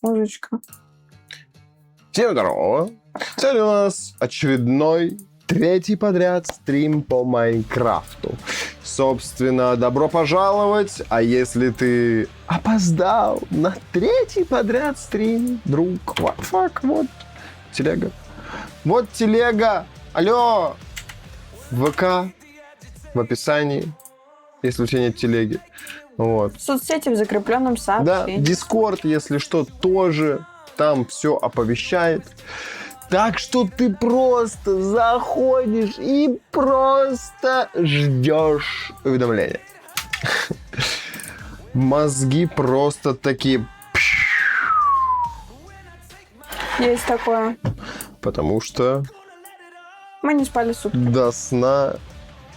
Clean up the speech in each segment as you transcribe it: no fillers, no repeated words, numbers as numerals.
Мужичка. Всем здорово! Сегодня у нас очередной, третий подряд стрим по Майнкрафту. Собственно, добро пожаловать, а если ты опоздал на третий подряд стрим, друг, what the fuck, вот телега. Вот телега, алло, ВК в описании, если у тебя нет телеги. Вот. Соцсети в закрепленном Да, сообщении. Дискорд, если что, тоже там все оповещает. Так что ты просто заходишь и просто ждешь уведомления. Мозги просто такие... Есть такое. Потому что Мы не спали сутки. до сна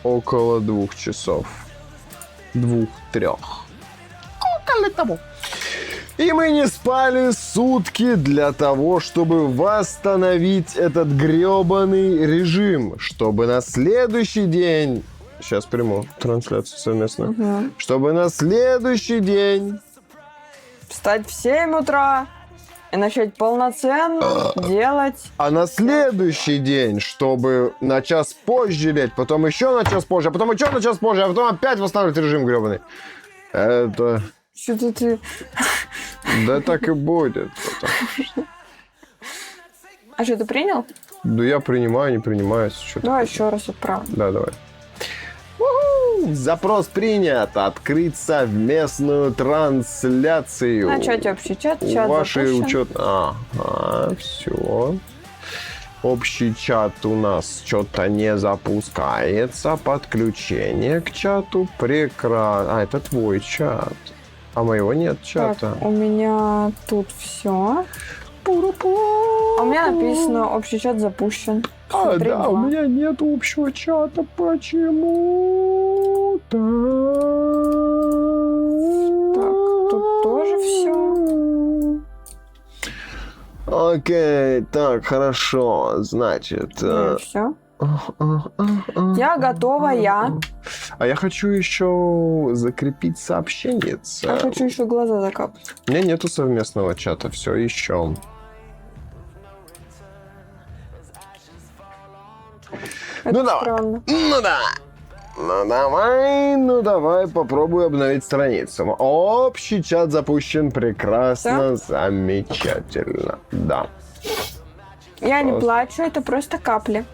около 2 часов. 2-3. Около того. И мы не спали сутки для того, чтобы восстановить этот гребаный режим, чтобы на следующий день... Сейчас приму трансляцию совместно. Угу. Чтобы на следующий день... Встать в 7 утра и начать полноценно делать... А на следующий день, чтобы на час позже лечь, потом еще на час позже, а потом еще на час позже, а потом опять восстанавливать режим гребаный. Это... Что-то ты... Да так и будет. А что, ты принял? Да я принимаю, не принимаю. Что-то. Давай еще раз отправим. Да, давай. У-ху! Запрос принят. Открыть совместную трансляцию. Начать общий чат. Чат Ваши запущен. учет... Ага, все. Общий чат у нас что-то не запускается. Подключение к чату прекрасно. Это твой чат. А моего нет чата. Так, у меня тут все. А у меня написано, общий чат запущен. А, Смотри, да, два. у меня нет общего чата почему-то. Так, тут тоже все. Окей, так, хорошо, значит... Все. Я готова, я. А я хочу еще закрепить сообщение. Я хочу еще глаза закапать. У меня нету совместного чата, все еще. Это Ну, давай. странно. Ну давай попробуй обновить страницу. Общий чат запущен прекрасно, замечательно. Да. Я не Просто. плачу, это просто капли.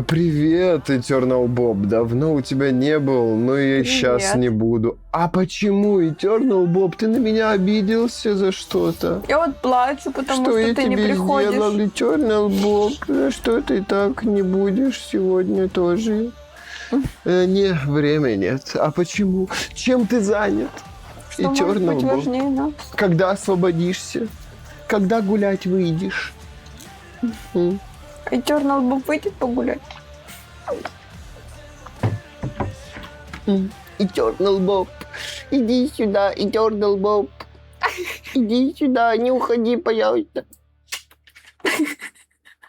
Привет, Eternal Bob. Давно у тебя не был, но я сейчас Привет. не буду. А почему, Eternal Bob, ты на меня обиделся за что-то? Я вот плачу, потому Что что я ты не тебе приходишь. сделал, Eternal Bob? За что ты так не будешь сегодня тоже? Не, времени нет. А почему? Чем ты занят? Что может Eternal быть Bob. важнее нас? Когда освободишься? Когда гулять выйдешь? Eternal Bob выйдет погулять. Eternal Bob, иди сюда, Eternal Bob. Иди сюда, не уходи, пожалуйста.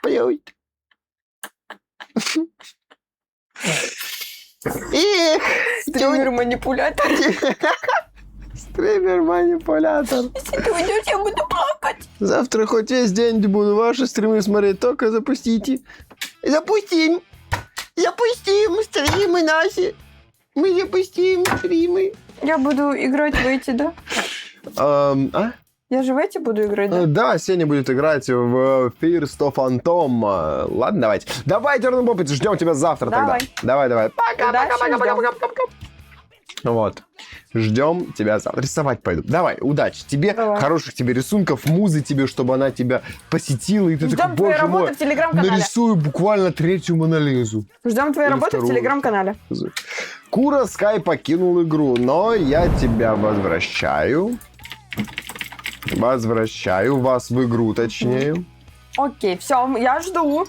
Пожалуйста. Эх, Стример-манипулятор. стример-манипулятор. Если ты уйдешь, я буду плакать. Завтра хоть весь день буду ваши стримы смотреть, только запустите. Запустим. Запустим стримы наши. Мы запустим стримы. Я буду играть в эти, да? Я же в эти буду играть, да? Да, Сеня будет играть в First of Phantom. Ладно, давайте. Давай, Eternal Bob, ждем тебя завтра Давай. тогда. Давай. Пока, Удачи, пока, ждем. пока. Вот. Ждем тебя завтра. Рисовать пойду. Давай, удачи. Тебе Давай. хороших тебе рисунков, музы тебе, чтобы она тебя посетила. И ты Ждем такой, твоей боже работы мой, в Телеграм-канале. нарисую буквально 3-ю Монолизу. Ждем твоей Или работы в вторую. Телеграм-канале. Кура Скай покинул игру, но я тебя возвращаю. Возвращаю вас в игру, точнее. Окей, все, я жду.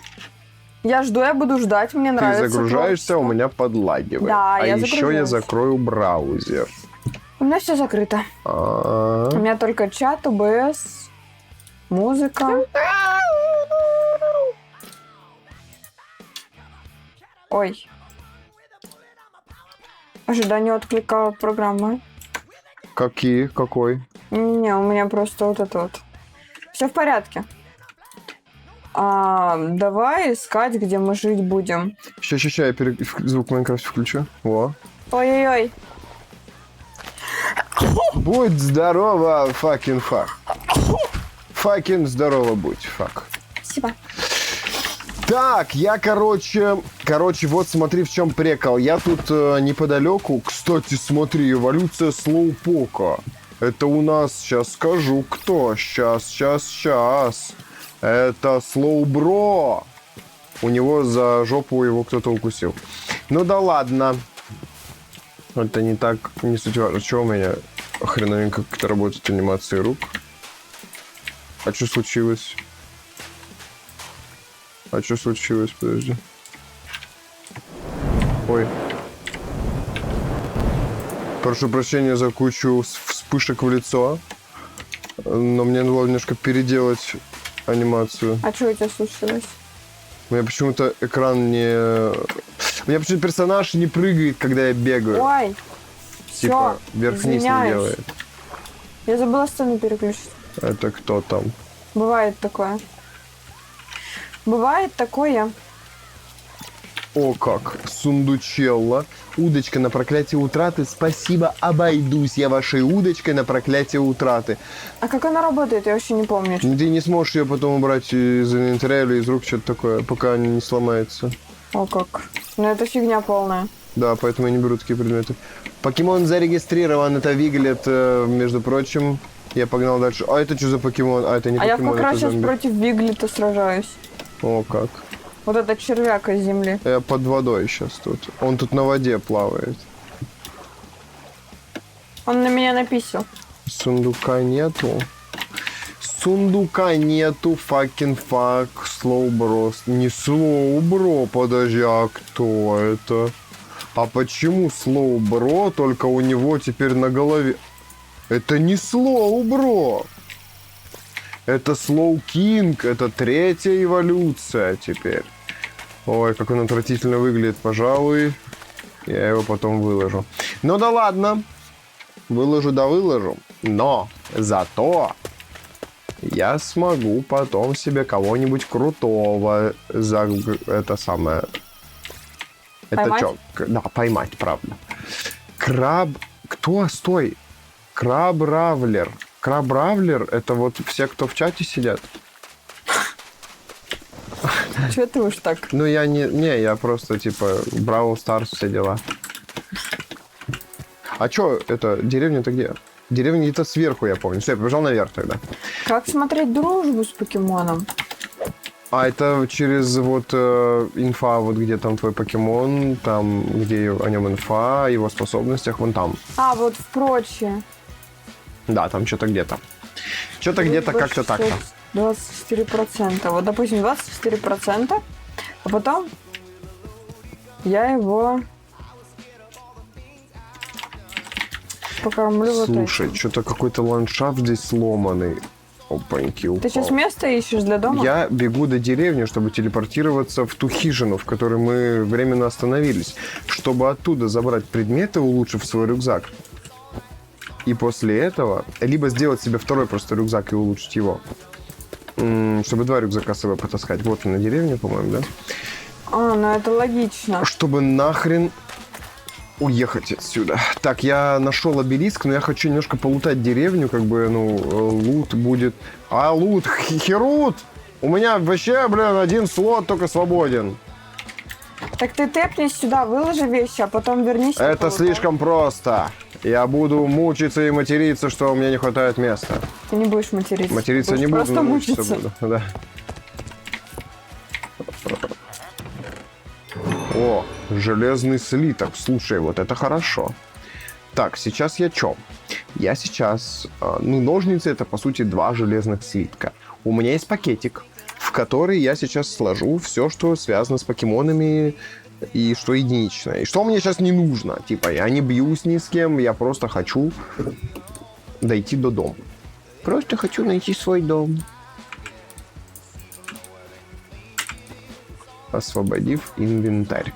Я буду ждать, мне нравится. Ты загружаешься, у меня подлагивает. Да, а я еще я загружаюсь. закрою браузер. У меня все закрыто. У меня только чат, ОБС, музыка. Ой. Ожидание отклика программы. Какие? Какой? Не, у меня просто вот это вот. Все в порядке. Давай искать, где мы жить будем. Ща, я звук Майнкрафта включу. Во. Ой-ой-ой. Будь здорова, факин фак. Факин здорово будь, фак. Спасибо. Так, я, короче, вот смотри, в чем прикол. Я тут неподалеку, кстати, смотри, эволюция слоупока. Это у нас, сейчас скажу, кто. Сейчас. Это Слоубро. У него за жопу его кто-то укусил. Ну да ладно. Это не так, не суть важно. Чего у меня хреновенько как-то работают анимации рук? А что случилось? Подожди. Ой. Прошу прощения за кучу вспышек в лицо. Но мне надо было немножко переделать анимацию. А что у тебя случилось? У меня почему-то экран не... У меня почему-то персонаж не прыгает, когда я бегаю. Ой. Типа Всё, вверх-вниз не делает. Я забыла сцену переключить. Это кто там? Бывает такое. Бывает такое. О как, сундучелла. Удочка на проклятие утраты. Спасибо, обойдусь я вашей удочкой на проклятие утраты. А как она работает, я вообще не помню. Ты не сможешь ее потом убрать из инвентаря или из рук, что-то такое, пока она не сломается. О как. Ну это фигня полная. Да, поэтому я не беру такие предметы. Покемон зарегистрирован, это Виглет, между прочим. Я погнал дальше. А это что за покемон? А это не я покемон, как раз это сейчас зомби. против Виглета сражаюсь. О, как. Вот этот червяк из земли. Я под водой сейчас тут. Он тут на воде плавает. Он на меня написал. Сундука нету. Факин фак, Слоубро. Не Слоубро, подожди, а кто это? А почему Слоубро, только у него теперь на голове... Это не Слоубро! Это Слоу Кинг, это третья эволюция теперь. Ой, как он отвратительно выглядит, пожалуй. Я его потом выложу. Ну да ладно. Выложу. Но зато я смогу потом себе кого-нибудь крутого за это самое... Поймать? Это что? Да, поймать, правда. Краб... Кто? Стой. Краб-равлер. Краб-равлер — это вот все, кто в чате сидят. Чё ты уж так? Ну, я я просто, типа, Бравл Старс, все дела. А чё, это, деревня-то где? Деревня где-то сверху, я помню. Все, я побежал наверх тогда. Как смотреть дружбу с покемоном? А это через вот инфа, вот где там твой покемон, там, где о нем инфа, его способностях, вон там. А, вот в прочее. Да, там что-то где-то. Что-то где-то как-то так-то. 24%. Вот, допустим, 24%. А потом я его покормлю вот этим. Слушай, что-то какой-то ландшафт здесь сломанный. Опаньки, упал. Ты сейчас место ищешь для дома? Я бегу до деревни, чтобы телепортироваться в ту хижину, в которой мы временно остановились, чтобы оттуда забрать предметы, улучшив свой рюкзак. И после этого либо сделать себе второй просто рюкзак и улучшить его, чтобы 2 рюкзака с собой потаскать. Вот на деревне, по-моему, да? А, ну это логично. Чтобы нахрен уехать отсюда. Так, я нашел обелиск, но я хочу немножко полутать деревню, как бы, ну, лут будет... А, лут, херут! У меня вообще, блин, 1 слот только свободен. Так ты тэпнись сюда, выложи вещи, а потом вернись. Это слишком просто. Я буду мучиться и материться, что у меня не хватает места. Ты не будешь материться. Материться Будешь не буду, просто но мучиться мучиться. буду. Да. О, железный слиток. Слушай, вот это хорошо. Так, сейчас я чё? Я сейчас... Ну, ножницы — это, по сути, 2 железных слитка. У меня есть пакетик, в который я сейчас сложу все, что связано с покемонами и что единичное. И что мне сейчас не нужно. Типа, я не бьюсь ни с кем, я просто хочу дойти до дома. Просто хочу найти свой дом. Освободив инвентарь.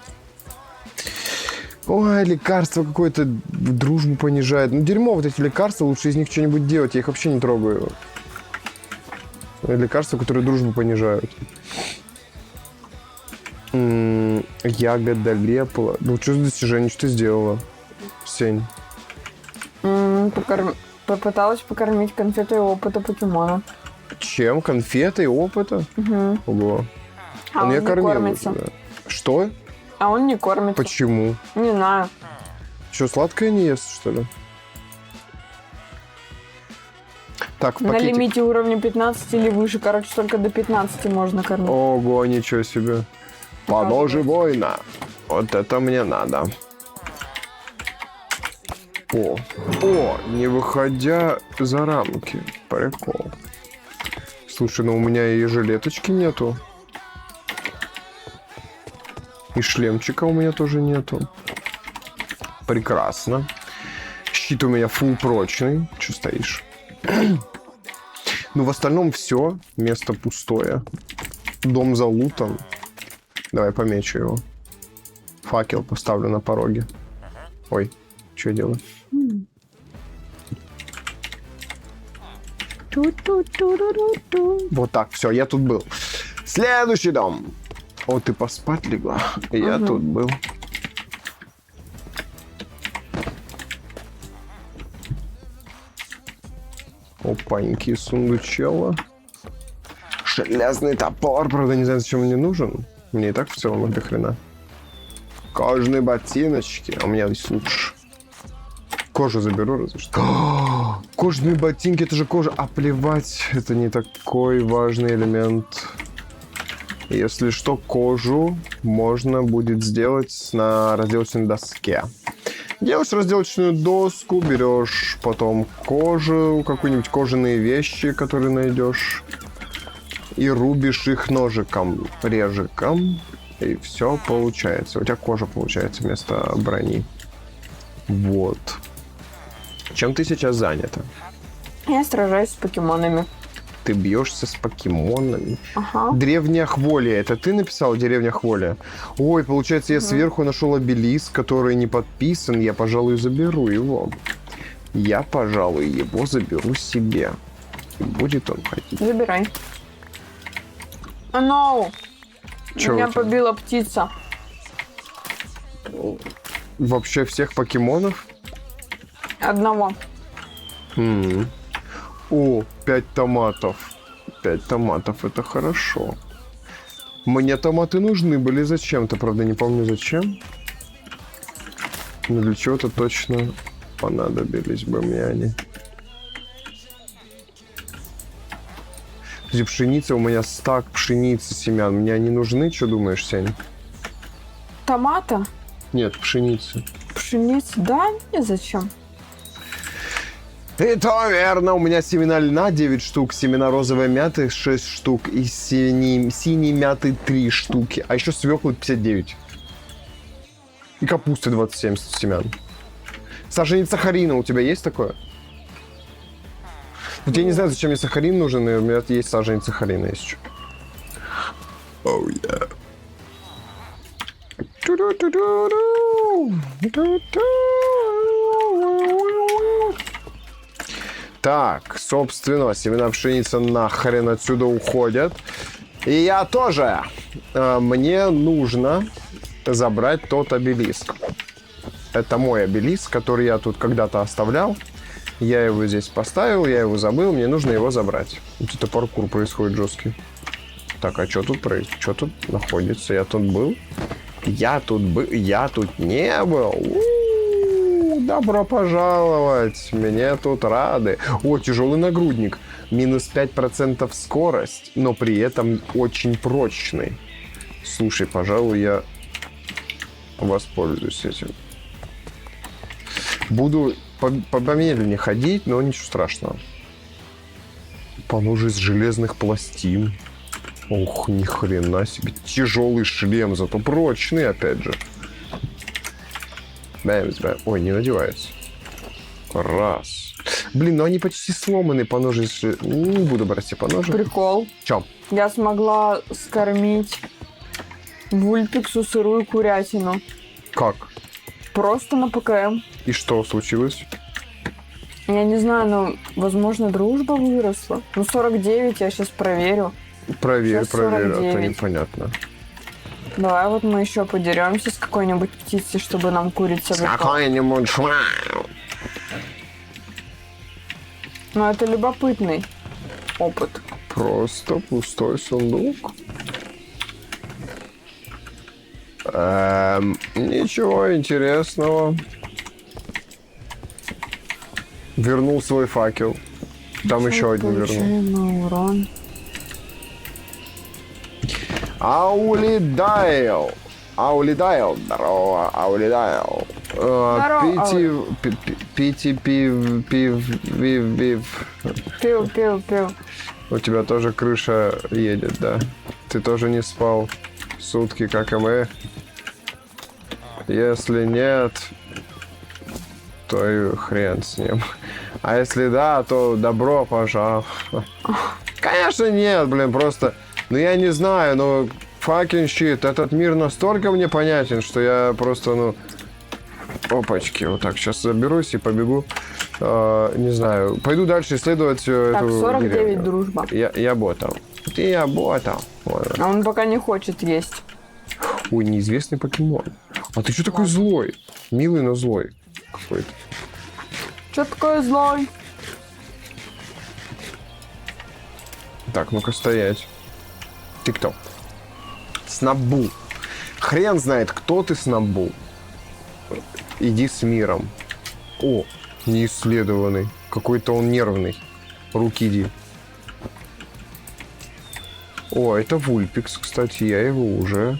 Ой, лекарство какое-то дружбу понижает. Ну, дерьмо вот эти лекарства, лучше из них что-нибудь делать. Я их вообще не трогаю. Лекарства, которые дружбу понижают. Ягода лепла. Ну, что за достижение, что ты сделала, Сень? Попыталась покормить конфетой опыта покемона. Чем? Конфетой опыта? Угу. Ого. А он я не кормил кормится. тебя. Что? А он не кормится. Почему? Не знаю. Что, сладкое не ест, что ли? Так, в На пакетик. лимите уровня 15 или выше. Короче, только до 15 можно кормить. Ого, ничего себе. Поножи воина. Вот это мне надо. О, не выходя за рамки. Прикол. Слушай, ну у меня и жилеточки нету. И шлемчика у меня тоже нету. Прекрасно. Щит у меня фул прочный. Че стоишь? Ну, в остальном все. Место пустое. Дом залутан. Давай помечу его. Факел поставлю на пороге. Ой, что я делаю? Вот так, все, я тут был. Следующий дом. О, ты поспать легла. Я тут был. Опаньки, сундучело. Железный топор, правда, не знаю, зачем мне нужен. Мне и так в целом до хрена. Кожаные ботиночки. А у меня здесь лучше. Кожу заберу, разве что. Кожаные ботинки, это же кожа. А плевать, это не такой важный элемент. Если что, кожу можно будет сделать на разделочной доске. Делаешь разделочную доску, берешь потом кожу, какую-нибудь кожаные вещи, которые найдешь. И рубишь их ножиком, режиком. И все получается. У тебя кожа получается вместо брони. Вот. Чем ты сейчас занята? Я сражаюсь с покемонами. Ты бьешься с покемонами. Ага. Древняя Хволя. Это ты написал, Деревня Хволя? Ой, получается, я сверху нашел обелиск, который не подписан. Я, пожалуй, заберу его. Я, пожалуй, его заберу себе. И будет он ходить. Забирай. No! Чё Меня у тебя? побила птица. Вообще всех покемонов? Одного. О, 5 томатов. 5 томатов, это хорошо. Мне томаты нужны были зачем-то, правда, не помню зачем. Но для чего-то точно понадобились бы мне они. Подожди, пшеница, у меня стак пшеницы, семян. Мне они нужны, что думаешь, Сень? Томата? Нет, пшеницы. Пшеница? Да, незачем. И то верно, у меня семена льна 9 штук, семена розовой мяты 6 штук и синей мяты 3 штуки. А еще свеклы 59. И капусты 27 семян. Саженец сахарина у тебя есть такое? Вот я не знаю, зачем мне сахарин нужен, но у меня есть саженец сахарина, если что. Oh, yeah. Так, собственно, семена пшеницы нахрен отсюда уходят. И я тоже. Мне нужно забрать тот обелиск. Это мой обелиск, который я тут когда-то оставлял. Я его здесь поставил, я его забыл, мне нужно его забрать. Это паркур происходит жесткий. Так, а что тут Что тут находится? Я тут был? Я тут не был. Добро пожаловать. Мне тут рады. О, тяжелый нагрудник. Минус 5% скорость, но при этом очень прочный. Слушай, пожалуй, я воспользуюсь этим. Буду помедленнее ходить, но ничего страшного. Поножи из железных пластин. Ох, ни хрена себе. Тяжелый шлем, зато прочный, опять же. Ой, не надевается. Раз. Блин, ну они почти сломанные поножи. Не буду брать все поножи. Прикол. Чё? Я смогла скормить Вульпиксу сырую курятину. Как? Просто на ПКМ. И что случилось? Я не знаю, но, возможно, дружба выросла. Ну, 49 я сейчас проверю. Проверь, Сейчас проверь, а то 49. непонятно. Давай вот мы еще подеремся с какой-нибудь птицей, чтобы нам курица выпала. Какой-нибудь шмау. Но это любопытный опыт. Просто пустой сундук. Ничего интересного. Вернул свой факел. Там еще один вернул. Получаемый урон. Аулидайл. Аулидайл. Здорово, Аулидайл. Пив. Пил. У тебя тоже крыша едет, да? Ты тоже не спал сутки, как и мы? Если нет, то и хрен с ним. А если да, то добро пожаловать. Конечно нет, блин, просто... Ну я не знаю, но fucking shit, этот мир настолько мне понятен, что я просто, ну... Опачки, вот так, сейчас заберусь и побегу. Не знаю, пойду дальше исследовать Так, эту 49 деревню. дружба. Я ботал. Я ботал. Вот. А он пока не хочет есть. Ой, неизвестный покемон. А ты что такой злой? Милый, но злой какой-то. Что такое злой? Так, ну-ка стоять. Ты кто? Снаббу. Хрен знает, кто ты, Снаббу. Иди с миром. О, неисследованный. Какой-то он нервный. Руки иди. О, это Вульпикс, кстати, я его уже...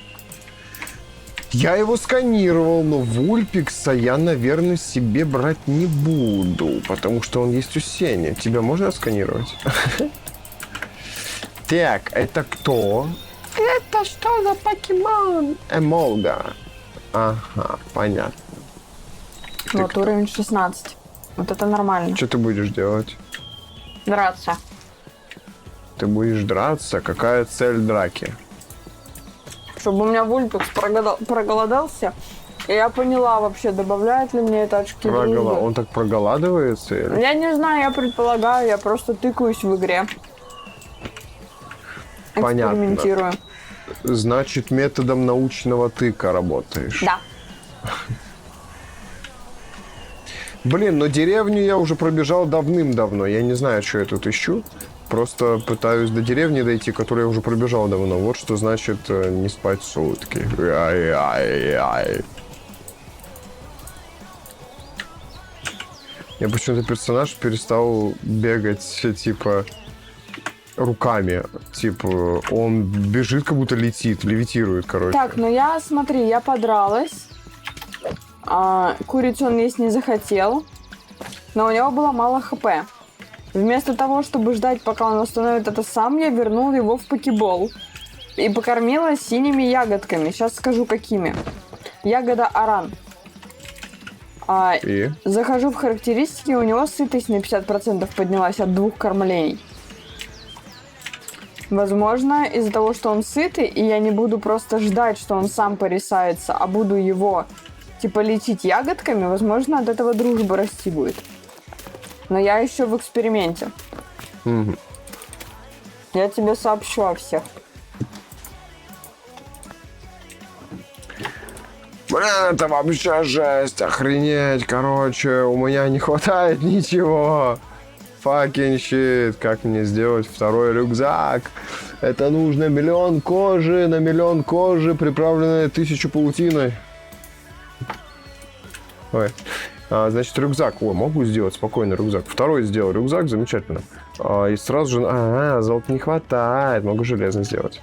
Я его сканировал, но Вульпикса я, наверное, себе брать не буду, потому что он есть у Сени. Тебя можно сканировать? Так, это кто? Это что за покемон? Эмолга. Ага, понятно. Вот кто? уровень 16. Вот это нормально. Что ты будешь делать? Драться. Ты будешь драться? Какая цель драки? Чтобы у меня Вульпикс проголодался, и я поняла вообще, добавляет ли мне это очки дружбы. Он так проголадывается? Или? Я не знаю, я предполагаю, я просто тыкаюсь в игре. Понятно. Экспериментирую. Значит, методом научного тыка работаешь. Да. Блин, но деревню я уже пробежал давным-давно. Я не знаю, что я тут ищу. Просто пытаюсь до деревни дойти, которую я уже пробежал давно. Вот что значит не спать сутки. Ай-яй-яй. Я почему-то персонаж перестал бегать, типа, руками. Типа, он бежит, как будто летит, левитирует, короче. Так, ну смотри, я подралась. Курицу он есть не захотел. Но у него было мало хп. Вместо того, чтобы ждать, пока он восстановит это сам, я вернул его в покебол. И покормила синими ягодками. Сейчас скажу, какими. Ягода Аран. И? Захожу в характеристики, у него сытость на 50% поднялась от 2 кормлений. Возможно, из-за того, что он сытый, и я не буду просто ждать, что он сам порисается, а буду его, типа, лечить ягодками, возможно, от этого дружба расти будет. Но я еще в эксперименте. Угу. Я тебе сообщу о всех. Блин, это вообще жесть, охренеть, короче, у меня не хватает ничего. Fucking shit, как мне сделать второй рюкзак? Это нужно 1 миллион кожи на 1 миллион кожи, приправленной 1000 паутиной. Ой. Значит, рюкзак. О, могу сделать спокойно рюкзак. Второй сделал рюкзак, замечательно. И сразу же... золота не хватает. Могу железный сделать.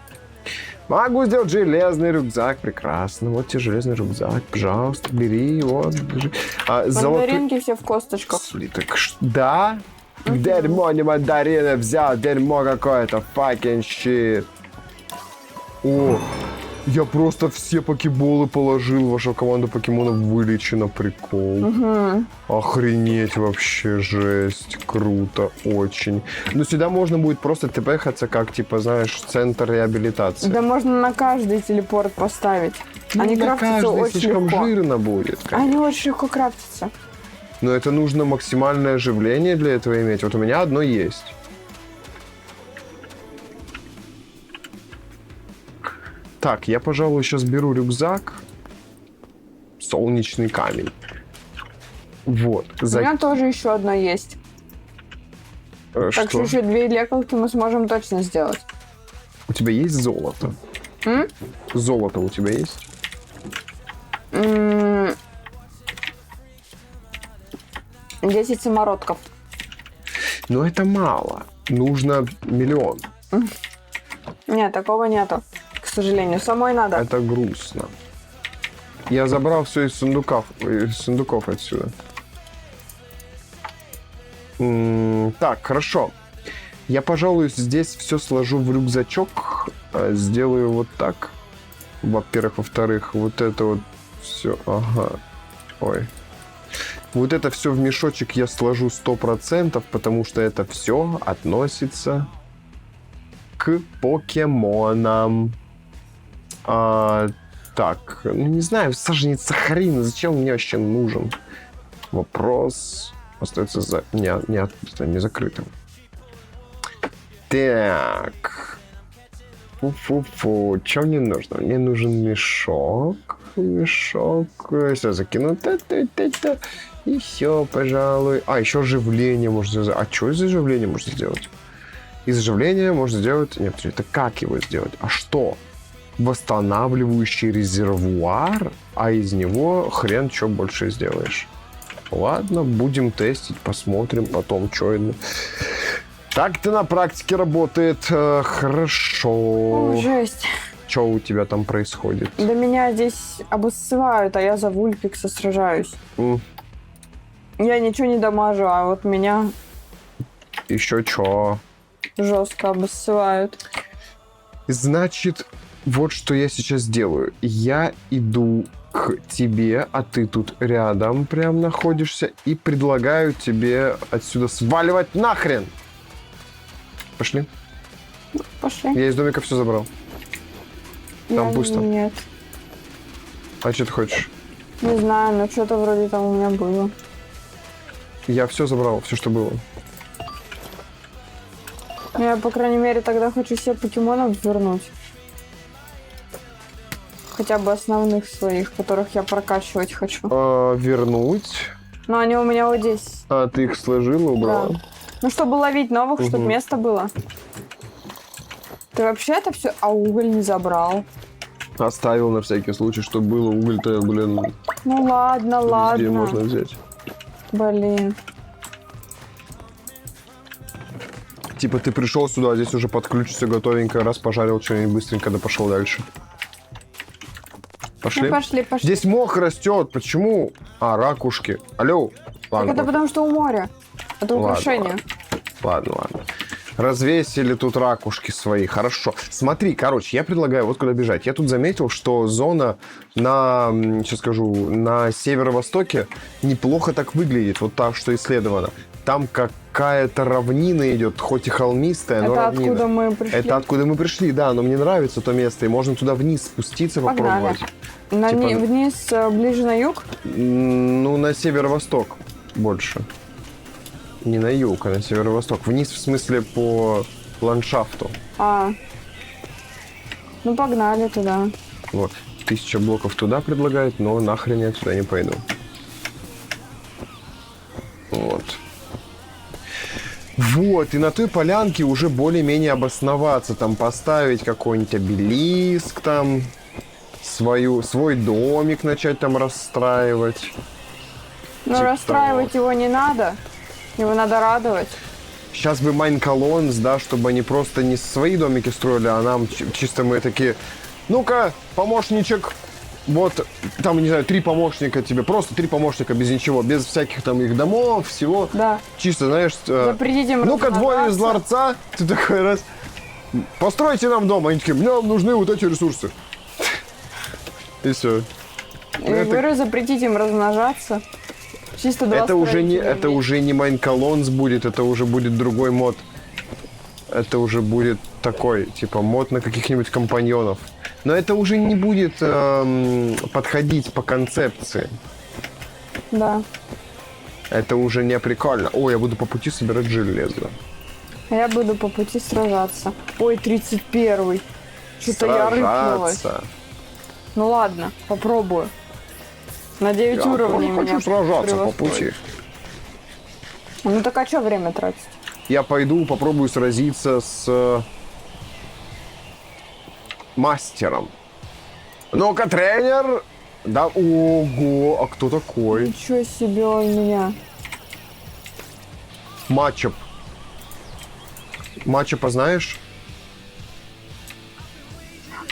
Могу сделать железный рюкзак. Прекрасно. Вот тебе железный рюкзак. Пожалуйста, бери его. Мандаринки все в косточках. Слиток. Да? Дерьмо, не мандарины взял. Дерьмо какое-то. Fucking shit. О, я просто все покеболы положил. Ваша команда покемонов вылечена. Прикол. Угу. Охренеть вообще, жесть. Круто, очень. Но сюда можно будет просто тпхаться, как, типа, знаешь, центр реабилитации. Да можно на каждый телепорт поставить. Они на крафтятся каждой очень слишком легко. жирно будет. Они очень легко крафтятся. Но это нужно максимальное оживление для этого иметь. Вот у меня одно есть. Так, я, пожалуй, сейчас беру рюкзак. Солнечный камень. Вот. У меня тоже еще одно есть. Так что Что? еще 2 лекалки мы сможем точно сделать. У тебя есть золото? М? Золото у тебя есть? М, 10 самородков. Но это мало. Нужно 1 000 000. Нет, такого нету. К сожалению, самой надо. Это грустно. Я забрал все из сундуков отсюда. Так, хорошо. Я, пожалуй, здесь все сложу в рюкзачок. Сделаю вот так. Во-первых. Во-вторых, вот это вот все. Ага. Ой. Вот это все в мешочек я сложу 100%, потому что это все относится к покемонам. Так, ну не знаю, саженец сахарина, зачем он мне вообще нужен? Вопрос остается не закрытым. Так. Фу-фу-фу. Что мне нужно? Мне нужен мешок. Мешок. Все, закину. Та-та-та-та. И все, пожалуй. А, еще оживление можно сделать. А что из оживления можно сделать? Из оживления можно сделать... Нет, подожди, это как его сделать? А что? Восстанавливающий резервуар, а из него хрен что больше сделаешь. Ладно, будем тестить, посмотрим потом, что это. Так-то на практике работает. Хорошо. О, жесть. Что у тебя там происходит? Да меня здесь обоссывают, а я за Вульпикса сражаюсь. Я ничего не дамажу, а вот меня Еще что? жестко обоссывают. Значит, вот что я сейчас делаю. Я иду к тебе, а ты тут рядом прям находишься, и предлагаю тебе отсюда сваливать нахрен. Пошли. Пошли. Я из домика все забрал. Там Я пусто. Нет. А что ты хочешь? Не знаю, но что-то вроде там у меня было. Я все забрал, все, что было. Я, по крайней мере, тогда хочу себе покемонов вернуть. Хотя бы основных своих, которых я прокачивать хочу. Вернуть. Но они у меня вот здесь. А ты их сложила, убрала? Да. Ну, чтобы ловить новых, чтобы Мгм. место было. Ты вообще это все... А уголь не забрал. Оставил на всякий случай, чтобы было. Уголь-то, блин, Ну ладно, везде ладно. можно взять. Блин. Типа ты пришел сюда, а здесь уже под ключ все готовенько, раз пожарил что-нибудь быстренько, да пошел дальше. Пошли? Ну, пошли, пошли. Здесь мох растет, почему? А, ракушки. Алло. Так Ладно, это потому что у моря. Это Ладно, украшение. ладно. Развесили тут ракушки свои, хорошо. Смотри, короче, я предлагаю вот куда бежать. Я тут заметил, что зона на, сейчас скажу, на северо-востоке неплохо так выглядит, вот так, что исследовано. Там какая-то равнина идет, хоть и холмистая, но Это равнина. откуда мы пришли? Это откуда мы пришли, да, но мне нравится то место, и можно туда вниз спуститься, Погнали. попробовать. Типа- Вниз, ближе на юг? Ну, на северо-восток больше. Не на юг, а на северо-восток. Вниз, в смысле, по ландшафту. А. Ну, погнали туда. Вот. 1000 блоков туда предлагают, но нахрен я туда не пойду. Вот. Вот, и на той полянке уже более-менее обосноваться. Там поставить какой-нибудь обелиск, там свой домик начать там расстраивать. Но Типа расстраивать его не надо. Его надо радовать. Сейчас бы Майнколонс, да, чтобы они просто не свои домики строили, а нам чисто мы такие, ну-ка, помощничек, вот, там, не знаю, 3 помощника тебе, просто 3 помощника без ничего, без всяких там их домов, всего. Да. Чисто, знаешь, Запретите им ну-ка, двое из размножаться. ларца, ты такой раз, постройте нам дом, они такие, нам нужны вот эти ресурсы. И все. Я говорю, запретить им размножаться. Чисто два Это уже строителя. не Майнколонс будет, это уже будет другой мод. это уже будет такой, типа, мод на каких-нибудь компаньонов. Но это уже не будет подходить по концепции. Да. Это уже не прикольно. О, я буду по пути собирать железо. А я буду по пути сражаться. Ой, 31-й. Что-то я рыпнулась. Сражаться. Ну ладно, попробую. На 9 Я уровней тоже меня хочу сражаться по превосходит. пути. Ну так а что время тратить? Я пойду попробую сразиться с мастером. Ну-ка, тренер! Да, ого, а кто такой? Ничего себе он меня. Матчап. Матчапа знаешь?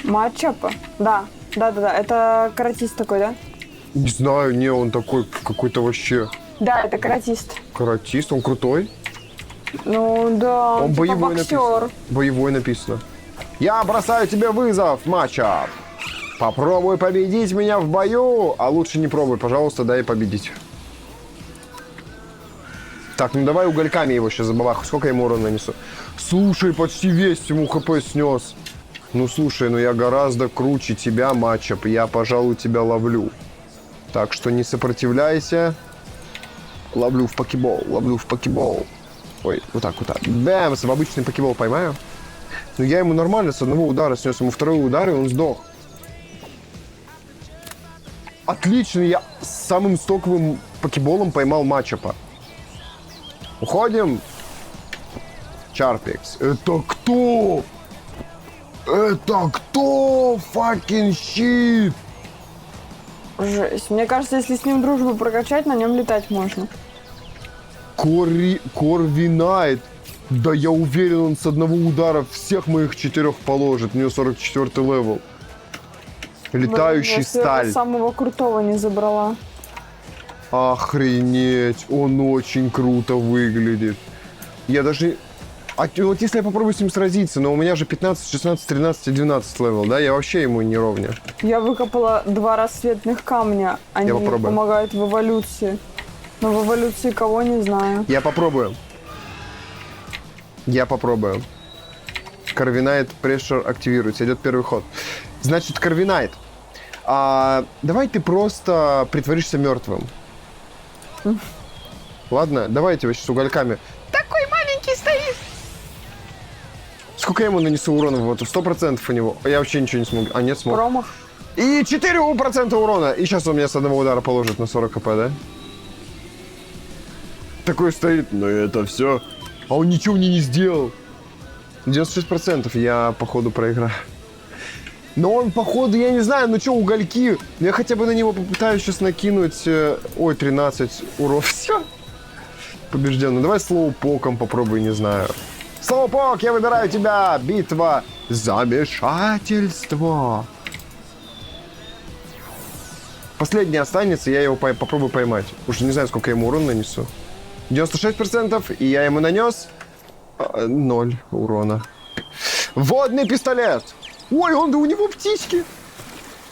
Матчапа? Да. Да. Это каратист такой, да? Не знаю, не, он такой какой-то вообще Да, это каратист. каратист, он крутой. Ну да, Он типа боевой боксер. написано. Боевой написано. Я бросаю тебе вызов, матчап. Попробуй победить меня в бою. А лучше не пробуй, пожалуйста, дай победить. Так, ну давай угольками его сейчас забабахаю. Сколько я ему урона нанесу? Слушай, почти весь ему хп снес. Ну слушай, ну я гораздо круче тебя, матчап. Я, пожалуй, тебя ловлю. Так что не сопротивляйся. Ловлю в покебол, ловлю в покебол. Ой, вот так, вот так. Бэмс, в обычный покебол поймаю. Ну я ему нормально с одного удара снес. Ему второй удар, и он сдох. Отлично, я с самым стоковым покеболом поймал матчапа. Уходим. Чарпикс. Это кто? Это кто? Fucking shit. Жесть. Мне кажется, если с ним дружбу прокачать, на нем летать можно. Корвинайт. Да я уверен, он с одного удара всех моих 4 положит. У него 44 левел. Летающий Если я сталь. самого крутого не забрала. Охренеть, он очень круто выглядит. Я даже... А вот если я попробую с ним сразиться, но у меня же 15, 16, 13 и 12 левел, да? Я вообще ему не ровня. Я выкопала 2 рассветных камня. Они попробую. помогают в эволюции. Но в эволюции кого не знаю. Я попробую. Я попробую. Корвинайт Pressure активируется. Идет первый ход. Значит, Корвинайт. Давай ты просто притворишься мертвым. Ладно, давайте его сейчас угольками. Такой маленький стоит. Сколько я ему нанесу урона? Вот 100% у него. Я вообще ничего не смогу. А, нет, смог. Промах. И 4% урона. И сейчас он меня с одного удара положит на 40 кп, да? Такой стоит. Ну это все. А он ничего мне не сделал. 96%. Я, походу, проиграю. Но он, походу, я не знаю, ну что, угольки. Я хотя бы на него попытаюсь сейчас накинуть... Ой, 13 уров. Все. Побежден. Ну давай слоупоком попробуй, не знаю. Слоупок, я выбираю тебя. Битва. Замешательство. Последний останется, я его попробую поймать. Уже не знаю, сколько я ему урона нанесу. 96%, и я ему нанес 0 урона. Водный пистолет. Ой, у него птички.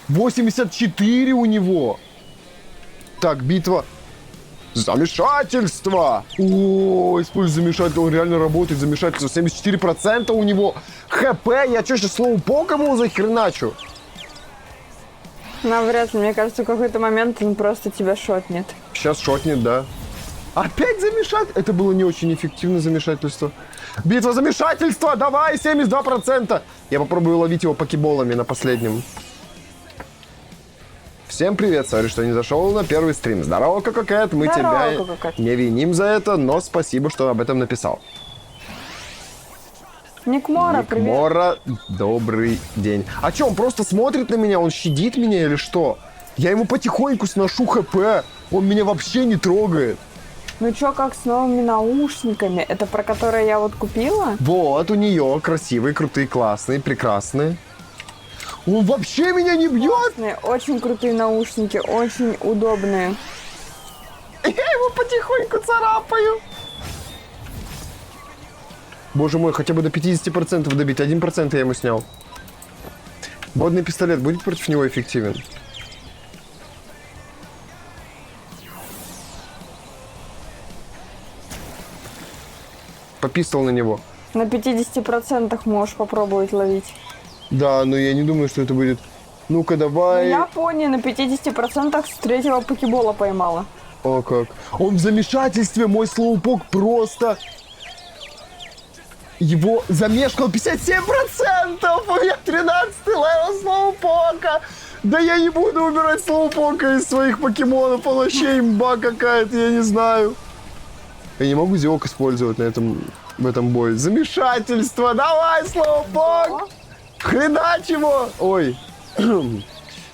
84 у него. Так, битва. Замешательство. О, используй замешательство. Он реально работает. Замешательство. 74% у него. ХП. Я что, сейчас слоупоком его захреначу? Навряд ли. Мне кажется, в какой-то момент он просто тебя шотнет. Сейчас шотнет, да. Опять замешать? Это было не очень эффективное замешательство. Битва замешательства! Давай, 72%! Я попробую ловить его покеболами на последнем. Всем привет, сори, что не зашел на первый стрим. Здорово, Кококэт, мы Здорово, тебя Кококэт. не виним за это, но спасибо, что об этом написал. Никмора, привет. Мора, добрый день. А что, он просто смотрит на меня, он щадит меня или что? Я ему потихоньку сношу ХП, он меня вообще не трогает. Ну чё, как с новыми наушниками? Это про которые я вот купила? Вот, у нее красивые, крутые, классные, прекрасные. Он вообще меня не бьет? Классные, очень крутые наушники, очень удобные. Я его потихоньку царапаю. Боже мой, хотя бы до 50% добить. 1% я ему снял. Водный пистолет будет против него эффективен? Попистол на него. На 50% можешь попробовать ловить. Да, но я не думаю, что это будет... Ну-ка, Ну, давай. я пони на 50% с третьего покебола поймала. О, как. Он в замешательстве, мой слоупок просто... Его замешкал 57%! У меня 13-й левел слоупока! Да я не буду убирать слоупока из своих покемонов, он вообще имба какая-то, я не знаю. Я не могу зиок использовать в этом бою. Замешательство! Давай, слоупок! Хренач его! Ой. Ну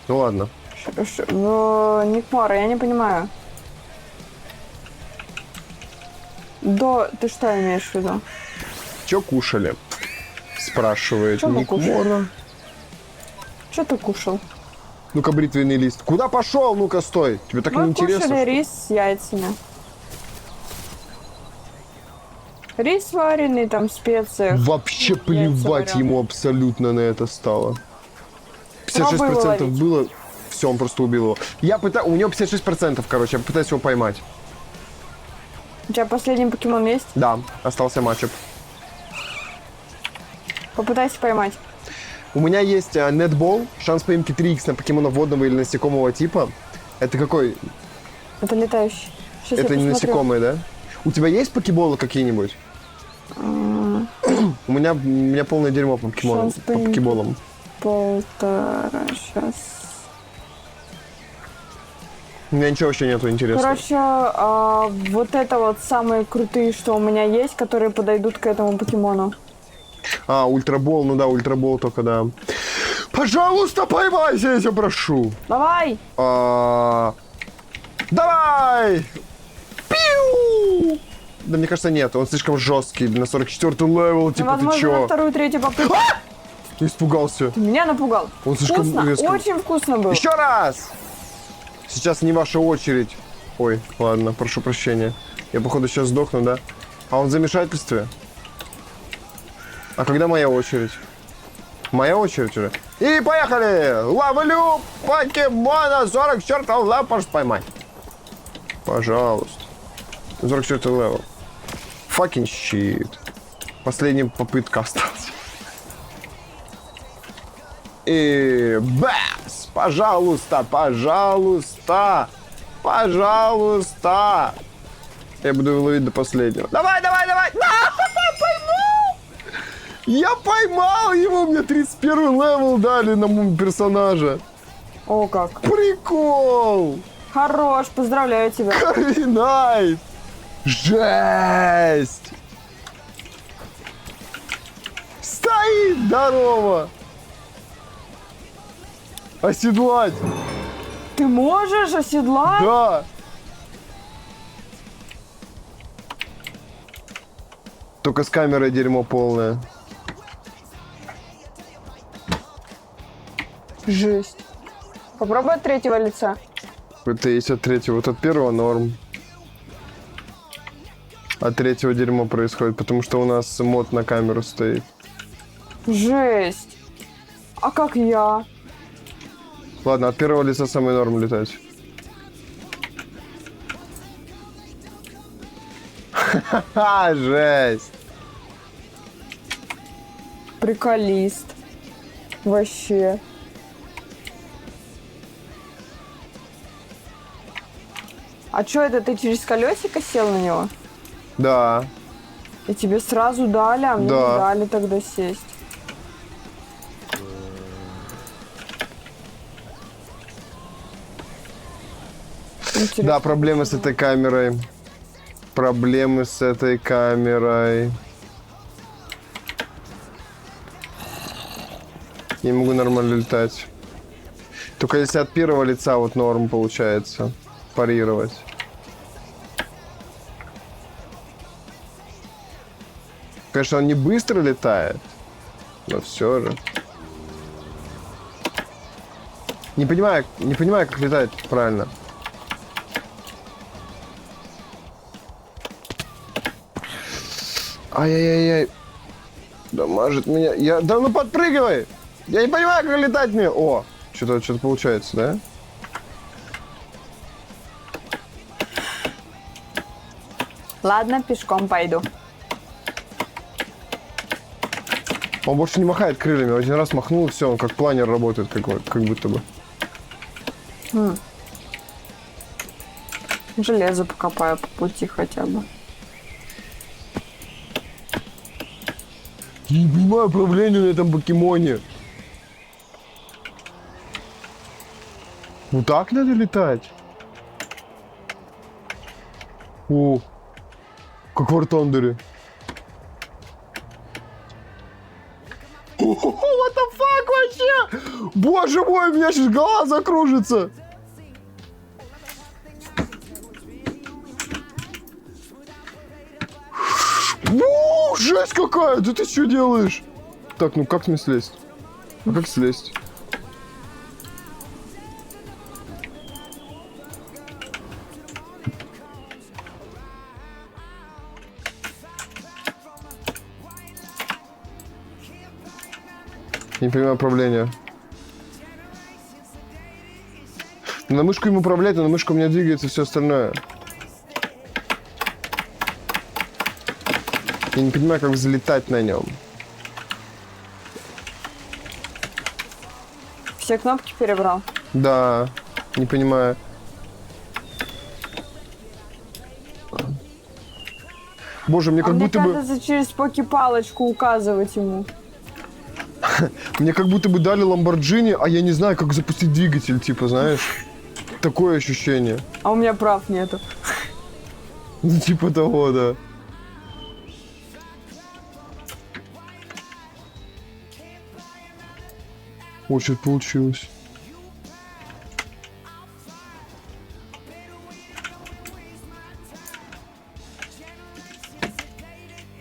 ладно. Никмара, я не понимаю. Ты что имеешь в виду? Чё кушали? Спрашивает Чё мы Ник кушали? Мора. Что ты кушал? Ну-ка, бритвенный лист. Куда пошел? Ну-ка, стой. Тебе так Мы неинтересно. кушали рис с яйцами. Рис вареный, там специи. Вообще плевать вареные. ему абсолютно на это стало. 56% Пробуй ловить. было. Все, он просто убил его. У него 56%, короче. Я пытаюсь его поймать. У тебя последний покемон есть? Да, остался матчап. Попытайся поймать. У меня есть нетбол, шанс поимки 3х на покемона водного или насекомого типа. Это какой? Это летающий. Сейчас Это я не посмотрю. насекомые, да? У тебя есть покеболы какие-нибудь? У меня полное дерьмо по покемонам, Шанс по поимки. покеболам. 1,5. Сейчас. У меня ничего вообще нету интересного. Короче, вот это вот самые крутые, что у меня есть, которые подойдут к этому покемону. Ультрабол, ну да, ультрабол только, да. Пожалуйста, поймайся, я тебя прошу. Давай! Давай! Пиу! Да мне кажется, нет, он слишком жесткий, на 44-й левел, типа, Возможно, ты чё? на вторую, третью попытку. Испугался. Ты меня напугал. Он слишком Вкусно, резко. очень вкусно было. Еще раз! Сейчас не ваша очередь. Ой, ладно, прошу прощения. Я, походу, сейчас сдохну, да? А он в замешательстве? А когда моя очередь? Моя очередь уже. И поехали! Ловлю покемона 44 левел, пожалуйста, поймай. Пожалуйста. 44 левел. Fucking shit. Последняя попытка осталась. И бэс! Пожалуйста, пожалуйста! Пожалуйста! Я буду его ловить до последнего. Давай, давай, давай! Да, поймал! Я поймал его! Мне 31 левел дали на моего персонажа. О, как. Прикол! Хорош, поздравляю тебя. Каринайт! Жесть! Стоит! Здорово! Оседлать! Ты можешь оседлать? Да! Только с камерой дерьмо полное. Жесть. Попробуй от третьего лица. Это есть от третьего. Вот от первого норм. От третьего дерьмо происходит, потому что у нас мод на камеру стоит. Жесть. А как я? Ладно, от первого лица самый норм летать. Ха-ха, жесть. Приколист. Вообще. А чё это, ты через колесико сел на него? Да. И тебе сразу дали, а мне Да. не дали тогда сесть. Интересно. Да, проблемы с этой камерой. Проблемы с этой камерой. Не могу нормально летать. Только если от первого лица вот норм получается парировать. Конечно, он не быстро летает, но все же. Не понимаю, как летать правильно. Ай-яй-яй-яй. Дамажит меня. Да ну подпрыгивай! Я не понимаю, как летать мне. О, что-то получается, да? Ладно, пешком пойду. Он больше не махает крыльями. Один раз махнул, и все, он как планер работает, как будто бы. Железо покопаю по пути хотя бы. Я не понимаю управление на этом покемоне. Вот так надо летать? О, как в War Thunder. What the fuck вообще? Боже мой, у меня сейчас голова закружится. Жесть какая! Да ты что делаешь? Так, ну как мне слезть? А как слезть? Не понимаю управления. На мышку им управлять, а на мышку у меня двигается все остальное. Я не понимаю, как взлетать на нем. Все кнопки перебрал. Да, не понимаю. Боже, мне как Мне будто бы... кажется, через поки-палочку указывать ему. Мне как будто бы дали Ламборджини, а я не знаю, как запустить двигатель, типа, знаешь? Такое ощущение. А у меня прав нету. Ну, типа того, да. О, что-то получилось.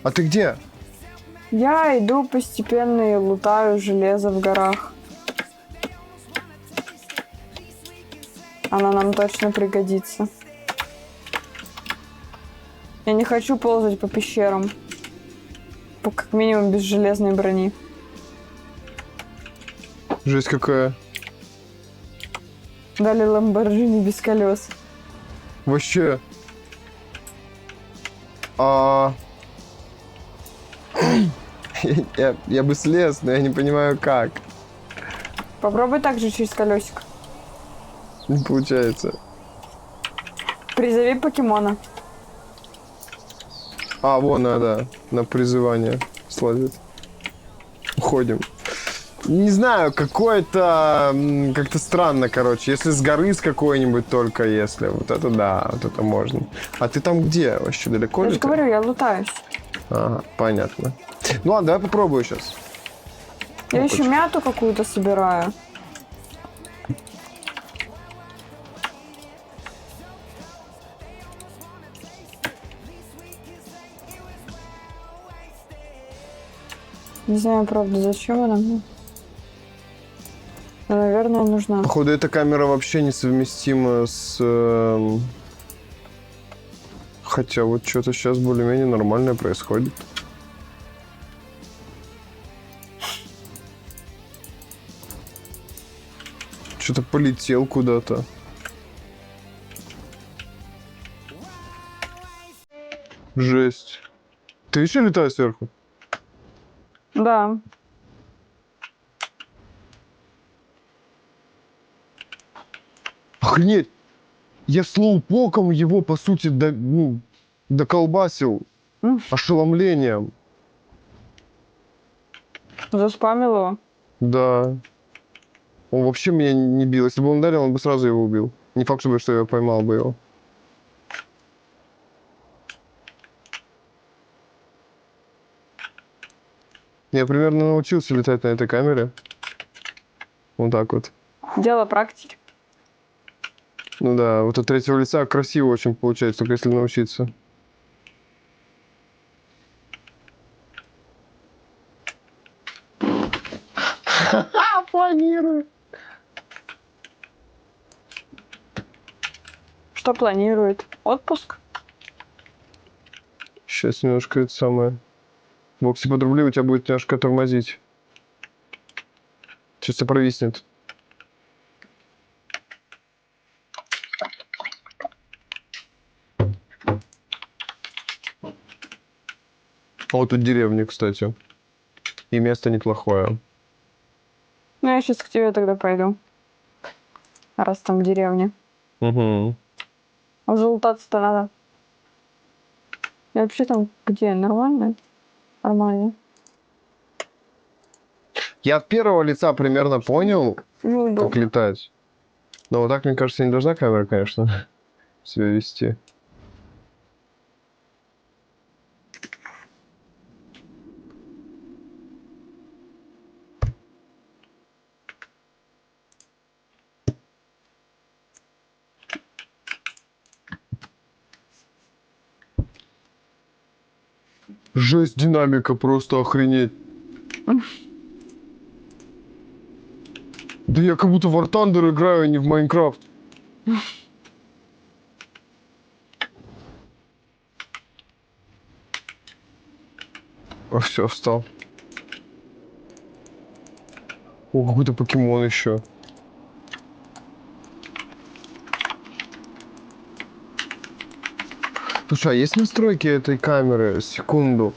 А ты где? Я иду постепенно и лутаю железо в горах. Оно нам точно пригодится. Я не хочу ползать по пещерам. Как минимум без железной брони. Жесть какая. Дали Ламборджини без колес. Вообще. Я бы слез, но я не понимаю как. Попробуй так же через колесико. Не получается. Призови покемона. А, вон надо на призывание слазить. Уходим. Не знаю, какое-то как-то странно, короче. Если с горы с какой-нибудь только, если. Вот это да, вот это можно. А ты там где? Вообще далеко Я ли же ты? говорю, я лутаюсь. Ага, понятно. Ну ладно, давай попробую сейчас. Я еще мяту какую-то собираю. Не знаю, правда, зачем она мне. Но, наверное, нужна. Походу, эта камера вообще несовместима с... Хотя вот что-то сейчас более-менее нормальное происходит. Что-то полетел куда-то. Жесть. Ты еще летаешь сверху? Да. Охренеть! Я слоупоком его, по сути, доколбасил ошеломлением. Заспамил его. Да. Он вообще меня не бил. Если бы он ударил, он бы сразу его убил. Не факт, что я поймал бы его. Я примерно научился летать на этой камере. Вот так вот. Дело практики. Ну да, вот от третьего лица красиво очень получается, только если научиться. Планирую. Что планирует? Отпуск? Сейчас немножко это самое. Бокси подрублю, у тебя будет немножко тормозить. Сейчас тебя провиснет. А вот тут деревня, кстати. И место неплохое. Ну, я сейчас к тебе тогда пойду. Раз там деревня. Угу. А залутаться-то надо. И вообще там где? Нормально? Нормально. Я от первого лица примерно понял, как Неудобно. летать. Но вот так, мне кажется, не должна камера, конечно, себя вести. Жесть, динамика, просто охренеть. Да я как будто в War Thunder играю, а не в Майнкрафт. А все, встал. О, какой-то покемон еще. Слушай, а есть настройки этой камеры? Секунду.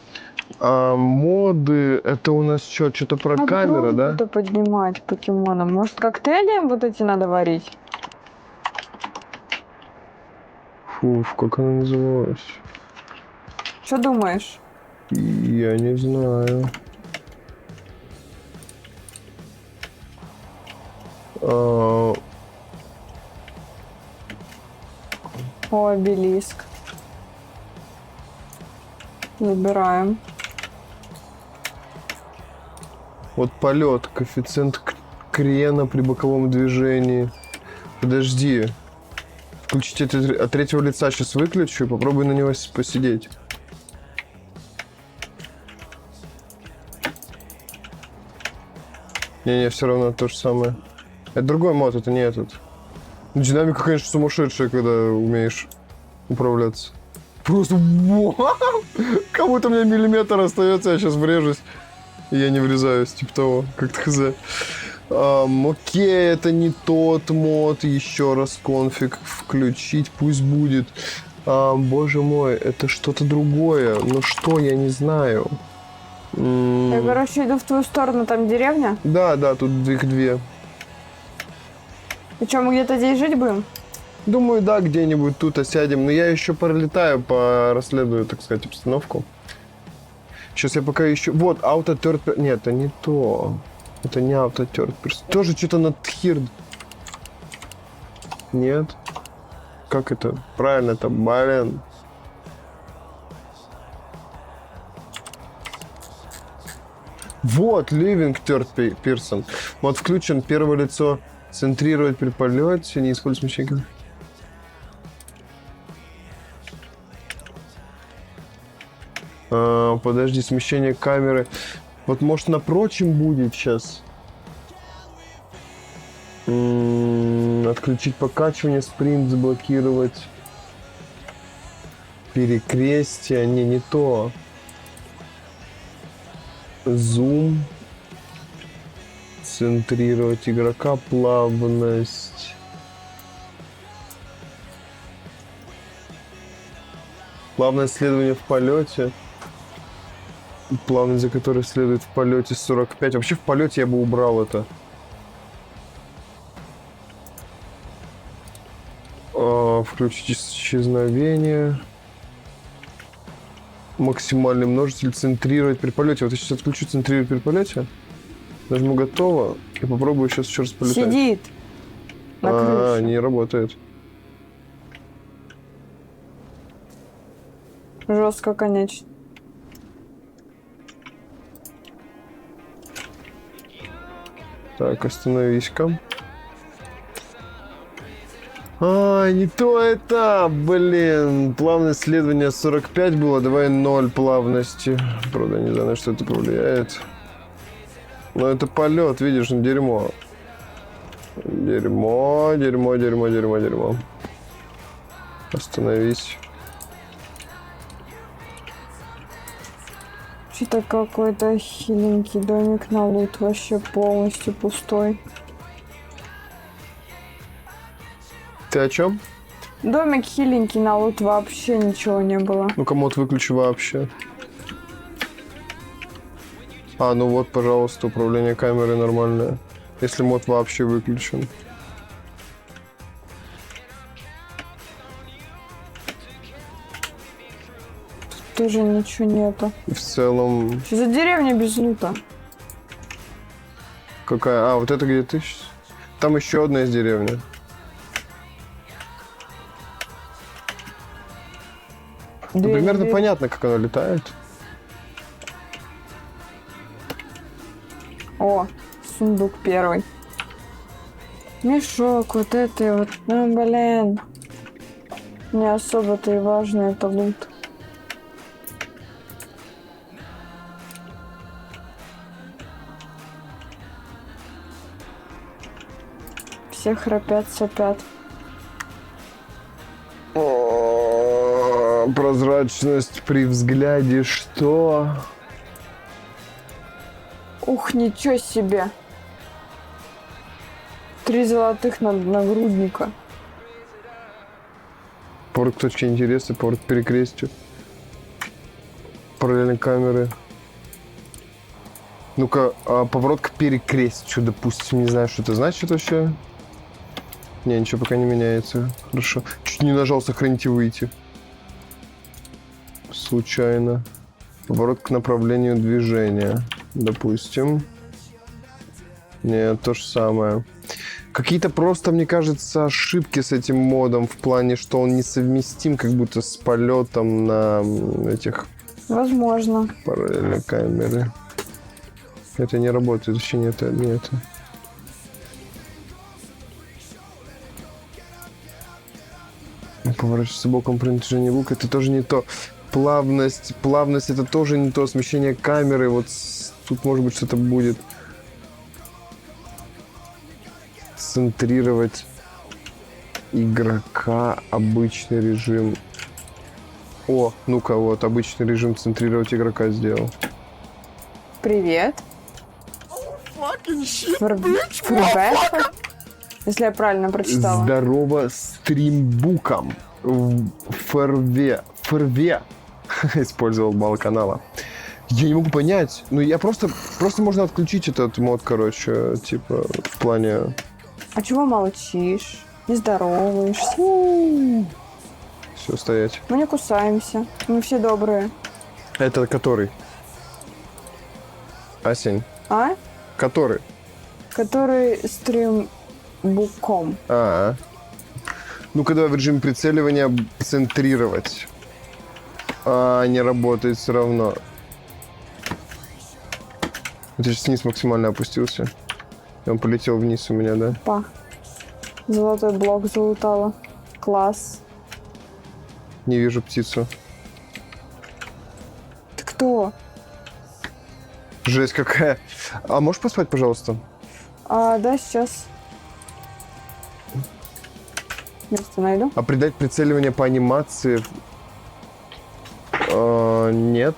А моды, это у нас что-то про камеру, да? Это поднимать покемона. Может, коктейли вот эти надо варить? Фу, как она называлась? Что думаешь? Я не знаю. А, О, обелиск. Забираем. вот полет, коэффициент крена при боковом движении. Подожди. Включить это от третьего лица сейчас выключу и попробуй на него посидеть. Не-не, все равно то же самое. Это другой мод, это не этот. Динамика, конечно, сумасшедшая, когда умеешь управляться. Просто вау! Как будто у меня миллиметр остается, я сейчас врежусь. И я не врезаюсь, типа того, как-то хз. Окей, это не тот мод. Еще раз конфиг включить, пусть будет. Боже мой, это что-то другое. Ну что, я не знаю. Я, короче, иду в твою сторону, там деревня. Да, тут их две. И что, мы где-то здесь жить будем? Думаю, да, где-нибудь тут осядем. Но я еще пролетаю, расследую, так сказать, обстановку. Сейчас я пока еще... Вот, auto third person. Нет, это не то. Это не auto third person. Тоже что-то на тхирд. Нет. Как это? Правильно, это блин. Вот, living third person. Вот включен первое лицо. Центрировать при полете. Не используй смещение. Подожди, смещение камеры. Вот может на прочем будет сейчас. Отключить покачивание, спринт заблокировать. Перекрестие. Не то. Зум. Центрировать игрока. Плавность. Плавное следование в полете. Плавность, за которой следует в полете 45. Вообще в полете я бы убрал это. Включить исчезновение. Максимальный множитель. Центрировать при полете. Вот я сейчас отключу центрировать при полете. Нажму готово. И попробую сейчас еще раз полетать. Сидит. На крыше. Не работает. Жестко, конечно. Так, остановись-ка. Не то это, блин. Плавность следования 45 было, давай 0 плавности. Правда, не знаю, на что это повлияет. Но это полет, видишь, дерьмо. Дерьмо. Остановись. Что-то какой-то хиленький домик на лут, вообще полностью пустой. Ты о чем? Домик хиленький на лут, вообще ничего не было. Ну-ка, мод выключи вообще. А, ну вот, пожалуйста, управление камерой нормальное. Если мод вообще выключен. Тоже ничего нету. И в целом... Что за деревня без лута? Какая? А, вот это где ты? Там еще одна из деревни. Ну, примерно понятно, как оно летает. О, сундук первый. Мешок, вот это вот. Ну, блин. Не особо-то и важно, это лут. Все храпят, сопят. О, прозрачность при взгляде, что? Ух, ничего себе. 3 золотых нагрудника. Поворот к точке интереса, поворот к перекрестию. Параллельные камеры. Ну-ка, поворот к перекрестию, допустим. Не знаю, что это значит вообще. Не, ничего пока не меняется. Хорошо. Чуть не нажал сохранить и выйти. Случайно. Поворот к направлению движения. Допустим. Нет, то же самое. Какие-то просто, мне кажется, ошибки с этим модом в плане, что он несовместим как будто с полетом на этих... Возможно. Параллельные камеры. Это не работает, вообще нет. Поворачиваться боком при натяжении лука, это тоже не то. Плавность это тоже не то. Смещение камеры, вот тут может быть что-то будет. Центрировать игрока, обычный режим. О, ну-ка, вот, обычный режим центрировать игрока сделал. Привет. Фрбэха? Если я правильно прочитала. Здорово стримбуком. Ферве. Использовал балл канала. Я не могу понять. Ну, я просто можно отключить этот мод, короче, типа, в плане... А чего молчишь? Не здороваешься? Все, стоять. Мы не кусаемся. Мы все добрые. Это который? Осень. А? Который? Который стримбуком. Ну-ка, давай в режим прицеливания центрировать. Не работает все равно. Вот я сейчас вниз максимально опустился. И он полетел вниз у меня, да? Па. Золотой блок залутала. Класс. Не вижу птицу. Ты кто? Жесть какая. А можешь поспать, пожалуйста? Да, сейчас. Место найду. А придать прицеливание по анимации? Нет.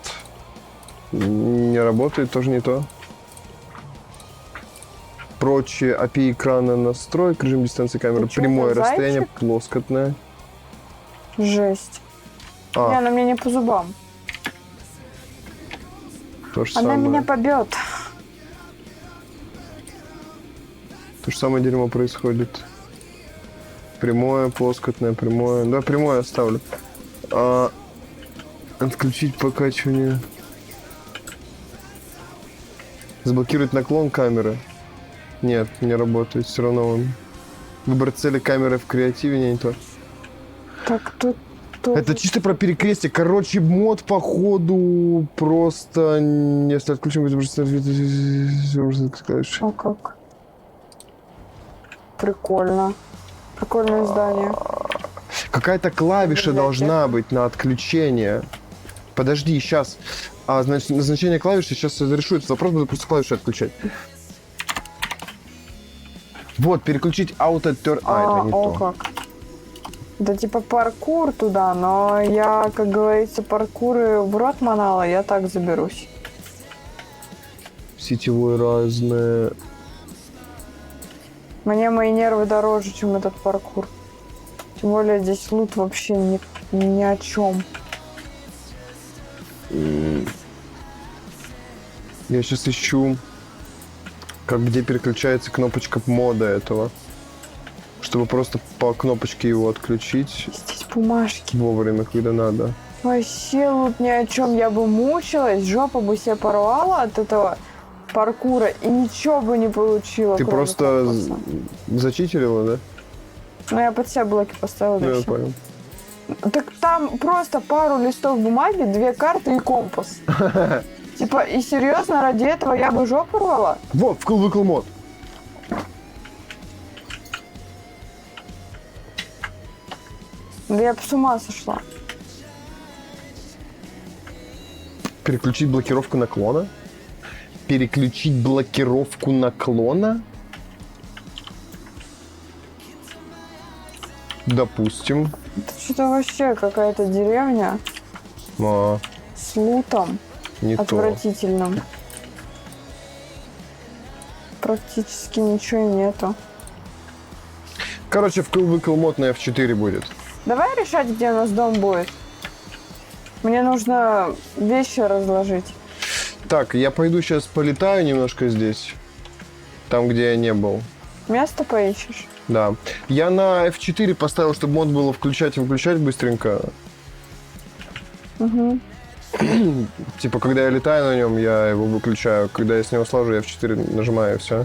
Не работает, тоже не то. Прочие API экрана настроек, режим дистанции камеры, Ты чё, прямое это расстояние, зайчик? плоскостное. Жесть. Не, она мне не по зубам. То же Она самое. меня побьет. То же самое дерьмо происходит. Прямое, плоскостное, прямое. Да, прямое оставлю. Отключить покачивание. Заблокировать наклон камеры. Нет, не работает. Все равно он. Выбор цели камеры в креативе не то. Так, тут... Это чисто про перекрестие. Короче, мод, походу, просто... Если отключим... О, как. Прикольно. Прикольное здание. Какая-то клавиша должна быть на отключение. Подожди, сейчас. Значит, назначение клавиши сейчас разрешу этот вопрос, буду просто клавиши отключать. Вот, переключить auto turn. Это не то. Как. Это типа паркур туда, но я, как говорится, паркуры в рот манала, я так заберусь. Сетевой разное. Мне мои нервы дороже, чем этот паркур. Тем более здесь лут вообще ни о чем. Я сейчас ищу, где переключается кнопочка мода этого. Чтобы просто по кнопочке его отключить Здесь бумажки. вовремя, когда надо. Вообще лут ни о чем. Я бы мучилась, жопу бы себе порвала от этого паркура и ничего бы не получила. Ты кроме просто компаса. зачитерила, да? Ну, я под себя блоки поставила. Ну, да я всё. понял. Так там просто пару листов бумаги, 2 карты и компас. Типа, и серьезно, ради этого я бы жопу рвала? Вот, вкл-выкл мод. Да я бы с ума сошла. Переключить блокировку наклона? Переключить блокировку наклона? Допустим. Это что-то вообще какая-то деревня А, с лутом не то. отвратительным. Практически ничего нету. Короче, вкл-выкл мод на F4 будет. Давай решать, где у нас дом будет. Мне нужно вещи разложить. Так, я пойду сейчас полетаю немножко здесь. Там, где я не был. Место поищешь? Да. Я на F4 поставил, чтобы мод было включать и выключать быстренько. Угу. Типа, когда я летаю на нем, я его выключаю. Когда я с него слажу, я F4 нажимаю, и все.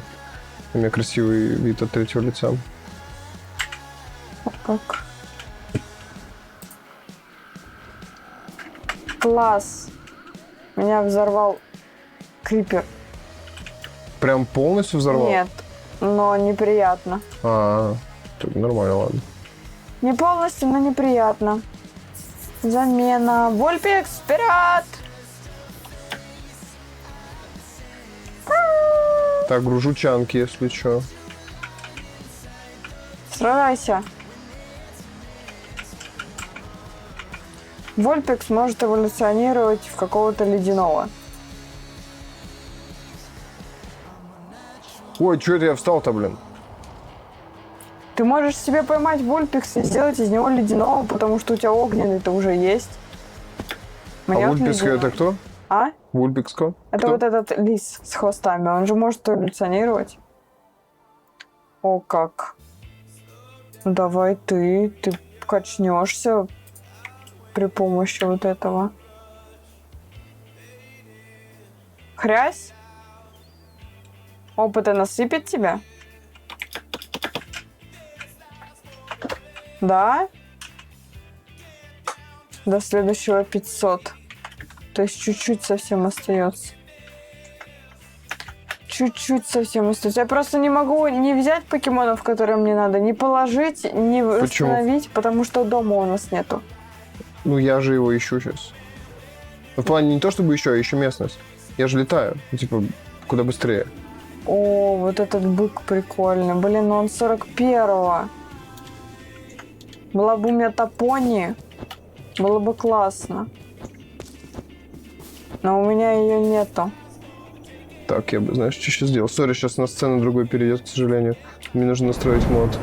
У меня красивый вид от третьего лица. Как? Класс. Меня взорвал крипер. Прям полностью взорвал? Нет, но неприятно. Так, нормально, ладно. Не полностью, но неприятно. Замена. Вольпекс, вперед! Так, гружу чанки, если что. Сражайся. Вольпекс может эволюционировать в какого-то ледяного. Ой, что это я встал-то, блин? Ты можешь себе поймать Вольпекс и сделать из него ледяного, потому что у тебя огненный-то уже есть. Мне А вот Вульпикс ледяной. это кто? А? Вульпикс кто? Это вот этот лис с хвостами. Он же может эволюционировать. О, как. Давай ты качнешься при помощи вот этого. Хрясь? Опыта насыпет тебя? Да? До следующего 500. То есть чуть-чуть совсем остается. Чуть-чуть совсем остается. Я просто не могу не взять покемонов, которые мне надо, не положить, не Почему? восстановить, потому что дома у нас нету. Ну, я же его ищу сейчас. В плане не то, чтобы еще, а ищу местность. Я же летаю. Ну, типа, куда быстрее. О, вот этот бык прикольный. Блин, он 41-го. Была бы у меня Тапони, было бы классно. Но у меня ее нету. Так, я бы, знаешь, что сейчас сделал? Сори, сейчас на сцену другой перейдет, к сожалению. Мне нужно настроить мод.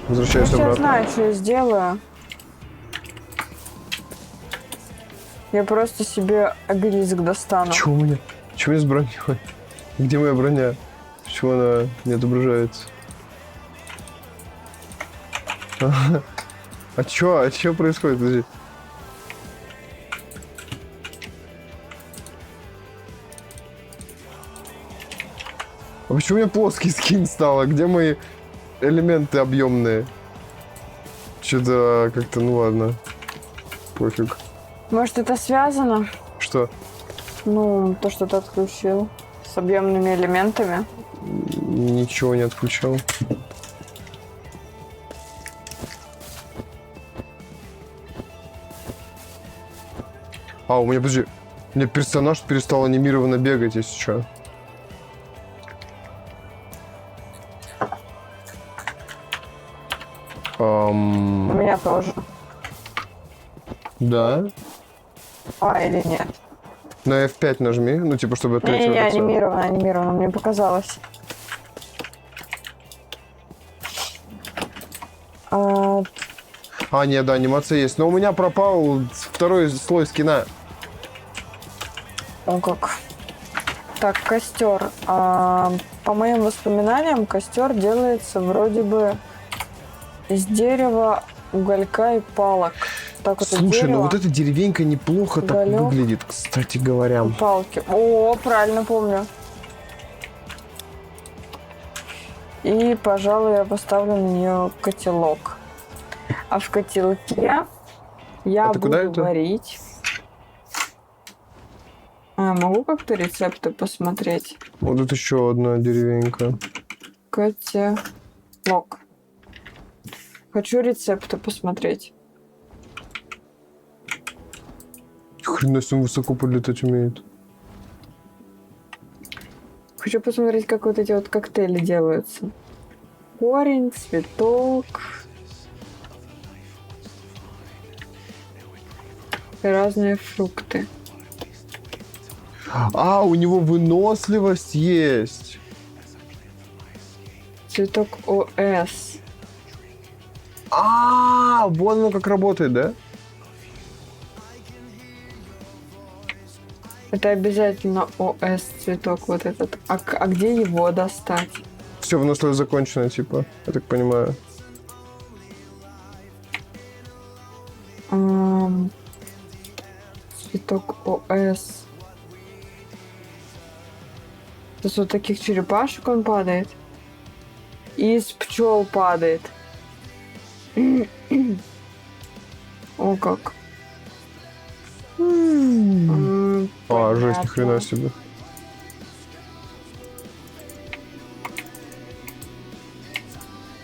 Возвращаюсь Я обратно. знаю, что я сделаю. Я просто себе обелиск достану. Чего у меня? Чего у меня с броней? Где моя броня? Почему она не отображается? А чё происходит? Подожди. А почему у меня плоский скин стал? А где мои элементы объемные? Что-то как-то, ну ладно. Пофиг. Может, это связано? Что? Ну, то, что ты отключил с объемными элементами. Ничего не отключал. А, у меня, подожди, у меня персонаж перестал анимированно бегать, если что. У меня тоже. Да. А, или нет? На F5 нажми, ну типа, чтобы открыть Не, это всё. анимировано, мне показалось. А, нет, да, анимация есть. Но у меня пропал второй слой скина. О, как. Так, костер. По моим воспоминаниям, костер делается вроде бы из дерева, уголька и палок. Так вот. Слушай, ну вот эта деревенька неплохо так уголек, выглядит, кстати говоря. палки. О, правильно помню. И, пожалуй, я поставлю на нее котелок. А в котелке я ты куда буду это? варить. Могу как-то рецепты посмотреть? Вот тут еще одна деревенька. Котелок. Хочу рецепты посмотреть. Хрена себе, он высоко подлетать умеет. Хочу посмотреть, как вот эти вот коктейли делаются. Корень, цветок. И разные фрукты. А, у него выносливость есть. Цветок ОС. А, вон оно как работает, да? Это обязательно ОС цветок вот этот. А где его достать? Все, выносливость закончено, типа, я так понимаю. Цветок ОС. С вот таких черепашек он падает. И из пчел падает. О, как. А, жесть, Понятно. ни хрена себе.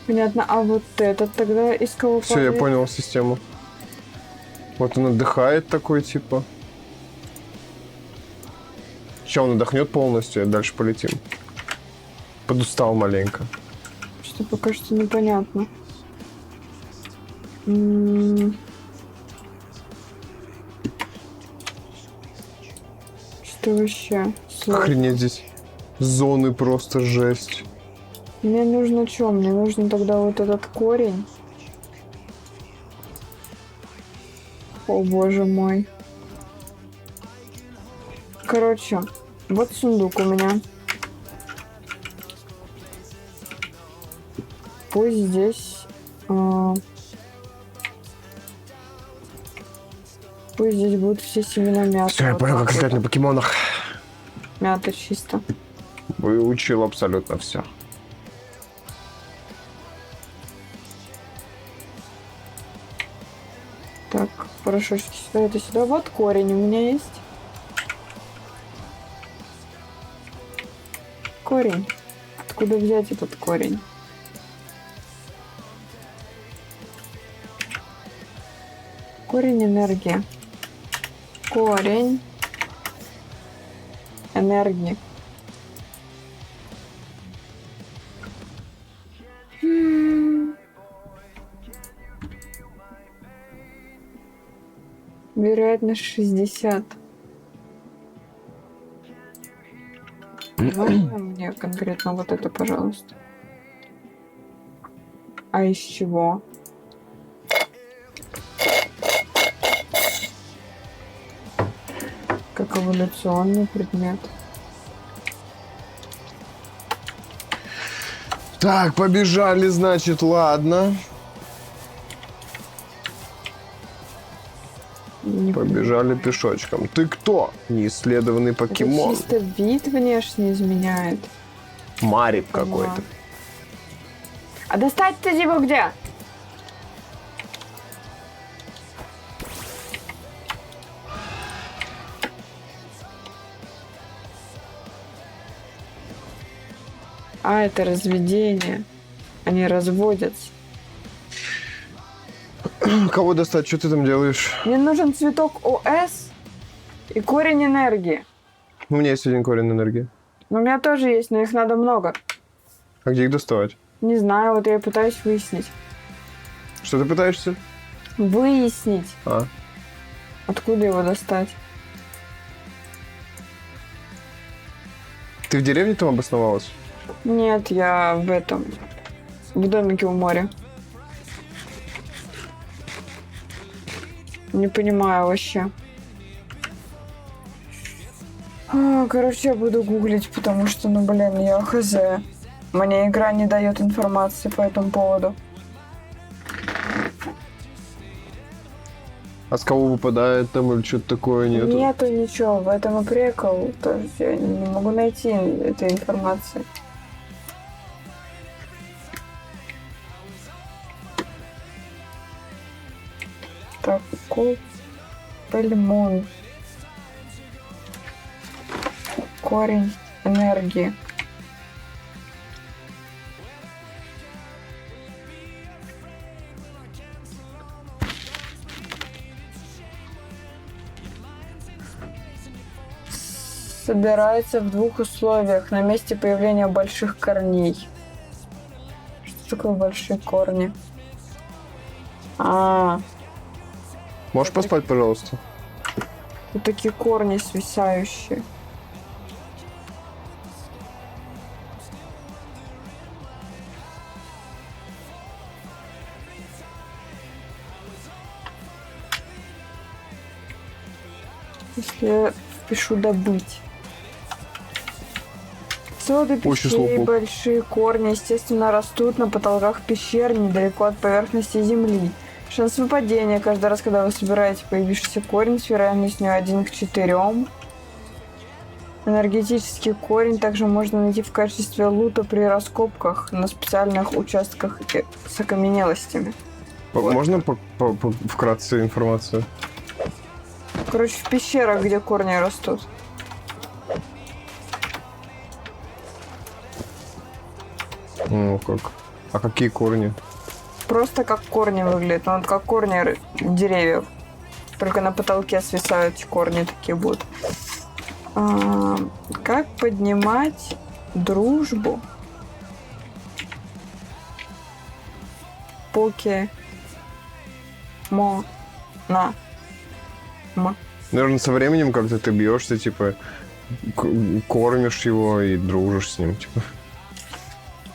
Понятно, а вот этот тогда из кого Все, я падает? понял систему. Вот он отдыхает такой, типа. Сейчас он отдохнет полностью, и дальше полетим. Подустал маленько. Что пока что непонятно. Что вообще? Сложно. Охренеть, здесь зоны просто жесть. Мне нужно что? Мне нужно тогда вот этот корень. О, боже мой. Короче, вот сундук у меня. Пусть здесь... пусть здесь будут все семена мяты. Все, я Вот понял, так как вот. играть на покемонах. Мята чисто. Выучил абсолютно все. Так, хорошо, сюда, это сюда. Вот корень у меня есть. Корень. Откуда взять этот корень? Корень энергии. Корень энергии. Вероятность 60. Можно мне конкретно вот это, пожалуйста? А из чего? Как эволюционный предмет. Так, побежали, значит, ладно. Не Побежали пешочком. Ты кто? Неисследованный Это покемон. чисто вид внешне изменяет. Марик Поняла. какой-то. А достать-то его где? А, это разведение. Они разводятся. Кого достать? Что ты там делаешь? Мне нужен цветок ОС и корень энергии. У меня есть один корень энергии. Но у меня тоже есть, но их надо много. А где их доставать? Не знаю, вот я пытаюсь выяснить. Что ты пытаешься? Выяснить, А. откуда его достать. Ты в деревне там обосновалась? Нет, я в этом. В домике у моря. Не понимаю вообще. Короче, я буду гуглить, потому что, ну, блин, я хз. Мне игра не дает информации по этому поводу. А с кого выпадает там или что-то такое нету? Нету ничего, в этом и прикол. То есть я не могу найти этой информации. Так, Пельмон. Корень энергии. Собирается в двух условиях. На месте появления больших корней. Что такое большие корни? Можешь поспать, пожалуйста? Вот такие корни свисающие. Если я впишу добыть. Соды пещеры, большие корни, естественно, растут на потолках пещер недалеко от поверхности земли. Шанс выпадения каждый раз, когда вы собираете появившийся корень с вероятностью 1 к 4. Энергетический корень также можно найти в качестве лута при раскопках на специальных участках с окаменелостями. Можно вкратце информацию? Короче, в пещерах, где корни растут. Ну как? А какие корни? Просто как корни выглядят. Ну, вот как корни деревьев. Только на потолке свисают эти корни такие будут. Как поднимать дружбу? Наверное, со временем как-то ты бьешься, типа, кормишь его и дружишь с ним, типа.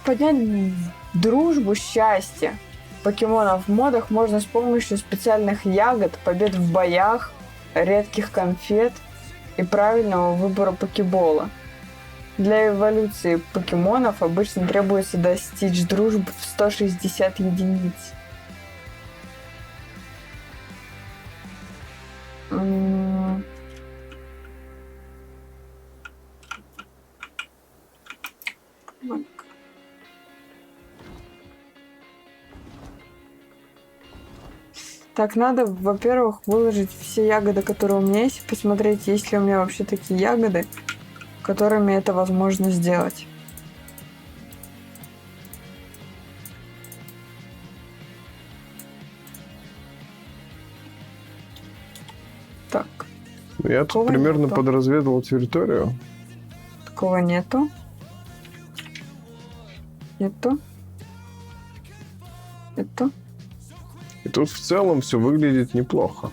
Поднять дружбу, счастье покемонов в модах можно с помощью специальных ягод, побед в боях, редких конфет и правильного выбора покебола. Для эволюции покемонов обычно требуется достичь дружбы в 160 единиц. Так, надо, во-первых, выложить все ягоды, которые у меня есть, и посмотреть, есть ли у меня вообще такие ягоды, которыми это возможно сделать. Так. Я тут примерно подразведывал территорию. Такого нету. Нету. Нету. И тут в целом все выглядит неплохо.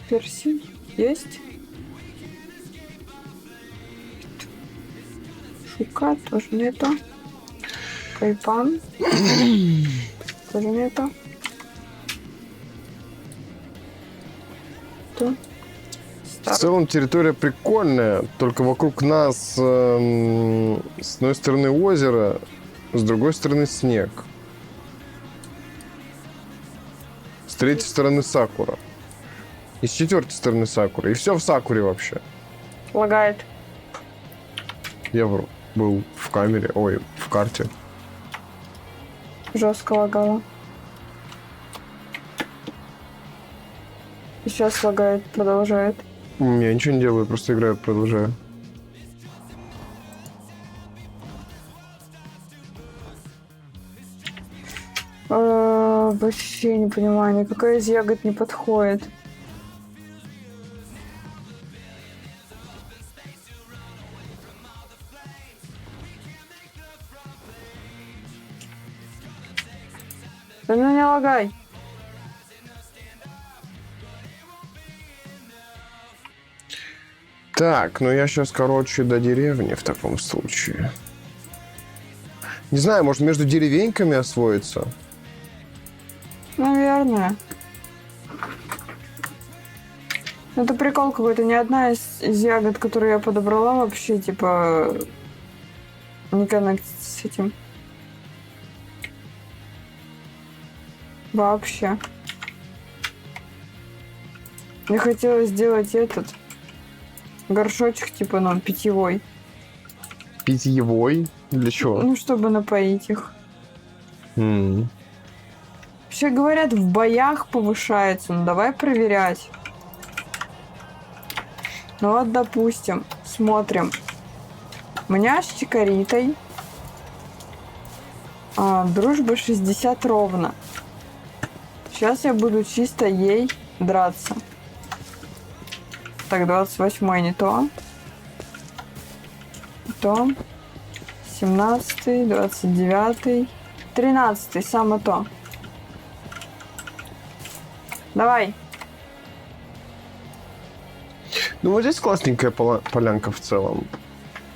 Перси есть. Шука тоже нету. Кайпан тоже нету. В целом территория прикольная, только вокруг нас с одной стороны озеро, с другой стороны снег. С третьей стороны сакура. И с четвертой стороны сакура. И все в сакуре вообще. Лагает. Я вру. Был в камере, ой, в карте. Жестко лагало. И сейчас лагает, продолжает. Я ничего не делаю, просто играю, продолжаю. Вообще не понимаю, никакая из ягод не подходит. Да ну не лагай. Так, ну я сейчас, короче, до деревни в таком случае. Не знаю, может между деревеньками освоиться? шикарная. Это прикол какой-то. Ни одна из ягод, которые я подобрала, вообще, типа, не коннектится с этим. Вообще. Я хотела сделать этот горшочек, типа, ну, питьевой. Питьевой? Для чего? Ну, чтобы напоить их. Вообще говорят, в боях повышается. Ну, давай проверять. Ну вот, допустим, смотрим. У меня с Чикаритой дружба 60 ровно. Сейчас я буду чисто ей драться. Так, 28-й не то. Не то. 17-й, 29-й. 13-й, самое то. Давай. Ну, вот здесь классненькая полянка в целом.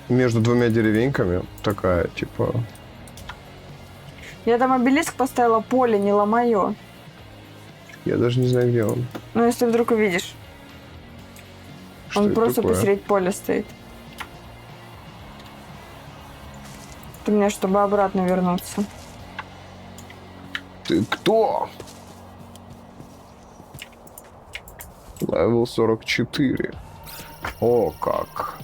Между двумя деревеньками. Такая, типа... Я там обелиск поставила, поле, не ломаю. Я даже не знаю, где он. Ну, если вдруг увидишь. Что Он это просто такое? посреди поля стоит. Ты мне, чтобы обратно вернуться. Ты кто? Левел 44. О, как.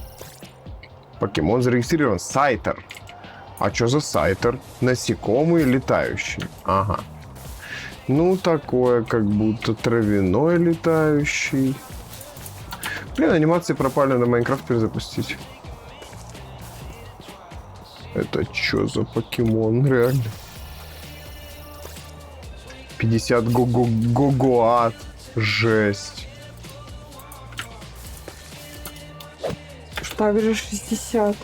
Покемон зарегистрирован. Сайтер. А что за сайтер? Насекомый летающий. Ага. Ну, такое, как будто травяной летающий. Блин, анимации пропали, на Майнкрафт перезапустить. Это что за покемон, реально? 50 гогоат. Жесть. Также 60.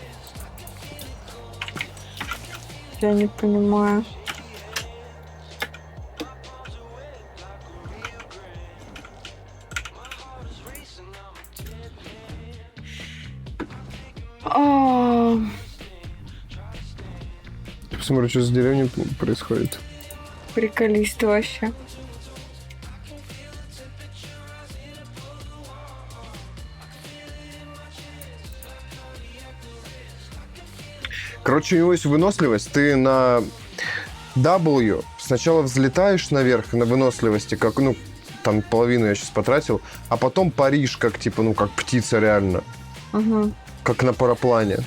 Я не понимаю. Посмотрю, что с деревней происходит. Приколист вообще. Короче, у него есть выносливость. Ты на W сначала взлетаешь наверх на выносливости, как, ну, там половину я сейчас потратил, а потом паришь, как, типа, ну, как птица реально. Угу. Как на параплане.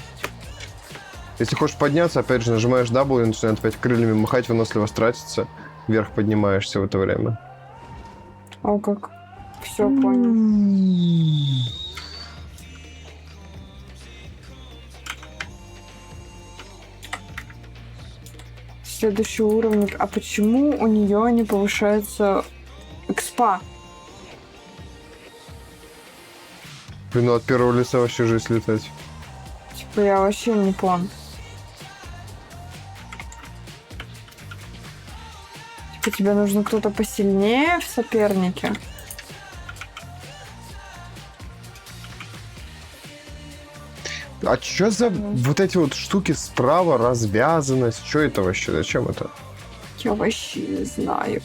Если хочешь подняться, опять же, нажимаешь W, начинает опять крыльями махать, выносливость тратится. Вверх поднимаешься в это время. О, как. Все понял. Следующий уровень. А почему у нее не повышается экспа? Блин, ну от первого лица вообще жизнь летать. Типа я вообще не понял. Типа тебе нужно кто-то посильнее в сопернике? А что за вот эти вот штуки справа, развязанность? Что это вообще? Зачем это? Я вообще не знаю.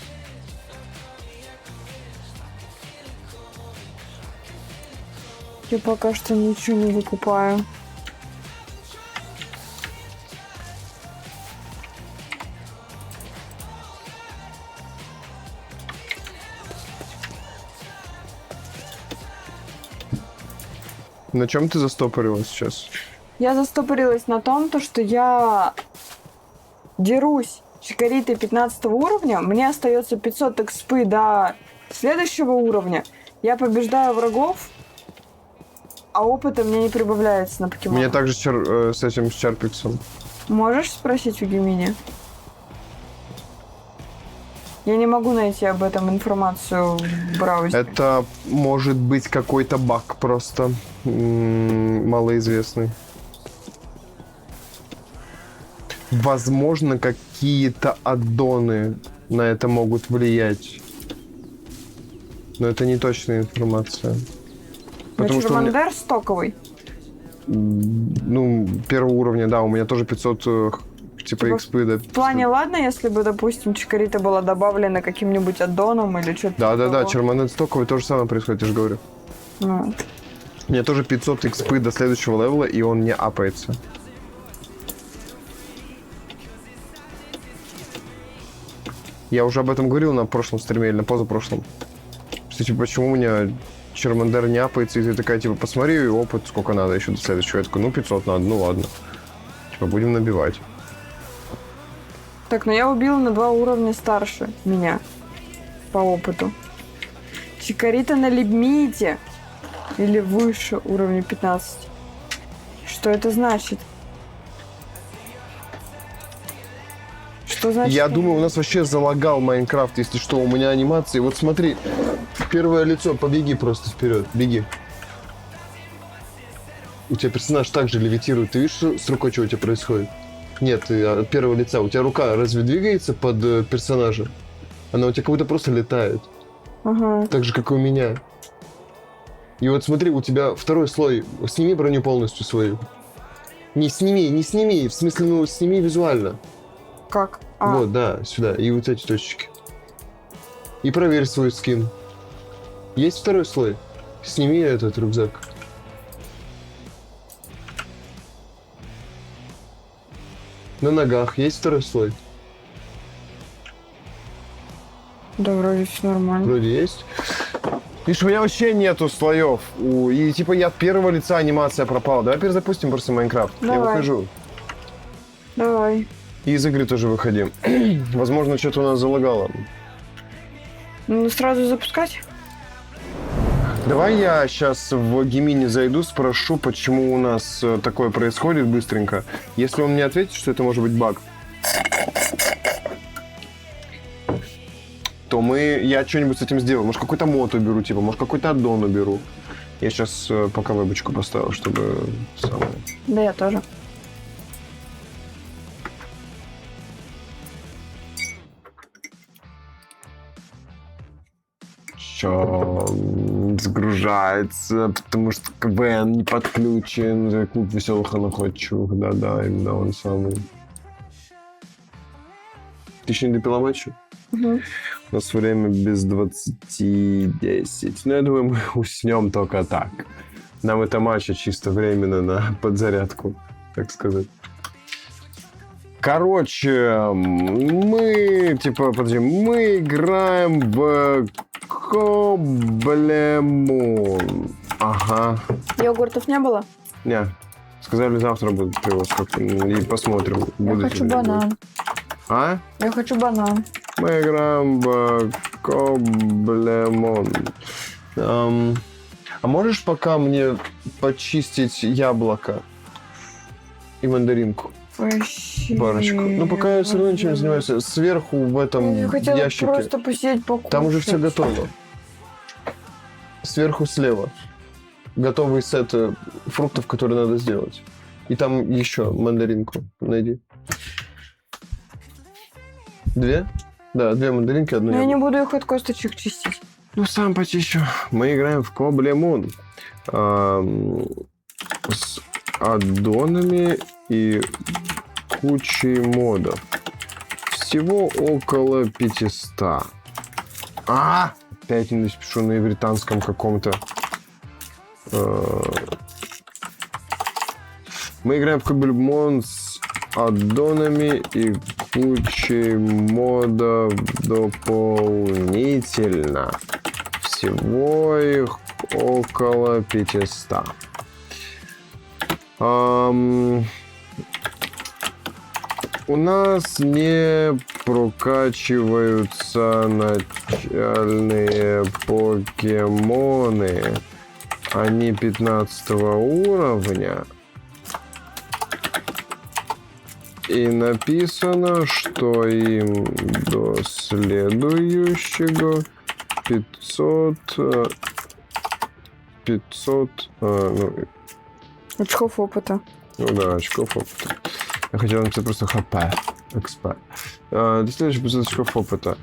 Я пока что ничего не выкупаю. На чем ты застопорилась сейчас? Я застопорилась на том, то, что я дерусь с Чикаритой 15 уровня. Мне остается 500 экспы до следующего уровня. Я побеждаю врагов, а опыта мне не прибавляется на покемон. Мне также с этим с Чарпиксом. Можешь спросить у Гемини? Я не могу найти об этом информацию в браузере. Это может быть какой-то баг просто малоизвестный. Возможно, какие-то аддоны на это могут влиять. Но это не точная информация. Потому что у меня, Чармандер стоковый. ну, первого уровня, да, у меня тоже 500 типа XP, да. В плане, ладно, если бы, допустим, Чикарита была добавлена каким-нибудь аддоном или что-то Да, Черманет стоковый, то же самое происходит, я же говорю. Ну, У меня тоже 500 XP до следующего левела, и он не апается. Я уже об этом говорил на прошлом стриме или на позапрошлом. Что, типа, почему у меня Чермандер не апается, и ты такая, типа, посмотри опыт, сколько надо еще до следующего. Я такой, ну, 500 надо, ну, ладно. Типа, будем набивать. Так, но я убила на 2 уровня старше меня по опыту. Чикарита на лимите. Или выше уровня 15. Что это значит? Что значит? Я думаю, у нас вообще залагал Майнкрафт, если что, у меня анимации. Вот смотри, первое лицо, побеги просто вперед, беги. У тебя персонаж также левитирует. Ты видишь с рукой, что у тебя происходит? Нет, от первого лица. У тебя рука разве двигается под персонажа? Она у тебя как будто просто летает. Ага. Так же, как и у меня. И вот смотри, у тебя второй слой. Сними броню полностью свою. Не сними. В смысле, ну, сними визуально. Как? Вот, да, сюда. И вот эти точечки. И проверь свой скин. Есть второй слой? Сними этот рюкзак. На ногах есть второй слой? Да, вроде все нормально. Вроде есть. Видишь, у меня вообще нету слоев. И типа я от первого лица анимация пропала. Давай перезапустим просто Майнкрафт. Я Давай. выхожу. Давай. И из игры тоже выходим. Возможно, что-то у нас залагало. Ну, сразу запускать? Давай я сейчас в Гемини зайду, спрошу, почему у нас такое происходит быстренько. Если он мне ответит, что это может быть баг, то я что-нибудь с этим сделаю. Может, какой-то мод уберу, типа, может, какой-то аддон уберу. Я сейчас пока вебочку поставил, чтобы самое... Да, я тоже. Что загружается, потому что КВН не подключен. Клуб веселых и находчивых. Да, именно он самый. Ты еще не допила матчу? Угу. У нас время без 20:10. Ну, я думаю, мы уснем только так. Нам это матча чисто временно на подзарядку, так сказать. Короче, мы играем в Коблемон. Ага. Йогуртов не было? Не. Сказали, завтра будет привоз. И посмотрим. Я хочу банан. А? Я хочу банан. Мы играем в Коблемон. А можешь пока мне почистить яблоко и мандаринку? Вообще. Парочку. Ну, пока я все равно ничем не занимаюсь. Сверху в этом Я хотела ящике. просто посидеть покушать. Там уже все готово. Сверху слева. Готовый сет фруктов, которые надо сделать. И там еще мандаринку найди. 2? Да, 2 мандаринки, 1 Но я яблоко. не буду их от косточек чистить. Ну, сам почищу. Мы играем в Коблемон. С аддонами и кучей модов. Всего около 500. Опять не пишу на британском каком-то. Мы играем в Коблемон с аддонами и кучей модов дополнительно. Всего их около 500. У нас не прокачиваются начальные покемоны. Они 15 уровня. И написано, что им до следующего 500 Очков опыта. Ну да, очков опыта. Я хотел написать просто ХП. Эксперт. До следующего 500 очков опыта.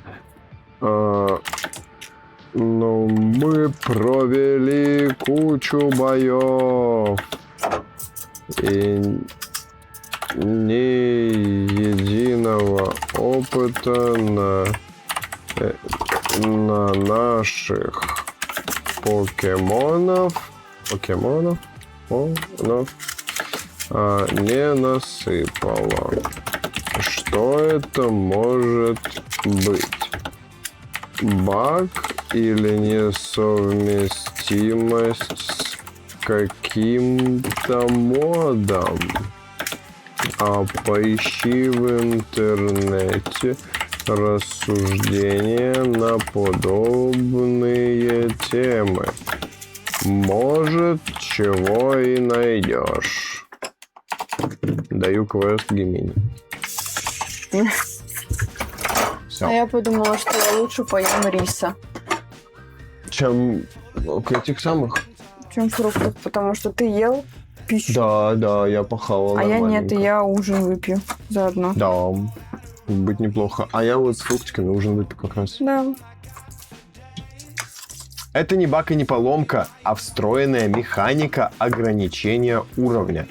Но мы провели кучу боев. И ни единого опыта на наших покемонов не насыпала. Что это может быть? Баг или несовместимость с каким-то модом? Поищи в интернете рассуждения на подобные темы. Может, чего и найдешь. Даю квест Гемини. Все. А я подумала, что я лучше поем риса, Чем этих самых? чем фруктов, потому что ты ел пищу, Да, я похавал. а я нет, и нормальненько. я ужин выпью заодно. Да, быть неплохо. А я вот с фруктиками ужин выпью как раз. Да. Это не баг и не поломка, а встроенная механика ограничения уровня.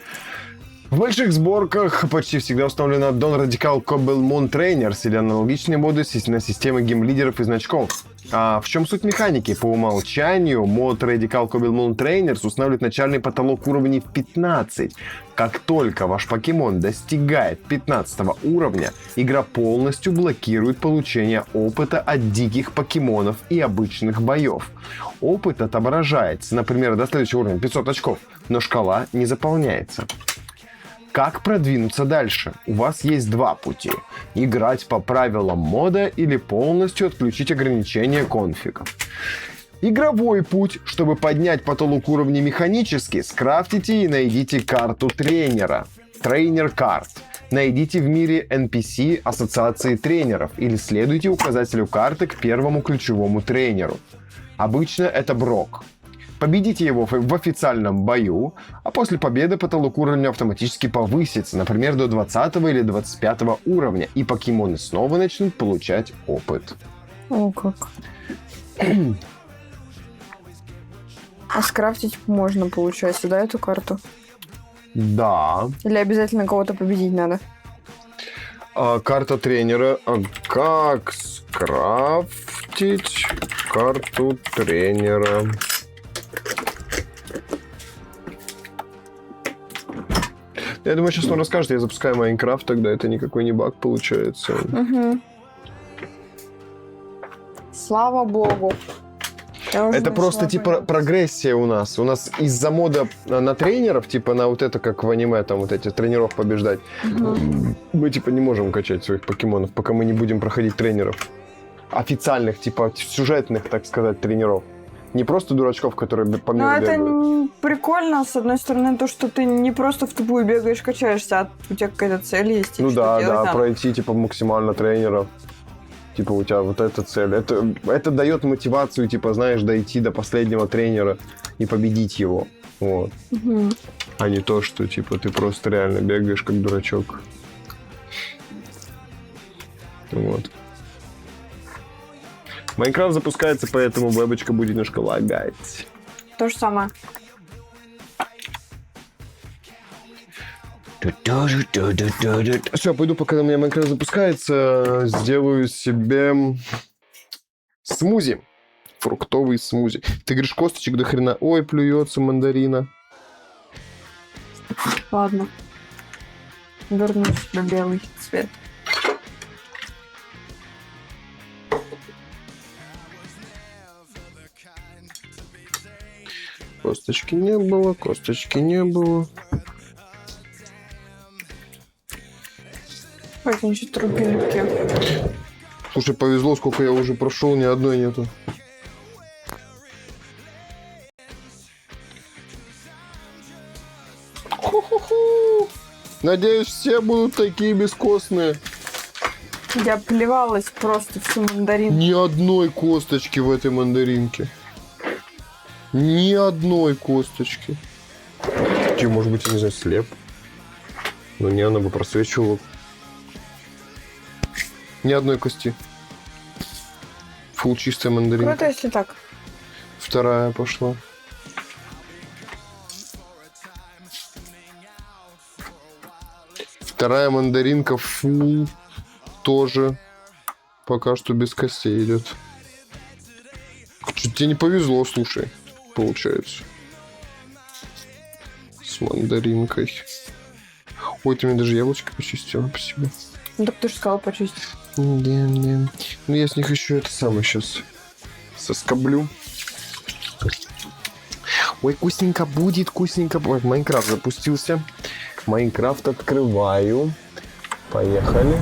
В больших сборках почти всегда установлена Don Radical Cobble Moon Trainers или аналогичные моды на системы геймлидеров и значков. А в чем суть механики? По умолчанию мод Radical Cobble Moon Trainers устанавливает начальный потолок уровней в 15. Как только ваш покемон достигает 15 уровня, игра полностью блокирует получение опыта от диких покемонов и обычных боев. Опыт отображается, например, до следующего уровня 500 очков, но шкала не заполняется. Как продвинуться дальше? У вас есть два пути. Играть по правилам мода или полностью отключить ограничения конфигов. Игровой путь. Чтобы поднять потолок уровня механически, скрафтите и найдите карту тренера. Тренер-карт. Найдите в мире NPC ассоциации тренеров или следуйте указателю карты к первому ключевому тренеру. Обычно это Брок. Победите его в официальном бою, а после победы потолок уровня автоматически повысится, например, до 20 или 25 уровня, и покемоны снова начнут получать опыт. О, как. А скрафтить можно, получается, да, эту карту? Да. Или обязательно кого-то победить надо? Карта тренера. Как скрафтить карту тренера? Я думаю, сейчас он расскажет, я запускаю Майнкрафт, тогда это никакой не баг получается. Угу. Слава богу. Это просто типа прогрессия у нас. У нас из-за мода на тренеров, типа на вот это, как в аниме, там вот эти тренеров побеждать, мы типа не можем качать своих покемонов, пока мы не будем проходить тренеров. Официальных, типа сюжетных, так сказать, тренеров. Не просто дурачков, которые по миру это бегают. прикольно, с одной стороны, то, что ты не просто в тупую бегаешь, качаешься, а у тебя какая-то цель есть. Ну да, там. пройти типа максимально тренеров. Типа у тебя вот эта цель. Это дает мотивацию, типа, знаешь, дойти до последнего тренера и победить его. Вот. Угу. А не то, что типа ты просто реально бегаешь как дурачок. Вот. Майнкрафт запускается, поэтому вебочка будет немножко лагать. То же самое. Все, пойду, пока у меня Майнкрафт запускается, сделаю себе смузи. Фруктовый смузи. Ты говоришь, косточек до хрена. Ой, плюется мандарина. Ладно. Вернусь на белый цвет. Косточки не было, косточки не было. Какие-нибудь трубинки. Слушай, повезло, сколько я уже прошел, ни одной нету. Ху-ху-ху. Надеюсь, все будут такие бескостные. Я плевалась просто всю мандарин. Ни одной косточки в этой мандаринке. Ни одной косточки. Че, может быть, я не знаю, слеп? Но не, она бы просвечивала. Ни одной кости. Фул чистая мандаринка. Круто, если так. Вторая пошла. Вторая мандаринка фул тоже пока что без костей идет. Что-то тебе не повезло, слушай, получается. С мандаринкой. Ой, ты мне даже яблочко почистила, спасибо. Ну так ты же сказал почистить. Да. Ну я с них еще это самое сейчас соскоблю. Ой, вкусненько будет, вкусненько. Ой, Майнкрафт запустился. Майнкрафт открываю. Поехали.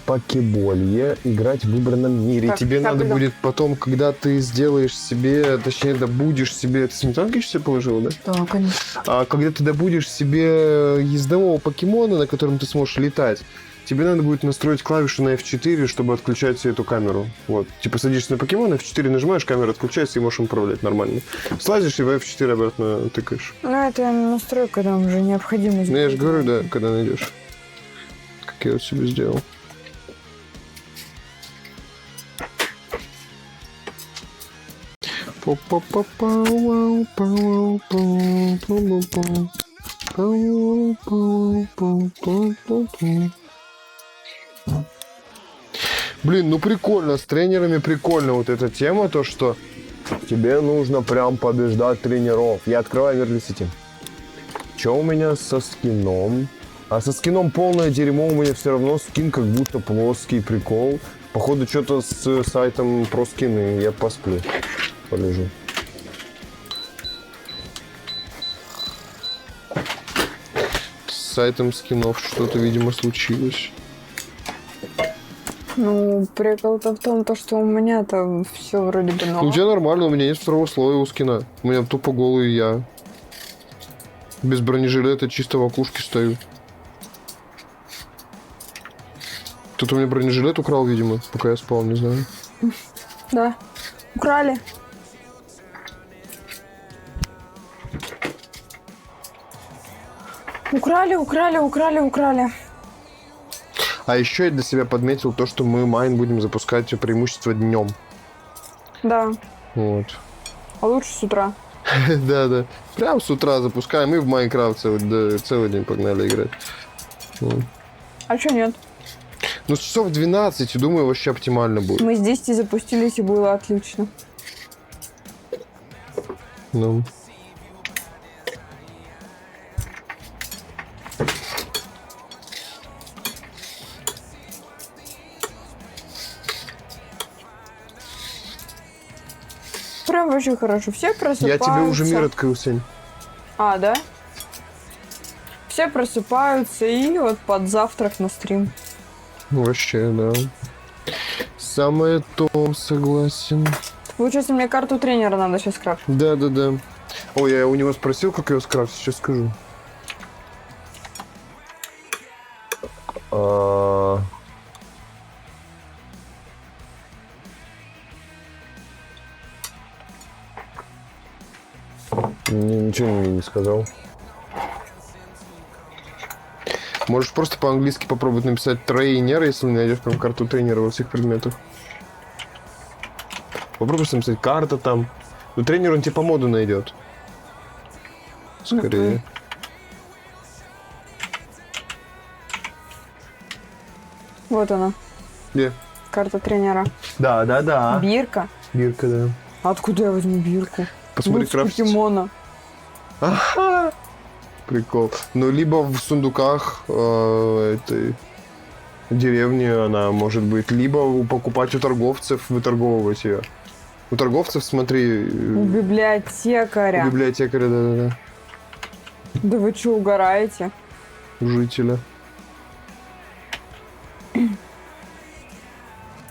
Покеболье. Играть в выбранном мире. Так, Тебе как надо это? будет потом, когда ты сделаешь себе, точнее, добудешь себе... Ты сметанки еще себе положила, да? Да, конечно. Когда ты добудешь себе ездового покемона, на котором ты сможешь летать, тебе надо будет настроить клавишу на F4, чтобы отключать себе эту камеру. Вот. Типа садишься на покемона, F4 нажимаешь, камера отключается и можешь им управлять нормально. Слазишь и в F4 обратно тыкаешь. Ну, это я настрою, когда уже необходимость. Ну, я же говорю, да, когда найдешь. Как я вот себе сделал. Блин, ну прикольно, с тренерами прикольно вот эта тема, то что тебе нужно прям побеждать тренеров. Я открываю мир для сети. Че у меня со скином? А со скином полное дерьмо, у меня все равно скин как будто плоский, прикол. Походу что-то с сайтом про скины, я посплю, полежу. С сайтом скинов что-то, видимо, случилось. Ну, прикол-то в том, что у меня-то все вроде бы Ну, у новое. тебя нормально, у меня нет второго слоя у скина. У меня тупо голый я. Без бронежилета, чисто в окушке стою. Кто-то у меня бронежилет украл, видимо, пока я спал, не знаю. Да. Украли. Украли. А еще я для себя подметил то, что мы майн будем запускать преимущество днем. Да. Вот. А лучше с утра. Да. Прям с утра запускаем и в Майнкрафт целый день погнали играть. Вот. А чё нет? Ну, с часов 12, думаю, вообще оптимально будет. Мы с 10 запустились, и было отлично. Ну. Прям вообще хорошо. Все просыпаются. Я тебе уже мир открыл, Сень. А, да? Все просыпаются и вот под завтрак на стрим. Вообще, да. Самое то, согласен. Получается, мне карту тренера надо сейчас крафтить. Да. Ой, я у него спросил, как ее скрафтить, сейчас скажу. Ничего мне не сказал. Можешь просто по-английски попробовать написать тренер, если не найдешь прям карту тренера во всех предметах. Попробуй написать карта там. Ну, тренер он тебе по моду найдет. Скорее. Вот она, Где? карта тренера. Да. Бирка. Бирка, да. Откуда я возьму бирку? Посмотри, Бутс крафтить. покемона. Ага. Прикол. Ну, либо в сундуках этой деревни она может быть, либо покупать у торговцев, выторговывать ее. У торговцев, смотри... У библиотекаря. У библиотекаря, да. Да вы что, угораете? У жителя.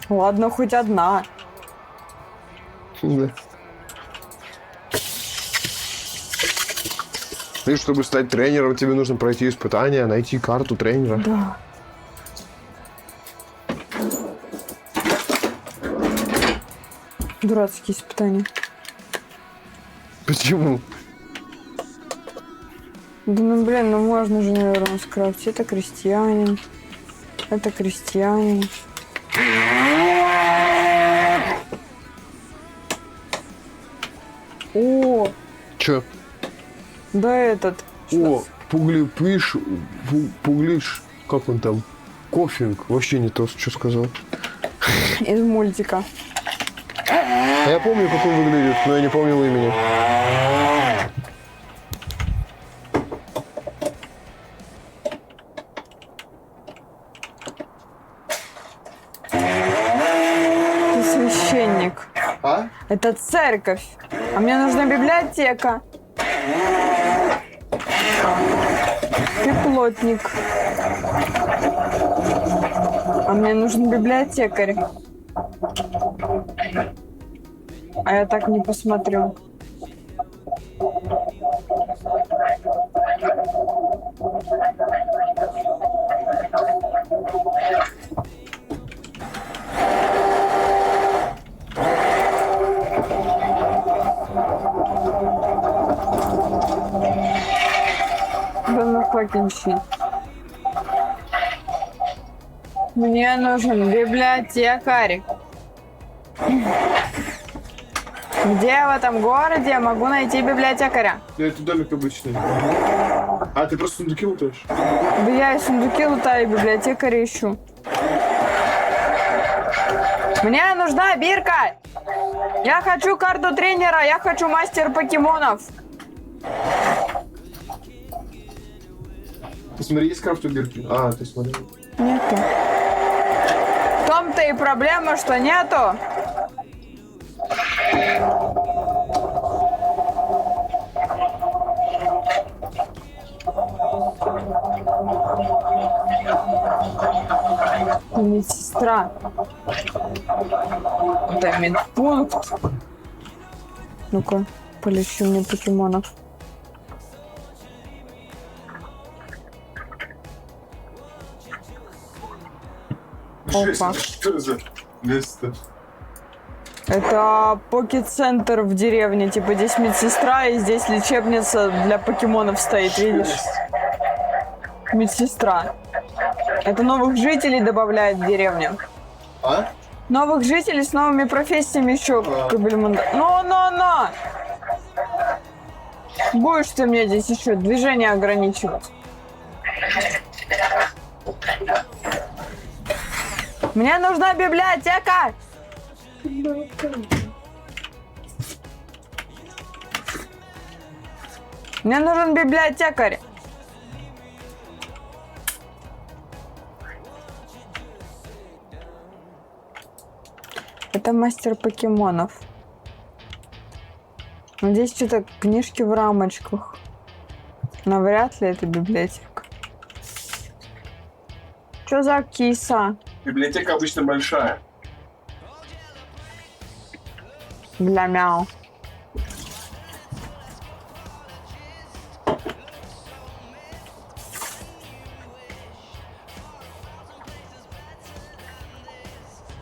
Ладно, хоть одна. Да. И чтобы стать тренером, тебе нужно пройти испытания, найти карту тренера. Да. Дурацкие испытания. Почему? Да ну блин, ну можно же, наверное, скрафтить. Это крестьянин. Это крестьянин. О, Чё? да этот. О, Пуглиш, как он там? Кофинг, вообще не то, что сказал. Из мультика. А я помню, как он выглядит, но я не помню имени. Ты священник. А? Это церковь. А мне нужна библиотека. Ты плотник. А мне нужен библиотекарь. А я так не посмотрю. Да ну fucking shit. Мне нужен библиотекарь. Где в этом городе я могу найти библиотекаря? Это домик обычный. А, ты просто сундуки лутаешь? Да я и сундуки лутаю, и библиотекаря ищу. Мне нужна бирка! Я хочу карту тренера, я хочу мастер покемонов. Посмотри, есть крафт у бирки? А, ты смотри. Нету. В том-то и проблема, что нету. Медсестра. Это медпункт. Ну-ка, полечу мне покемонов. Опа. Что за место? Это покет-центр в деревне. Типа здесь медсестра и здесь лечебница для покемонов стоит, видишь? Медсестра. Это новых жителей добавляет в деревню. А? Новых жителей с новыми профессиями еще. Но! Будешь ты мне здесь еще движение ограничивать. Мне нужна библиотека! Мне нужен библиотекарь. Это мастер покемонов. Но здесь что-то книжки в рамочках. Навряд ли это библиотека. Что за киса? Библиотека обычно большая. Для мяу.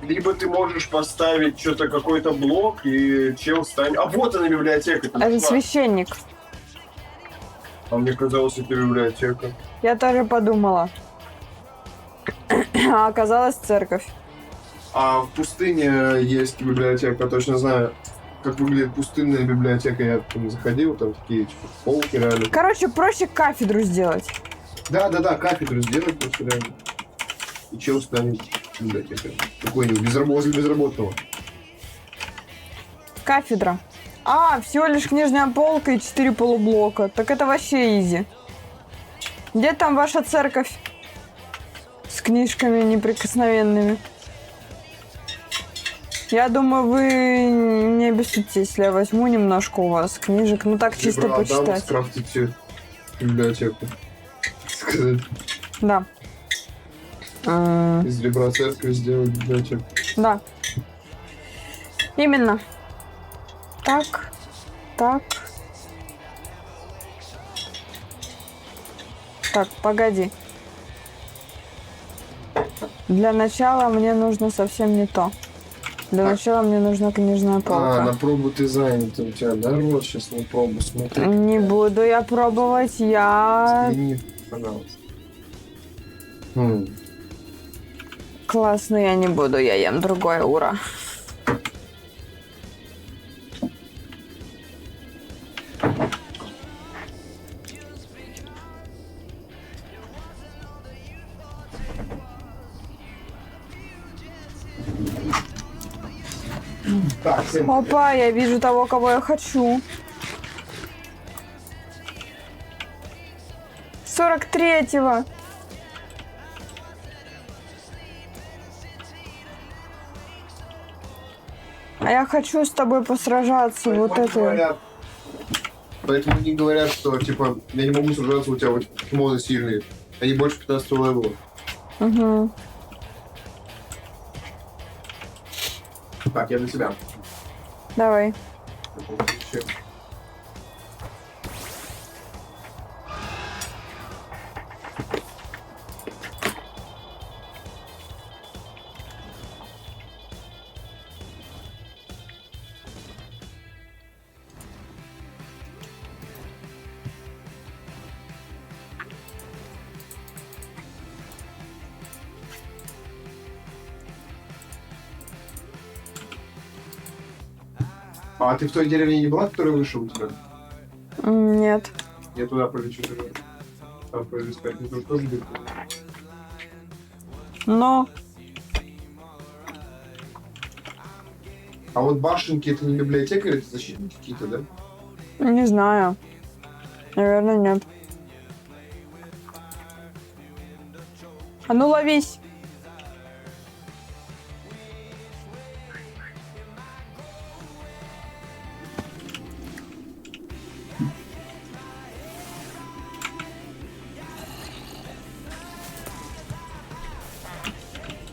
Либо ты можешь поставить что-то, какой-то блок, и чел станет... А вот она библиотека. Это священник. А мне казалось, это библиотека. Я тоже подумала. А оказалось церковь. А в пустыне есть библиотека, точно знаю, как выглядит пустынная библиотека. Я там заходил, там такие типа, полки реально. Короче, проще кафедру сделать. Да, кафедру сделать просто реально. И чел станет библиотекой. Какой-нибудь возле безработного. Кафедра. А, всего лишь нижняя полка и 4 полублока. Так это вообще изи. Где там ваша церковь? С книжками неприкосновенными. Я думаю, вы не обессудьте, если я возьму немножко у вас книжек. Ну так чисто почитать. Скрафтите библиотеку. Сказать. Да. Из ребра церкви сделать библиотеку. Да. Именно. Так. Так, погоди. Для начала мне нужно совсем не то. Для начала мне нужна книжная полка. А, на пробу ты занят. У тебя, да, рот сейчас на пробу смотри. Не буду я пробовать, я... Извини, пожалуйста. Классно, я не буду, я ем другое, ура. Так, 7. Опа, я вижу того, кого я хочу. 43-го. А я хочу с тобой посражаться. Вот это. Поэтому они говорят, что, типа, я не могу сражаться, у тебя вот покемоны сильные. Они больше 15 левела. Угу. Так, я на тебя. Давай. А ты в той деревне не была, которая выше у тебя? Нет. Я туда полечу. Там поискать. Мне тоже будет. Но. А вот башенки это не библиотекари, это защитники какие-то, да? Не знаю. Наверное, нет. А ну ловись.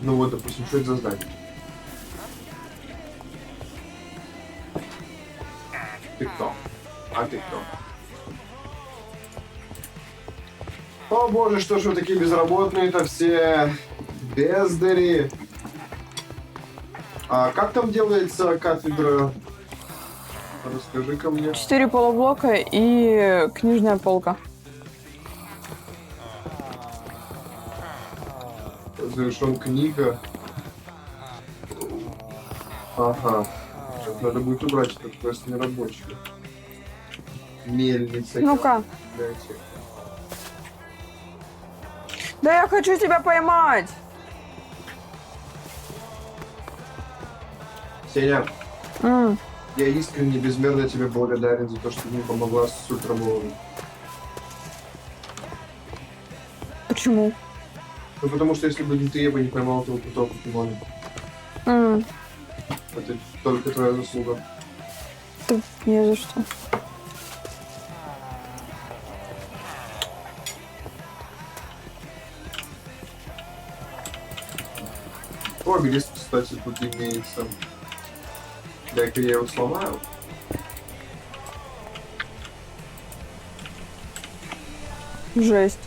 Ну вот, допустим, что это за здание? Ты кто? А ты кто? О боже, что ж вы такие безработные-то все бездари. А как там делается кафедра? Расскажи-ка мне. 4 полублока и книжная полка. Завершен книга. Ага. Так, надо будет убрать этот квест нерабочий. Мельница. Ну-ка. Библиотека. Да я хочу тебя поймать. Сеня, М. я искренне безмерно тебе благодарен за то, что ты мне помогла с ультрамовым. Почему? Ну, потому что если бы не ты, я бы не поймал этого крутого покемона. М. Это только твоя заслуга. Да не за что. О, глист, кстати, тут имеется. Дай-ка я его сломаю. Жесть.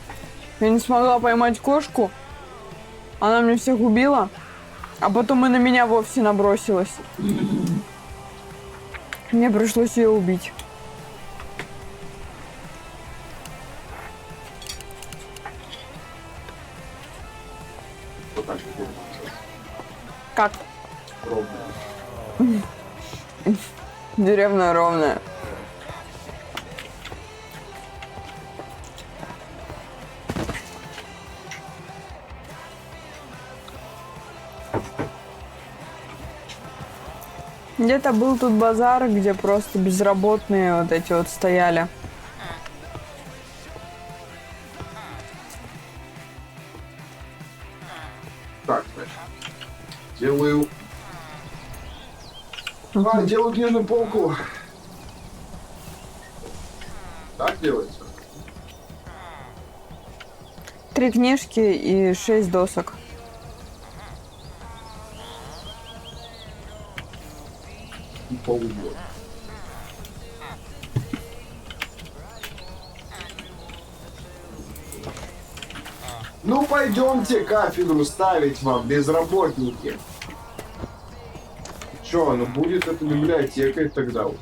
Я не смогла поймать кошку. Она мне всех убила. А потом и на меня вовсе набросилась. Мне пришлось ее убить. Вот так вот. Как? Ровно. Деревня ровная. Где-то был тут базар, где просто безработные вот эти вот стояли. Так, значит. Делаю... делаю книжную полку. Так делается. 3 книжки и 6 досок. И полугода. Ну, пойдемте кафедру ставить вам, безработники. Че, ну будет эта библиотека тогда уж.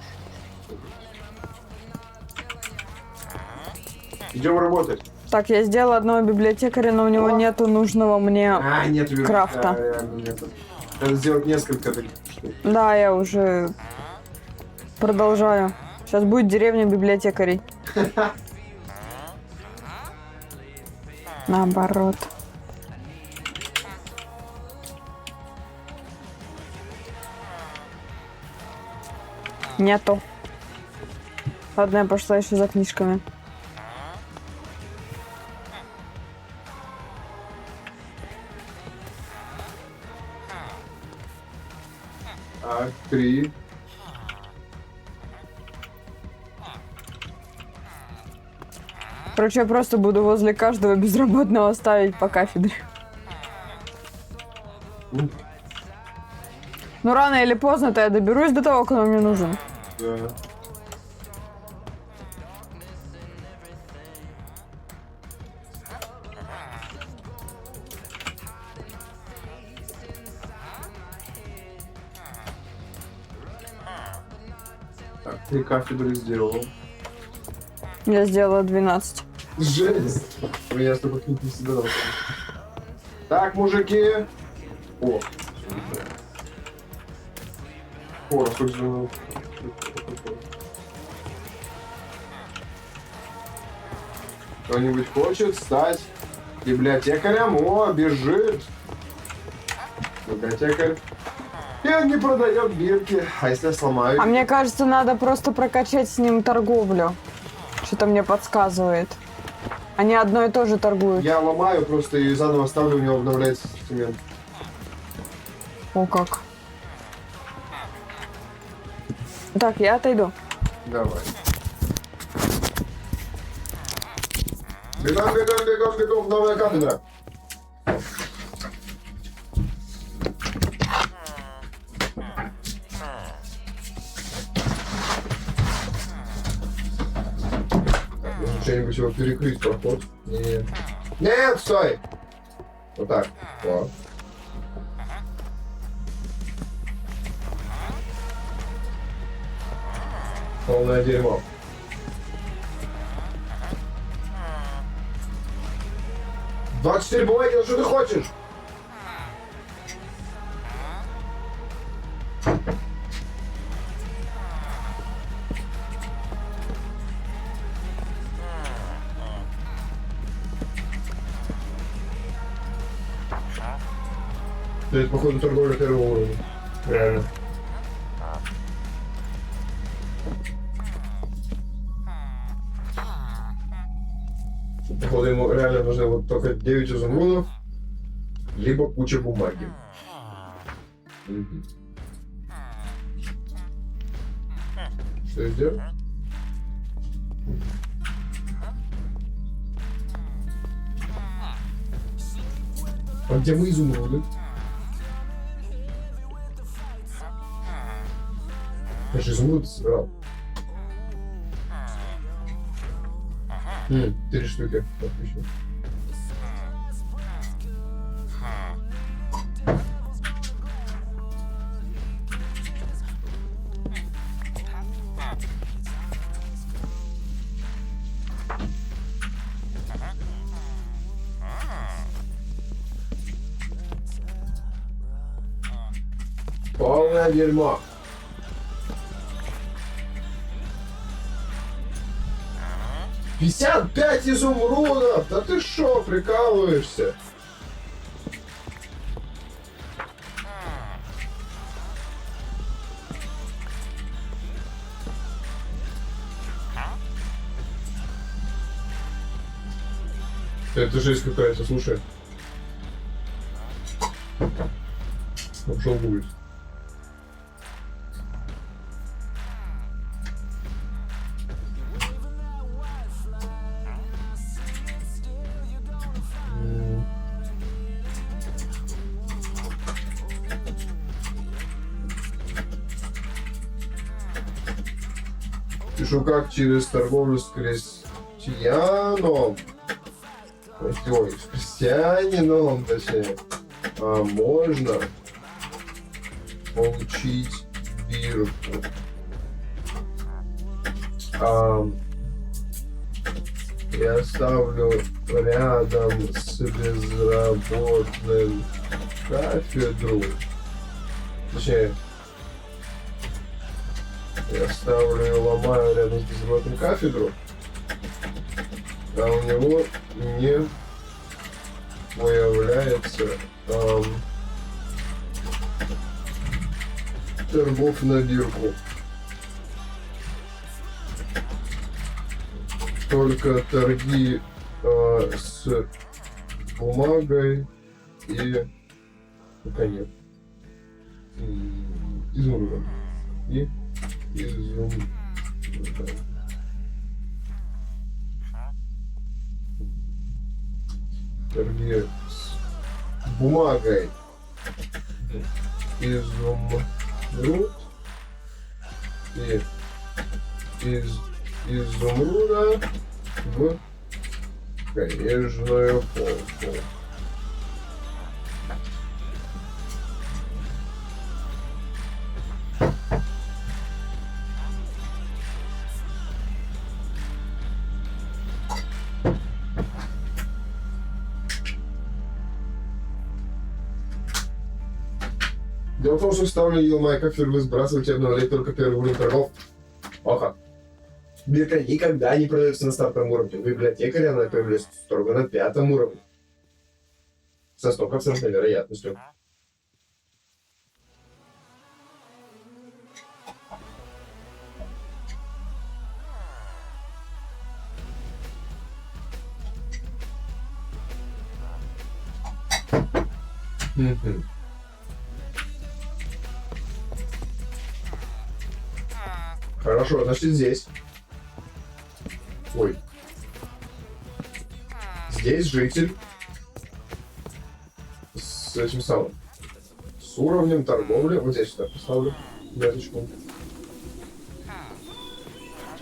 Идем работать. Так, я сделала одного библиотекаря, но у него нету нужного мне нет крафта. Да, реально нету. Надо сделать несколько таких штук. Да, я уже продолжаю. Сейчас будет деревня библиотекарей. Наоборот. Нету. Ладно, я пошла еще за книжками. Так, 3. Короче, я просто буду возле каждого безработного ставить по кафедре. Ну, рано или поздно-то я доберусь до того, кто мне нужен. Да. Так, 3 кафедры сделал. Я сделала 12. Жесть! У меня столько книг не собирался. Так, мужики! О! О, сколько же... Кто-нибудь хочет стать библиотекарем? О, бежит! Библиотекарь. И он не продает бирки. А если я сломаю? А мне кажется, надо просто прокачать с ним торговлю. Что-то мне подсказывает. Они одно и то же торгуют. Я ломаю просто и заново ставлю, у него обновляется ассортимент. О, как. Так, я отойду. Давай. Бегом, бегом, бегом, бегом, новая кафедра. Что-нибудь его перекрыть проход? Нет. Нет, стой! Вот так. Вот. Полное дерьмо. «24 бумаги, что ты хочешь?» Это, походу, торговля первого уровня. Реально. Походу, ему реально нужно вот только 9 изумрудов, либо куча бумаги. Что я сделал? А где мои изумруды? Я же изумруд собирал. 3 штуки. Отлично. Полное дерьмо. «55 изумрудов! Да ты шо, прикалываешься?» Это жесть какая-то, слушай. Пошел будет. Пишу как через торговлю с крестьяном. Ой, с крестьянином, точнее. Можно получить бирку. Я ставлю рядом с безработным кафедру. Точнее, я ставлю и ломаю рядом с безработным кафедру, а у него не появляется торгов на бирку. только торги с бумагой и наконец изумрудом. И изумрудом. Торги с бумагой. Изумруд. И из изумруда в книжную полку. Дело в том, что ставлю Елмай кафедру сбрасывать и обновлять только первый уровень торгов. Оха. Бирка никогда не продается на стартовом уровне. В библиотекаре она появляется строго на 5-м уровне. Со 100% вероятностью. Хорошо, значит здесь. Ой. Здесь житель с этим самым. С уровнем торговли. Вот здесь сюда поставлю меточку.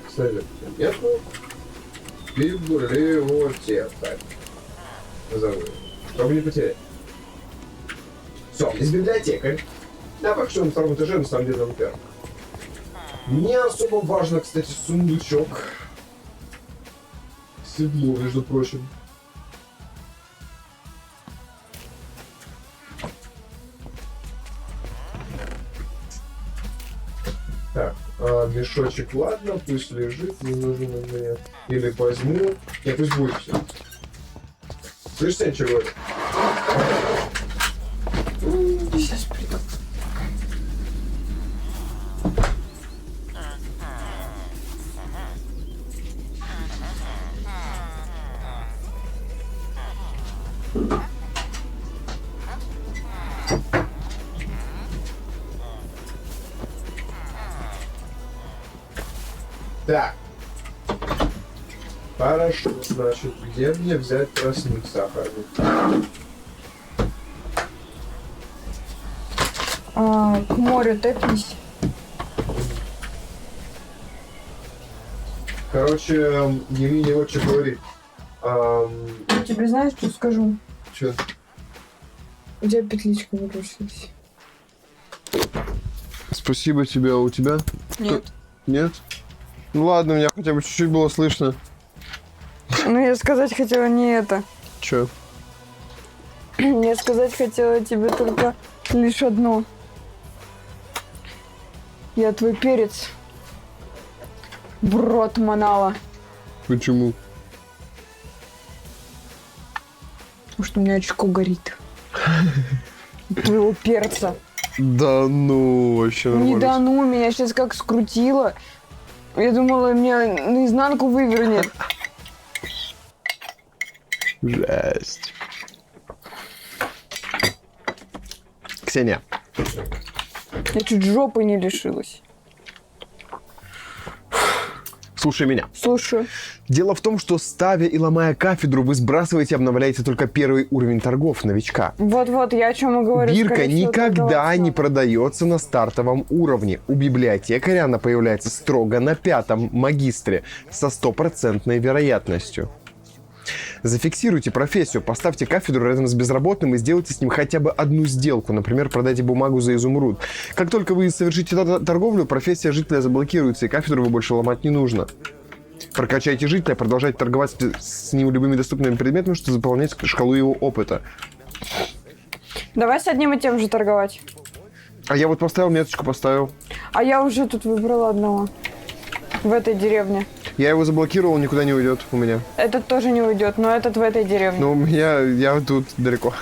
Ставлю метку. Библиотека. Назову. Чтобы не потерять. Все, из библиотекарь. Да, пока что на втором этаже, на самом деле, на первом. Не особо важно, кстати, сундучок. Седло, между прочим. Так, мешочек, ладно, пусть лежит, не нужен мне. Или возьму. Нет, пусть будет все. Слышите, я что говорю? Сейчас приду. Так. Хорошо, значит, где мне взять тростник сахарный? К морю тэпнись. Короче, Емеля вот что говорит. Я тебе знаешь, что скажу? Че? У тебя петличка вырушилась. Спасибо тебе, а у тебя? Нет. Нет? Ну ладно, меня хотя бы чуть-чуть было слышно. Ну, я сказать хотела не это. Че? Я сказать хотела тебе только лишь одно. Я твой перец в рот манала. Почему? Потому что у меня очко горит. Твоего перца. Да ну, вообще нормально. Не да ну, меня сейчас как скрутило. Я думала, меня наизнанку вывернет. Жесть. Ксения. Я чуть жопы не лишилась. Слушай меня. Слушай. Дело в том, что ставя и ломая кафедру, вы сбрасываете и обновляете только первый уровень торгов новичка. Вот-вот, я о чем и говорю. Бирка Скорее всего, никогда торговаться не надо. продается на стартовом уровне. У библиотекаря она появляется строго на 5-м магистре со 100% вероятностью. Зафиксируйте профессию, поставьте кафедру рядом с безработным и сделайте с ним хотя бы одну сделку. Например, продайте бумагу за изумруд. Как только вы совершите торговлю, профессия жителя заблокируется, и кафедру вы больше ломать не нужно. Прокачайте жителя, продолжайте торговать с ним любыми доступными предметами, чтобы заполнять шкалу его опыта. Давай с одним и тем же торговать. А я вот поставил, меточку поставил. А я уже тут выбрала одного. В этой деревне. Я его заблокировал, он никуда не уйдет у меня. Этот тоже не уйдет, но этот в этой деревне. Но у меня, я тут далеко.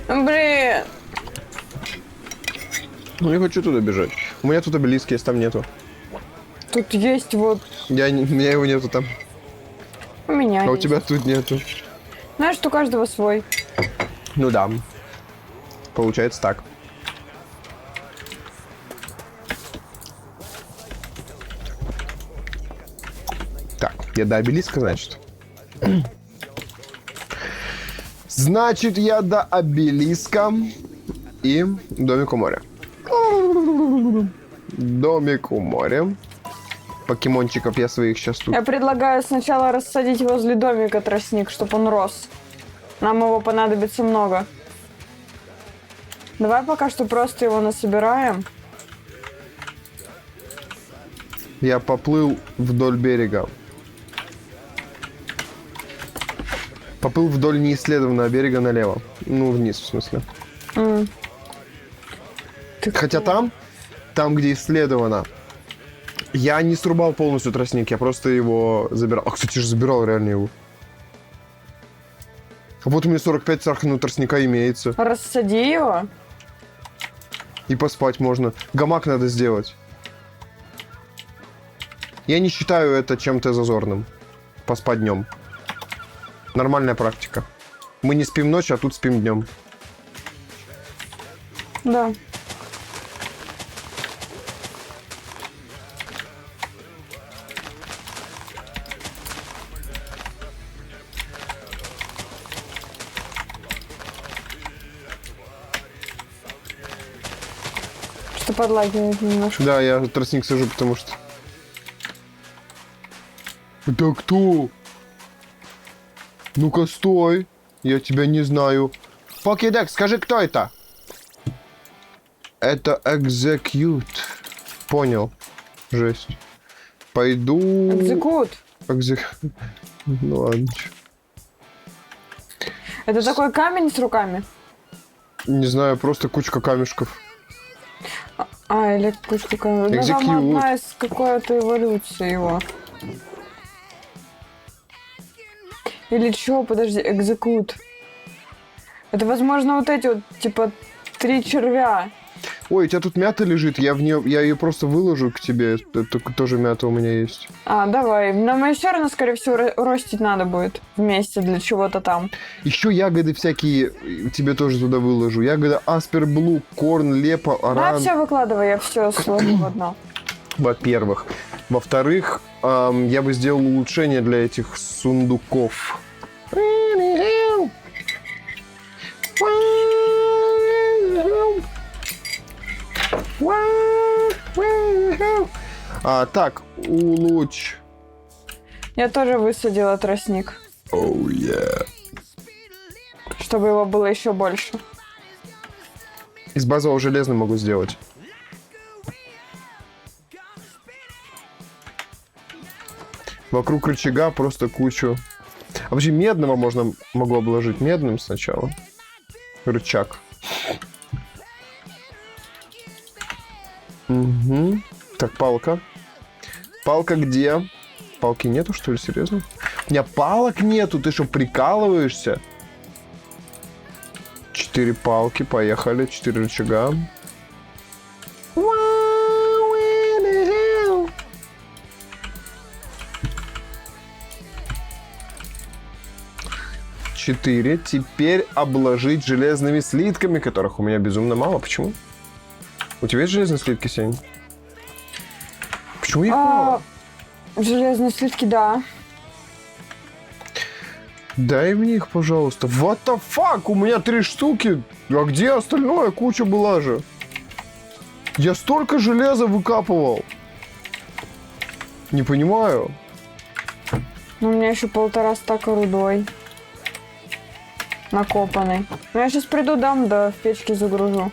Блин. Ну, не хочу туда бежать. У меня тут обелиск есть, там нету. Тут есть вот. У меня его нету там. меня А у есть. тебя тут нету. Знаешь, у каждого свой. Ну да. Получается так. Так, я до обелиска, значит. Значит, я до обелиска и домик у моря. Домик у моря. Покемончиков я своих сейчас тут. Я предлагаю сначала рассадить возле домика тростник, чтобы он рос. Нам его понадобится много. Давай пока что просто его насобираем. Я поплыл вдоль берега. Поплыл вдоль неисследованного берега налево. Ну, вниз, в смысле. Хотя там, где исследовано, я не срубал полностью тростник, я просто его забирал. А, кстати, же забирал реально его. А вот у меня 45 сахарного тростника имеется. Рассади его. И поспать можно. Гамак надо сделать. Я не считаю это чем-то зазорным. Поспать днем. Нормальная практика. Мы не спим ночью, а тут спим днем. Да. Что подлагивает немножко. Да, я тростник сажу, потому что... Это кто? Ну-ка, стой. Я тебя не знаю. Покедек, скажи, кто это? Это Execute. Понял. Жесть. Пойду... Экзекут. Ну ладно. Это такой камень с руками? Не знаю, просто кучка камешков. Или кучка камень. Ну, там Execute. одна из какой-то эволюции его. Или чё, подожди, экзекут. Это, возможно, вот эти вот, типа, 3 червя. Ой, у тебя тут мята лежит, я ее просто выложу к тебе. Это тоже мята у меня есть. Давай. Нам еще равно, скорее всего, ростить надо будет вместе для чего-то там. Еще ягоды всякие тебе тоже туда выложу. Ягода Аспер Блу, Корн, Лепа, Да, Оран. все выкладывай, я все сложу в одно. Во-первых. Во-вторых, я бы сделал улучшение для этих сундуков. Так, улучш. Я тоже высадила тростник, Oh, yeah. чтобы его было еще больше. Из базового железа могу сделать. Вокруг рычага просто кучу. А вообще медного могу обложить медным сначала. Рычаг. Угу. Так, палка. Палка где? Палки нету, что ли, серьезно? У меня палок нету, ты что, прикалываешься? 4 палки, поехали, 4 рычага. 4. Теперь обложить железными слитками, которых у меня безумно мало. Почему? У тебя есть железные слитки, Сень? Почему их мало? Железные слитки, да. Дай мне их, пожалуйста. What the fuck? У меня 3 штуки. А где остальное? Куча была же. Я столько железа выкапывал. Не понимаю. Но у меня еще 1,5 стака рудой. Накопанный. Ну, я сейчас приду, дам, да в печке загружу.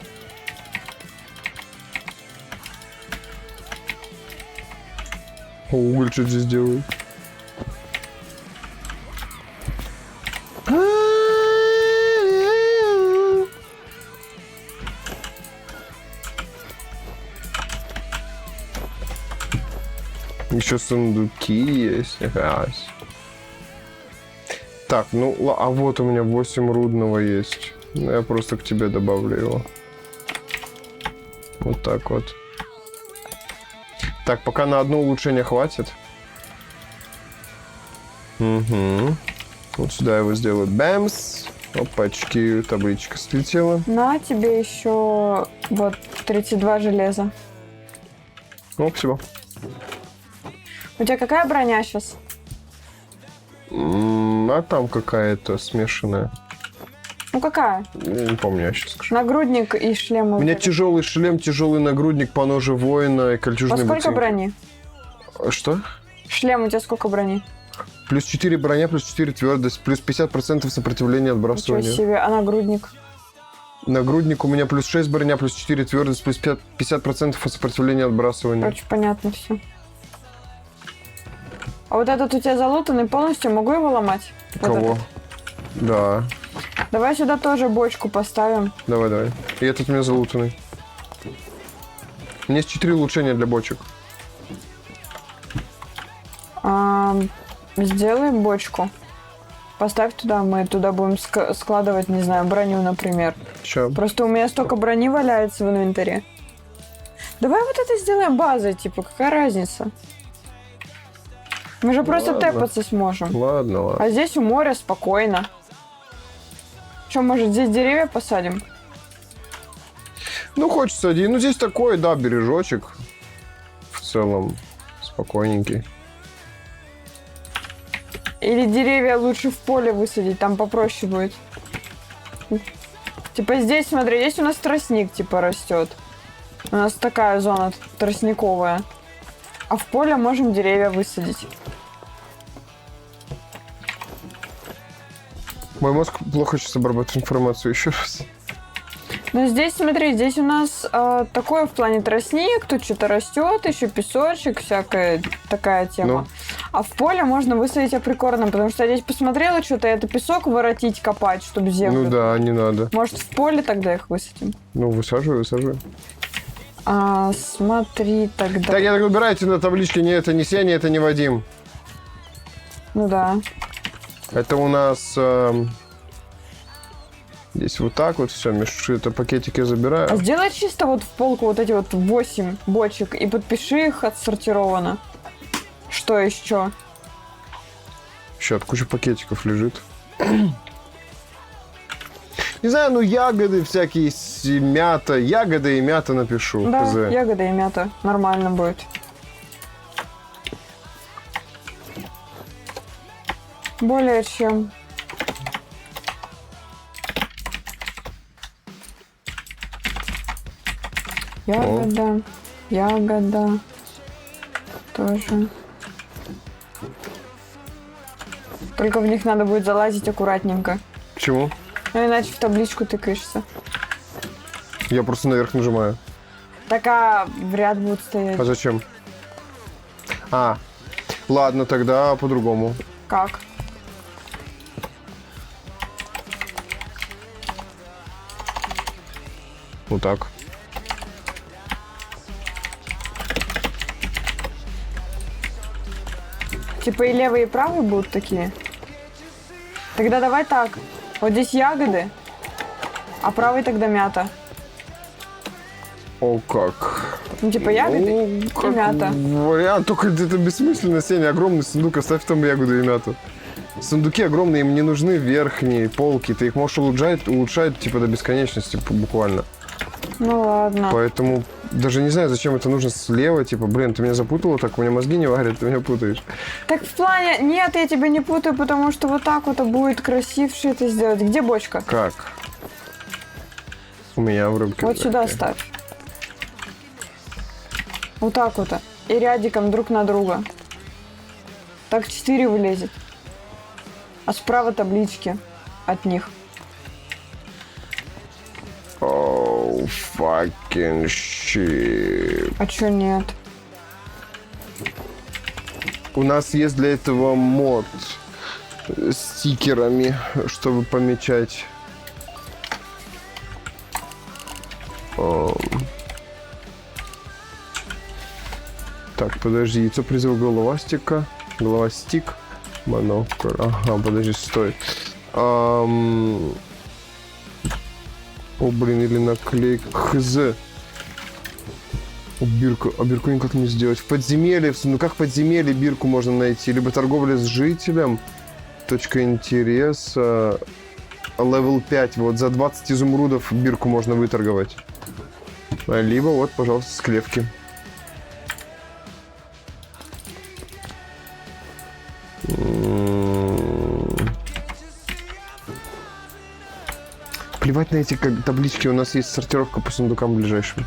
О, уголь что здесь делает? Еще сундуки есть. Так, ну, а вот у меня 8 рудного есть. Я просто к тебе добавлю его. Вот так вот. Так, пока на одно улучшение хватит. Угу. Вот сюда его сделают. Бэмс. Опачки, табличка слетела. На тебе еще вот 32 железа. О, спасибо. У тебя какая броня сейчас? А там какая-то смешанная. Ну какая? Я не помню, я сейчас скажу. Нагрудник и шлем. У меня тяжелый шлем, тяжелый нагрудник, поножи воина и кольчужные Во сколько ботинки. брони? Что? Шлем у тебя сколько брони? Плюс 4 броня, плюс 4 твердость, плюс 50% сопротивления Ничего отбрасывания. себе, а нагрудник? Нагрудник у меня плюс 6 броня, плюс 4 твердость, плюс 50% сопротивления отбрасывания. Короче, понятно все. А вот этот у тебя залутанный полностью, могу его ломать? Вот Кого? этот. Да. Давай сюда тоже бочку поставим. Давай. И этот у меня залутанный. У меня есть 4 улучшения для бочек. Сделаем бочку. Поставь туда, мы туда будем складывать, не знаю, броню, например. Сейчас. Просто у меня столько брони валяется в инвентаре. Давай вот это сделаем базой, типа, какая разница? Мы же просто Ладно. тэпаться сможем. Ладно. А здесь у моря спокойно. Что, может, здесь деревья посадим? Ну, хочется один. Ну, здесь такой, да, бережочек. В целом, спокойненький. Или деревья лучше в поле высадить, там попроще будет. Типа здесь, смотри, здесь у нас тростник, типа, растет. У нас такая зона тростниковая. А в поле можем деревья высадить. Мой мозг плохо сейчас обрабатывает информацию еще раз. Но здесь, смотри, здесь у нас такое в плане тростник, тут что-то растет, еще песочек, всякая такая тема. Ну. А в поле можно высадить априкорном, потому что я здесь посмотрела, что-то это песок воротить, копать, чтобы землю. Ну да, не надо. Может, в поле тогда их высадим? Ну, высаживай. Смотри тогда. Так, я так убирайте на табличке. Не, это не Сеня, это не Вадим. Ну да. Это у нас... здесь вот так вот все, это пакетики А забираю. сделай чисто вот в полку вот эти вот 8 бочек и подпиши их отсортировано. Что еще? Еще куча пакетиков лежит. Не знаю, ну ягоды всякие, мята. Ягоды и мята напишу. Да, хз. ягода и мята. Нормально будет. Более чем. Ягода. Ягода. Тоже. Только в них надо будет залазить аккуратненько. Почему? Ну иначе в табличку тыкаешься. Я просто наверх нажимаю. Так, в ряд будут стоять. А зачем? Ладно, тогда по-другому. Как? Вот так. Типа и левый, и правый будут такие? Тогда давай так. Вот здесь ягоды, а правый тогда мята. О, как. Ну, типа ягоды Ну, и как мята. вариант, только это бессмысленно, Сеня, огромный сундук, оставь там ягоду и мяту. Сундуки огромные, им не нужны верхние полки, ты их можешь улучшать типа до бесконечности буквально. Ну ладно. Поэтому даже не знаю, зачем это нужно слева, типа, блин, ты меня запутала так, у меня мозги не варят, ты меня путаешь. Так в плане... Нет, я тебя не путаю, потому что вот так вот будет красивше это сделать. Где бочка? Как? У меня в руке. Вот сюда ставь. Вот так вот. И рядиком друг на друга. Так 4 вылезет. А справа таблички от них. Оу, fucking shit. А чё нет? У нас есть для этого мод с стикерами, чтобы помечать. Так, подожди, яйцо призыва головастика. Головастик. Монокль. Ага, подожди, стой. О, блин, или наклейка. Хз. Бирку никак не сделать. В подземелье, в сундуках подземелья бирку можно найти. Либо торговля с жителем. Точка интереса. Левел 5. Вот за 20 изумрудов бирку можно выторговать. Либо вот, пожалуйста, склевки. Плевать на эти таблички, у нас есть сортировка по сундукам ближайшим.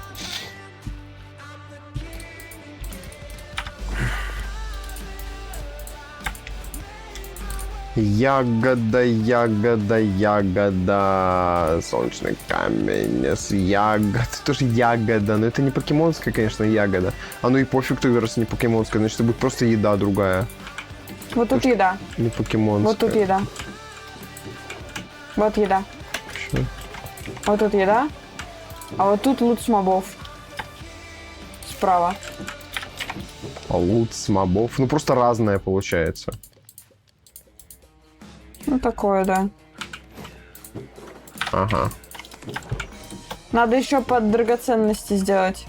Ягода, ягода, ягода. Солнечный камень с ягод. Тоже ягода, но это не покемонская, конечно, ягода. А ну и пофиг тогда, раз не покемонская, значит, это будет просто еда другая. Вот тут еда. Не покемонская. Вот тут еда. Вот еда. Что? Вот тут еда. А вот тут лут с мобов. Справа. А лут с мобов. Ну просто разное получается. Ну такое, да. Ага. Надо еще под драгоценности сделать.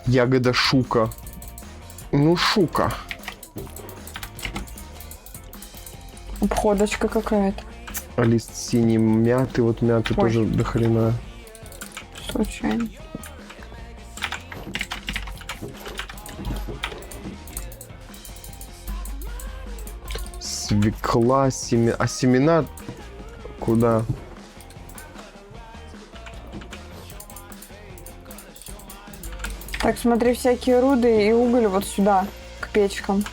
Ягода шука. Ну, шука. Обходочка какая-то. А лист синий мяты, вот мяты Ой. тоже до хрена. Случайно. Свекла, семена. А семена куда? Так, смотри, всякие руды и уголь вот сюда, к печкам.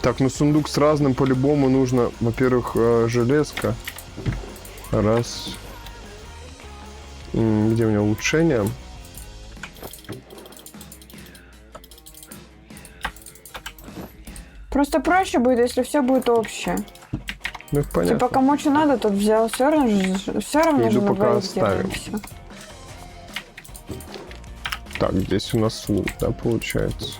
Так, ну сундук с разным по-любому нужно. Во-первых, железка. Раз. Где у меня улучшение? Просто проще будет, если все будет общее. Ну, понятно. Типа, кому что надо, тот взял. Все равно Иду же на пока двоих оставим. сделаем всё. Так, здесь у нас лут, да, получается.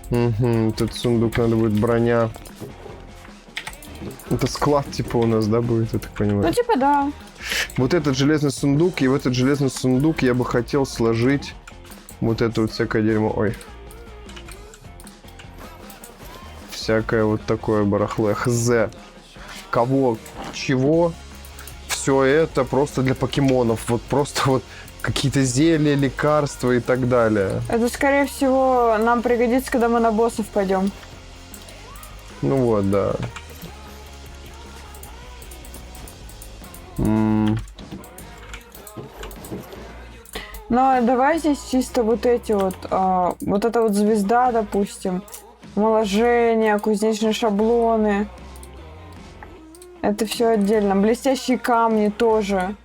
Угу, этот сундук надо будет броня. Это склад типа у нас, да, будет, я так понимаю? Ну, типа, да. Вот этот железный сундук, и в этот железный сундук я бы хотел сложить вот это вот всякое дерьмо. Ой. Всякое вот такое барахло. Хз. Кого, чего. Все это просто для покемонов. Вот просто вот какие-то зелья, лекарства и так далее. Это, скорее всего, нам пригодится, когда мы на боссов пойдем. Ну вот, да. Но давай здесь чисто вот эти вот, вот эта вот звезда, допустим, омоложение, кузнечные шаблоны. Это все отдельно. Блестящие камни тоже.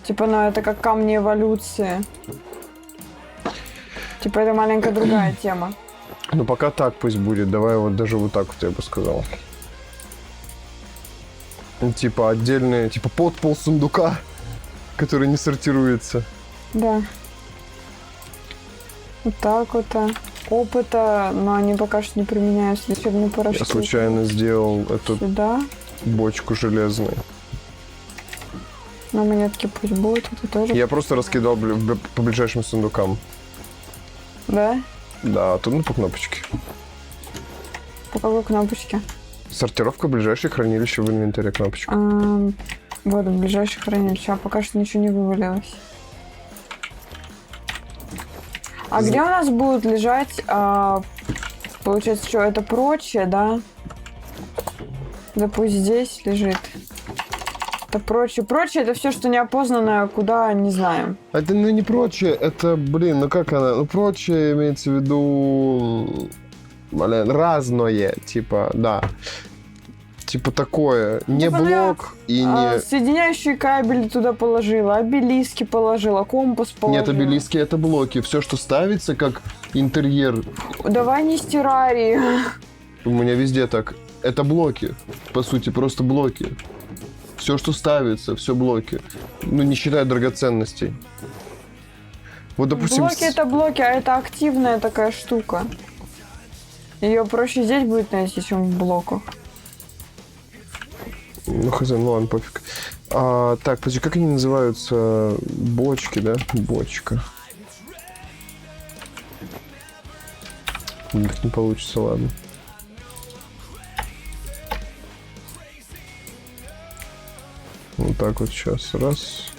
Типа, ну это как камни эволюции. Типа, это маленькая другая тема. Ну пока так пусть будет. Давай вот даже вот так вот я бы сказал. Ну, типа отдельные, типа подпол сундука, который не сортируется. Да. Вот так вот. Опыта, но они пока что не применяются. Лечебные порошки. Я случайно сделал эту Сюда. бочку железную. Но монетки пусть будут. Это тоже. Я просто раскидал по ближайшим сундукам. Да? Да, тут ну, по кнопочке. По какой кнопочке? Сортировка ближайших хранилища в инвентаре кнопочка. Вот, в ближайшее хранилище. А пока что ничего не вывалилось. А где у нас будут лежать, получается, что это прочее, да? Да пусть здесь лежит. Это прочее. Прочее это все, что неопознанное, куда не знаем. Это ну не прочее, это, блин, ну как она? Ну прочее имеется в виду, блин, разное, типа, да. Типа такое, не Типа, блок и не... Соединяющие кабели туда положила, обелиски положила, компас положила. Нет, обелиски это блоки. Все, что ставится как интерьер, Давай не стирарии. у меня везде так. Это блоки, по сути, просто блоки. Все, что ставится, все блоки. Ну, не считая драгоценностей. Вот, допустим... Блоки это блоки, а это активная такая штука. Ее проще здесь будет найти, чем в блоках. Ну, хз, ну ладно, пофиг. Так, подожди, как они называются? Бочки, да? Бочка. Так не получится, ладно. Вот так вот сейчас. Раз.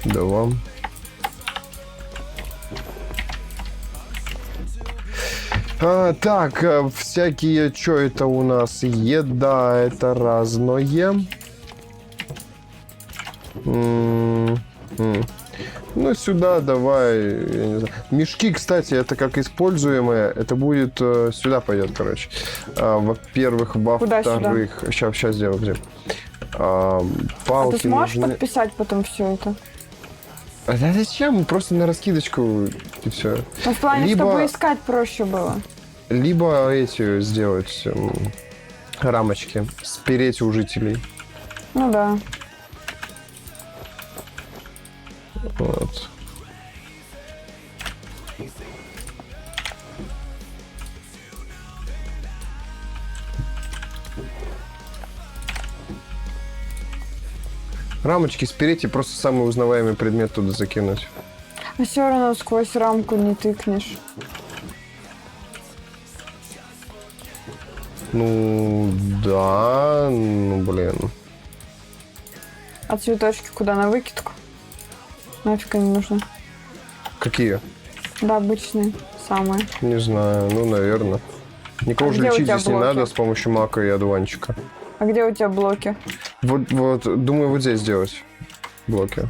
Два. Так, всякие, что это у нас? Еда, это разное. Ну, сюда давай, я не знаю. Мешки, кстати, это как используемые. Это будет сюда пойдет, короче. Во-первых, во-вторых. Сейчас сделаю, где. Палки ты сможешь нужны. подписать потом все это? А зачем? Просто на раскидочку и все. Ну, в плане, чтобы искать проще было. Либо эти сделать рамочки, спереть у жителей. Ну да. Вот. Рамочки спереть и просто самый узнаваемый предмет туда закинуть. А все равно сквозь рамку не тыкнешь. Ну, да, ну, блин. А цветочки куда? На выкидку? Нафиг они нужны? Какие? Да, обычные. Самые. Не знаю, ну, наверное. Никого же где у лечить тебя здесь не блоки? надо с помощью мака и одуванчика. А где у тебя блоки? Вот, думаю, вот здесь сделать блоки.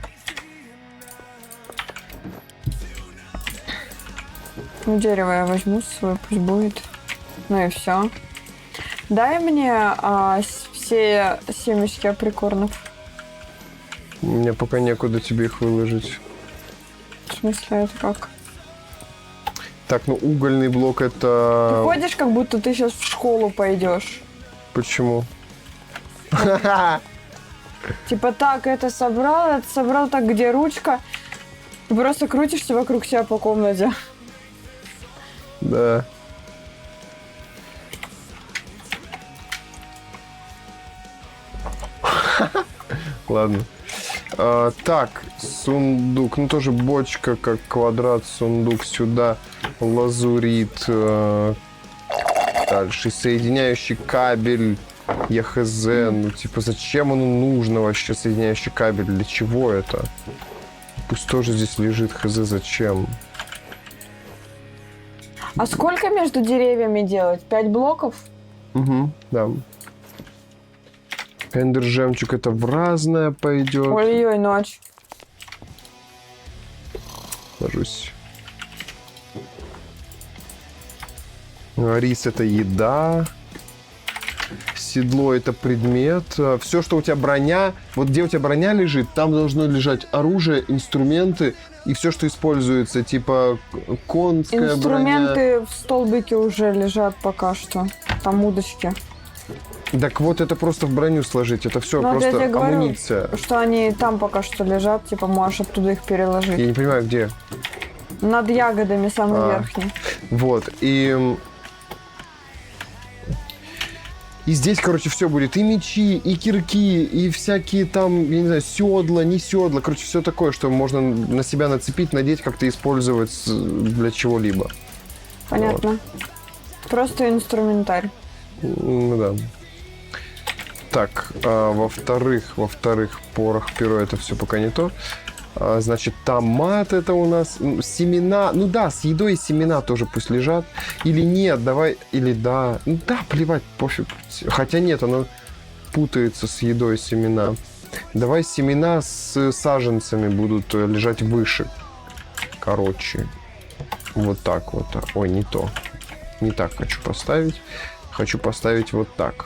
Ну, дерево я возьму свое, пусть будет. Ну и все. Дай мне все семечки априкорнов. Мне пока некуда тебе их выложить. В смысле, это как? Так, ну угольный блок это... Ты ходишь, как будто ты сейчас в школу пойдешь. Почему? Типа так, это собрал, так, где ручка. Ты просто крутишься вокруг себя по комнате. Да. Ладно. Так, сундук. Ну, тоже бочка, как квадрат, сундук сюда. Лазурит. Дальше соединяющий кабель. Я хз. Ну, типа, зачем оно нужно вообще, соединяющий кабель? Для чего это? Пусть тоже здесь лежит. Хз, зачем? А сколько между деревьями делать? 5 блоков? Угу, да. Эндер жемчуг это в разное пойдет. Ой-ой, ночь. Ложусь. Рис это еда. Седло это предмет. Все, что у тебя броня. Вот где у тебя броня лежит, там должно лежать оружие, инструменты и все, что используется. Типа конская Инструменты броня. в столбике уже лежат пока что. Там удочки. Так вот, это просто в броню сложить. Это все Ну, просто я тебе говорю, амуниция. что они там пока что лежат. Типа можешь оттуда их переложить. Я не понимаю, где. Над ягодами самый верхний. Вот. И здесь, короче, все будет. И мечи, и кирки, и всякие там, я не знаю, седла, не седла. Короче, все такое, что можно на себя нацепить, надеть, как-то использовать для чего-либо. Понятно. Вот. Просто инструментарь. Ну да. Так, во-вторых, порох, перо, это все пока не то. Значит, томат это у нас. Семена. Ну да, с едой и семена тоже пусть лежат. Или нет, давай. Или да. Ну да, плевать, пофиг. Хотя нет, оно путается с едой семена. Давай семена с саженцами будут лежать выше. Короче. Вот так вот. Ой, не то. Не так хочу поставить. Хочу поставить вот так.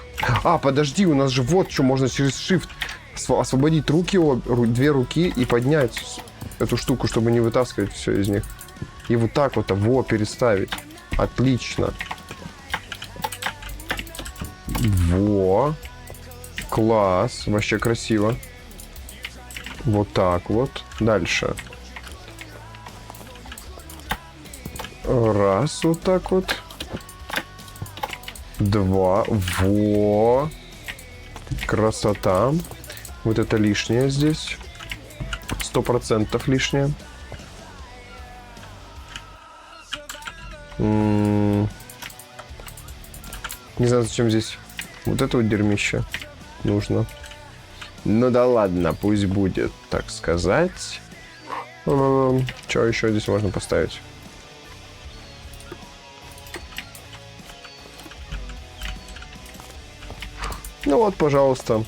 Подожди, у нас же вот что, можно через Shift освободить руки, две руки и поднять эту штуку, чтобы не вытаскивать все из них. И вот так вот, переставить. Отлично. Во. Класс. Вообще красиво. Вот так вот. Дальше. Раз, вот так вот. Два. Во. Красота. Вот это лишнее здесь. 100% лишнее. Не знаю, зачем здесь вот это вот дерьмище нужно. Ну да ладно, пусть будет, так сказать. Что еще здесь можно поставить? Ну вот, пожалуйста.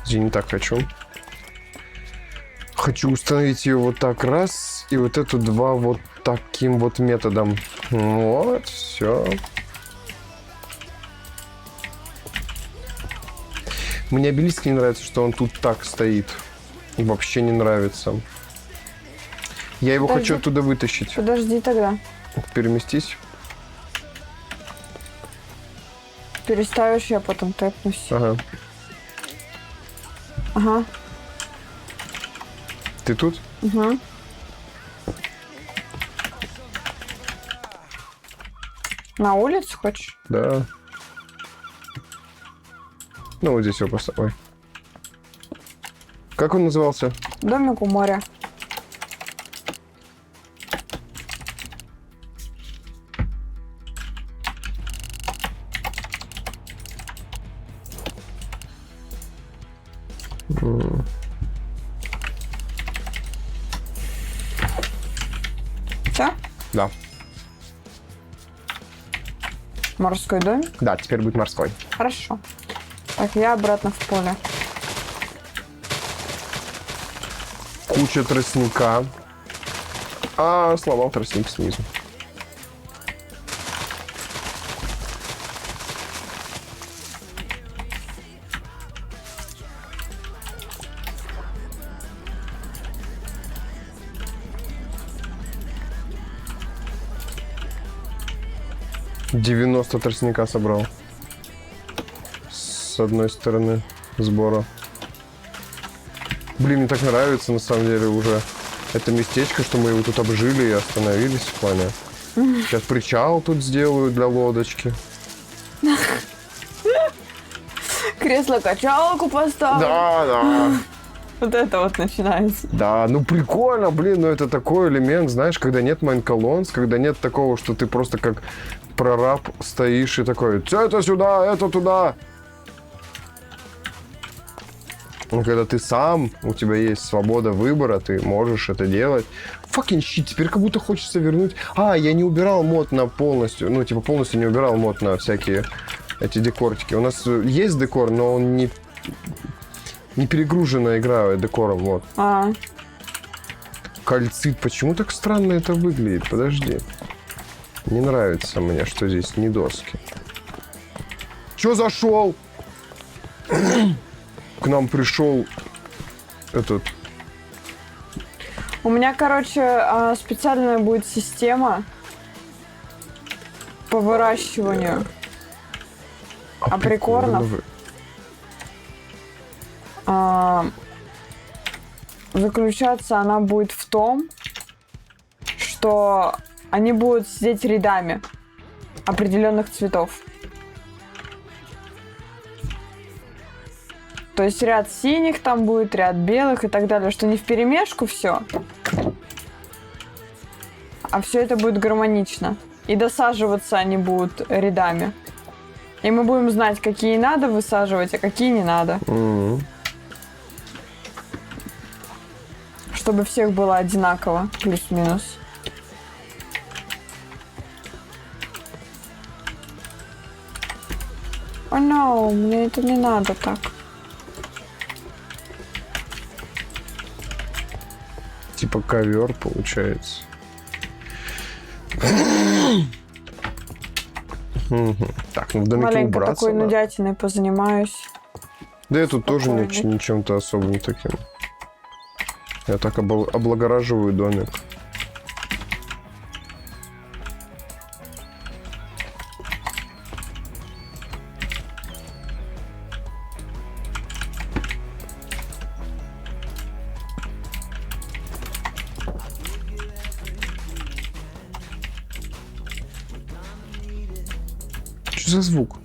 Я не так хочу. Хочу установить ее вот так раз. И вот эту два вот таким вот методом. Вот, все. Мне обелиск не нравится, что он тут так стоит. Вообще не нравится. Я его хочу оттуда вытащить. Подожди тогда. Переместись. Переставишь, я потом тэпнусь. Ага. Ага. Ты тут? Угу. На улицу хочешь? Да. Ну, вот здесь его поставь. Ой. Как он назывался? Домик у моря. Все? Да. Морской домик? Да, теперь будет морской. Хорошо. Так, я обратно в поле. Куча тростника. А, сломал тростник снизу. «90 тростника собрал. С одной стороны сбора. Блин, мне так нравится, на самом деле, уже это местечко, что мы его тут обжили и остановились в плане. Сейчас причал тут сделаю для лодочки. Кресло-качалку поставлю. Да, да. Вот это вот начинается. Да, ну прикольно, блин, ну это такой элемент, знаешь, когда нет майнколонс, когда нет такого, что ты просто как прораб стоишь и такой, это сюда, это туда. Ну, когда ты сам, у тебя есть свобода выбора, ты можешь это делать. Fucking shit, теперь как будто хочется вернуть. А, я не убирал мод на полностью, ну, типа полностью не убирал мод на всякие эти декортики. У нас есть декор, но он не перегруженная игра декором, вот. Кальцит, почему так странно это выглядит? Подожди. Не нравится мне, что здесь не доски. Чё зашел? К нам пришел этот... У меня, короче, специальная будет система по выращиванию априкорнов. Заключаться она будет в том, что они будут сидеть рядами определенных цветов. То есть ряд синих там будет, ряд белых и так далее, что не вперемешку все, а все это будет гармонично. И досаживаться они будут рядами. И мы будем знать, какие надо высаживать, а какие не надо. Чтобы всех было одинаково, плюс-минус. О, no, мне это не надо так. Типа ковер получается. Так, ну в домике маленько убраться. Такой нудятиной позанимаюсь. Да я тут тоже Спокойно. не чем-то особым таким. Я так облагораживаю домик. Что за звук?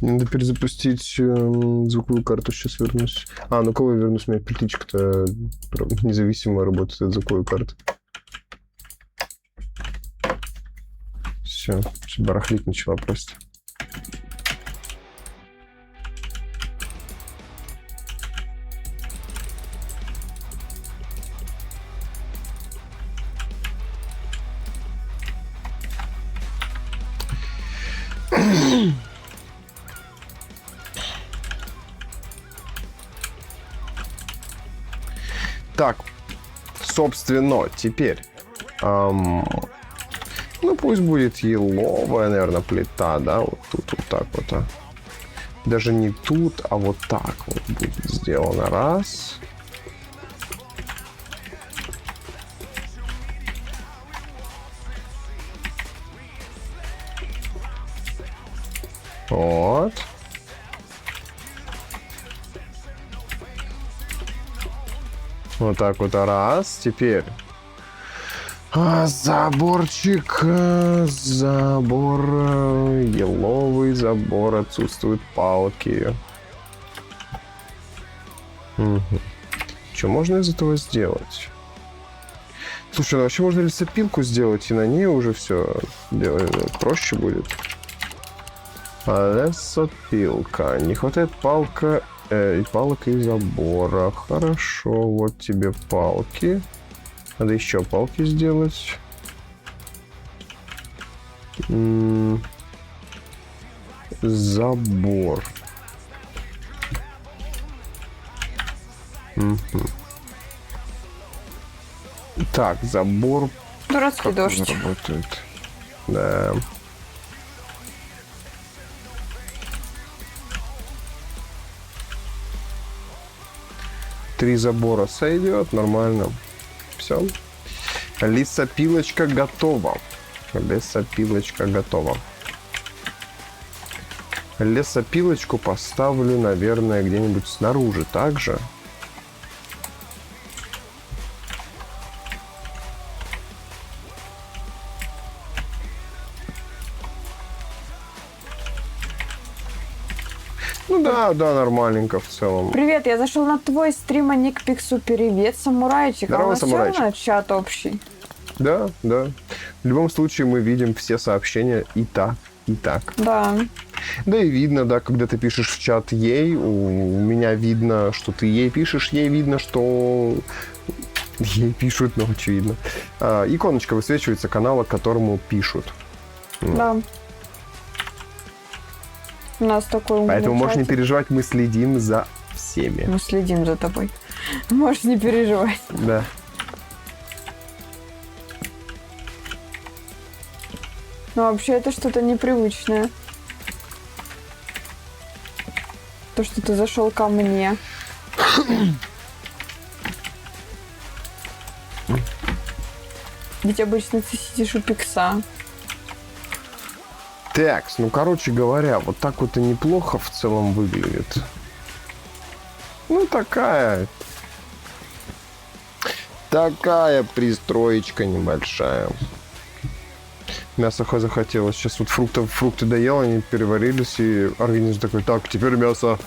Мне надо перезапустить звуковую карту, сейчас вернусь. А, ну кого я вернусь? У меня петличка-то независимо работает от звуковой карты. Все, барахлить начала просто. Так, собственно, теперь, ну пусть будет еловая, наверное, плита, да, вот тут вот так вот, даже не тут, а вот так вот будет сделано, раз. Вот. Вот так вот, раз. Теперь заборчик, забор, еловый забор, отсутствуют палки. Угу. Что можно из этого сделать? Слушай, ну вообще можно лесопилку сделать, и на ней уже все проще будет. Лесопилка. Не хватает палок и забора. Хорошо, вот тебе палки. Надо еще палки сделать. Забор. Угу. Так, забор. Дурацкий дождь. Работает. Да. Три забора сойдет, нормально. Все. Лесопилочка готова. Лесопилочка готова. Лесопилочку поставлю, наверное, где-нибудь снаружи также. Ну да, нормальненько в целом. Привет, я зашел на твой стрим, а Ник Пиксу, привет, самурайчик. Здорово, а у нас самурайчик. всё равно чат общий? Да. В любом случае мы видим все сообщения и так, и так. Да. Да и видно, да, когда ты пишешь в чат ей, у меня видно, что ты ей пишешь, ей видно, что ей пишут, но очевидно. Иконочка высвечивается канала, которому пишут. Да. У нас такой умный Поэтому можешь не чатик. переживать, мы следим за всеми. Мы следим за тобой. Можешь не переживать. Да. Но вообще это что-то непривычное. То, что ты зашел ко мне. Ведь обычно ты сидишь у Пикса. Так, ну, короче говоря, вот так вот и неплохо в целом выглядит. Ну, такая пристроечка небольшая. Мясо захотелось. Сейчас вот фрукты доел, они переварились, и организм такой, так, теперь мясо.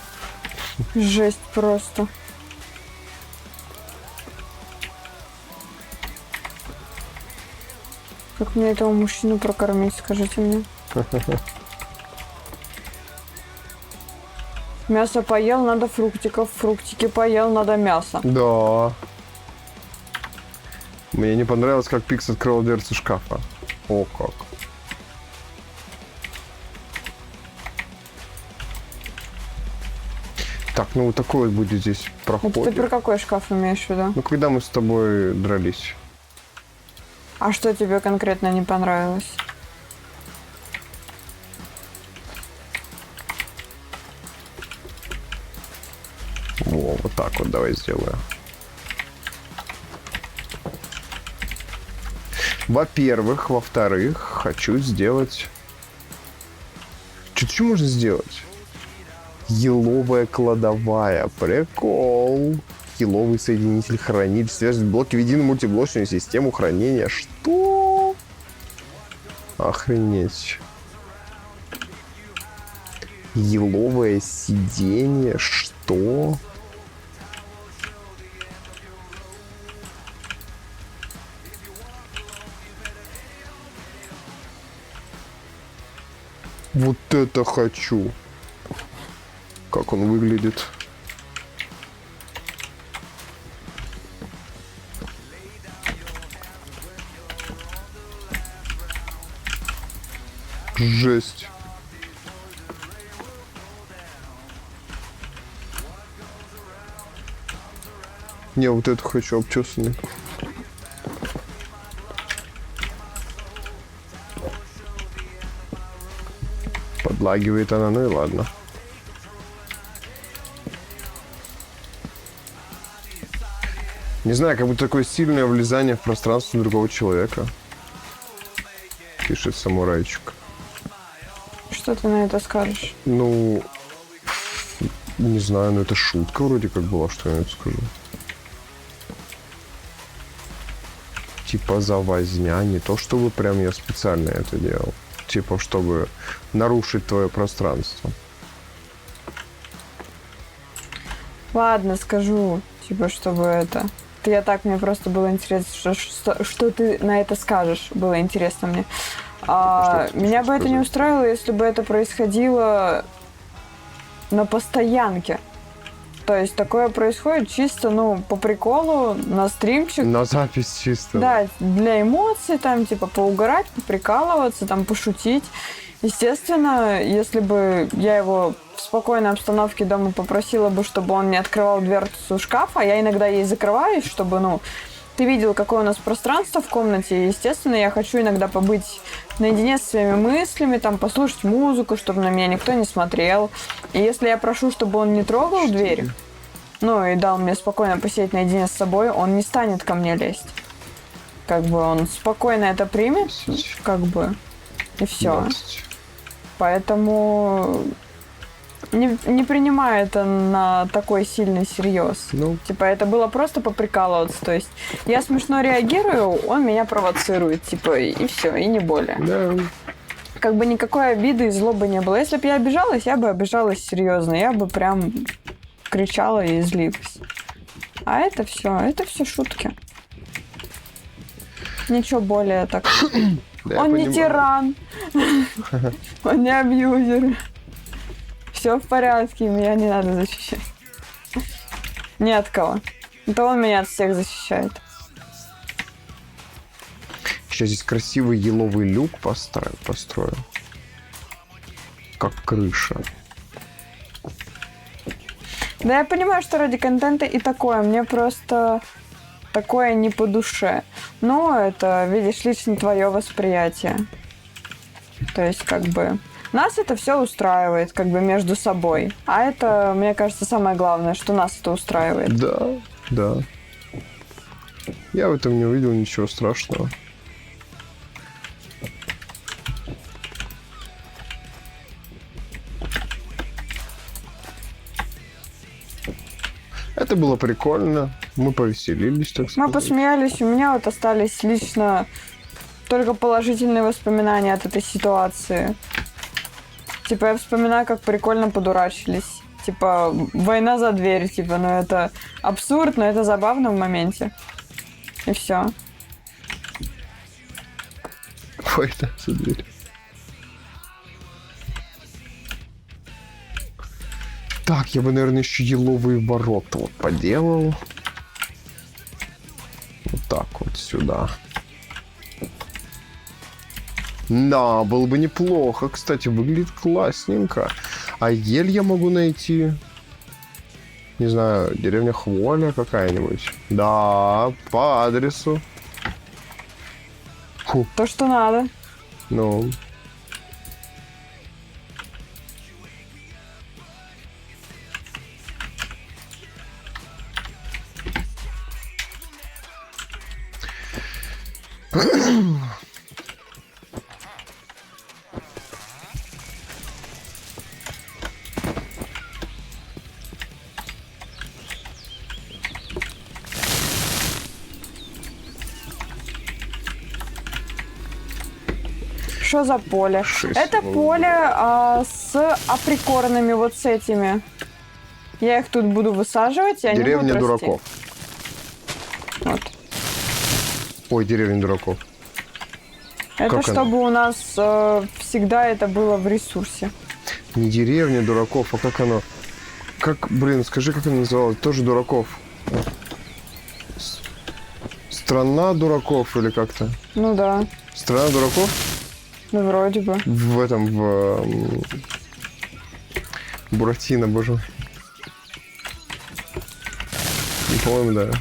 Жесть просто. Как мне этого мужчину прокормить, скажите мне? Мясо поел, надо фруктиков. Фруктики поел, надо мясо. Да. Мне не понравилось, как Пикс открыл дверцу шкафа. О, как. Так, ну вот такой вот будет здесь проход. Это ты про какой шкаф имеешь в виду? Ну, когда мы с тобой дрались. А что тебе конкретно не понравилось? Во, вот так вот давай сделаю. Во-первых. Во-вторых, хочу сделать... Что еще можно сделать? Еловая кладовая. Прикол. еловый соединитель хранилищ. Связывает блоки в единую мультиблочную систему хранения. Что? Охренеть. Еловое сиденье. Что? Вот это хочу. Как он выглядит. Жесть. Не, вот это хочу обчесанный. Подлагивает она, ну и ладно. Не знаю, как будто такое сильное влезание в пространство другого человека. Пишет самурайчик. Что ты на это скажешь? Ну, не знаю, но это шутка вроде как была, что я на это скажу. Типа завозня, не то чтобы прям я специально это делал. Типа, чтобы нарушить твое пространство. Ладно, скажу. Типа, чтобы это... Я так, мне просто было интересно, что ты на это скажешь. Было интересно мне. Меня бы это не устроило, если бы это происходило на постоянке. То есть такое происходит чисто, ну, по приколу, на стримчик. На запись чисто. Да, для эмоций, там, типа, поугарать, поприкалываться, там, пошутить. Естественно, если бы я его в спокойной обстановке дома попросила бы, чтобы он не открывал дверцу шкафа, я иногда ей закрываюсь, чтобы, ну, ты видел, какое у нас пространство в комнате, и, естественно, я хочу иногда побыть наедине со своими мыслями, там, послушать музыку, чтобы на меня никто не смотрел. И если я прошу, чтобы он не трогал дверь, ну, и дал мне спокойно посидеть наедине с собой, он не станет ко мне лезть. Как бы он спокойно это примет, как бы, и все. Поэтому не принимаю это на такой сильный серьез. Ну. Типа, это было просто поприкалываться. То есть я смешно реагирую, он меня провоцирует, типа, и все, и не более. Да. Как бы никакой обиды и злобы не было. Если бы я обижалась серьезно. Я бы прям кричала и злилась. А это все шутки. Ничего более так. Да, Он не понимаю. тиран. Он не абьюзер. Все в порядке, меня не надо защищать. Ни от кого. Это он меня от всех защищает. Сейчас здесь красивый еловый люк построю. Как крыша. Да я понимаю, что ради контента и такое. Мне просто такое не по душе. Но это, видишь, лично твое восприятие. То есть, как бы... Нас это все устраивает, как бы, между собой. А это, мне кажется, самое главное, что нас это устраивает. Да, да. Я в этом не увидел ничего страшного. Это было прикольно. Мы повеселились, так сказать. Мы посмеялись, у меня вот остались лично только положительные воспоминания от этой ситуации. Типа, я вспоминаю, как прикольно подурачились. Типа, война за дверь, типа, ну это абсурд, но это забавно в моменте. И все. Война за дверь. Так, я бы, наверное, еще еловые ворота вот поделал. Вот так вот сюда. Да, было бы неплохо. Кстати, выглядит классненько. А ель я могу найти. Не знаю, деревня Хволя какая-нибудь. Да, по адресу. Фу, То, что надо. ну... что за поле? 6. Это поле с априкорнами, вот с этими. Я их тут буду высаживать, и они Деревня будут расти. дураков. Вот. Ой, деревня дураков. Это Как чтобы у нас всегда это было в ресурсе. Не деревня дураков, а как оно? Как, блин, скажи, как оно называлось? Тоже дураков. Страна дураков или как-то? Ну да, Страна дураков? ну вроде бы. В этом, Буратино, боже мой. По-моему, да.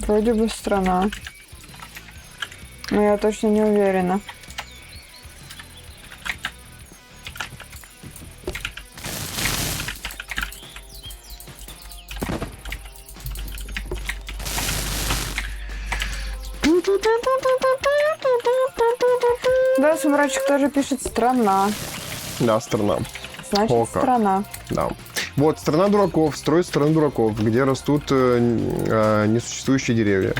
Вроде бы страна. Но я точно не уверена. Да, Сумрачек тоже пишет страна. Да, страна. Значит, О, как. страна. Да. Вот, страна дураков, строит страну дураков, где растут несуществующие деревья.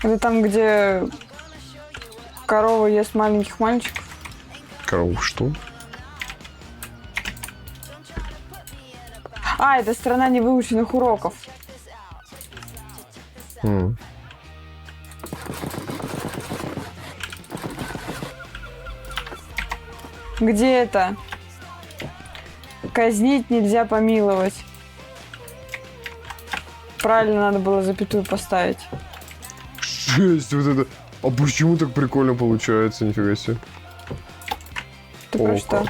Это там, где корова ест маленьких мальчиков. Коров, что? А, это страна невыученных уроков. М. Где это? Казнить нельзя помиловать. Правильно, надо было запятую поставить. Жесть, вот это. А почему так прикольно получается, нифига себе. Ты про О, что? как.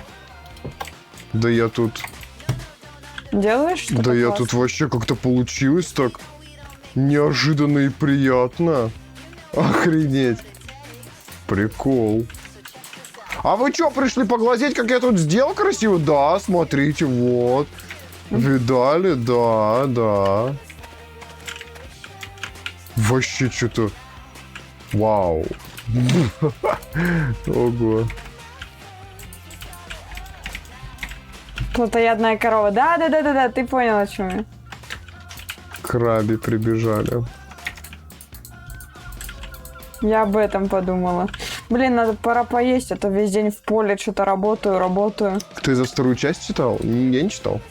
Да я тут... Делаешь что-то Да я классное? тут вообще как-то получилось так неожиданно и приятно. Охренеть. Прикол. А вы что, пришли поглазеть, как я тут сделал красиво? Да, смотрите, вот. Видали? Да, да. Вообще что-то... Вау. Ого. Плотоядная корова. Да, ты понял, о чем я. Краби прибежали. Я об этом подумала. Блин, пора поесть, а то весь день в поле что-то работаю. Ты за вторую часть читал? Я не читал.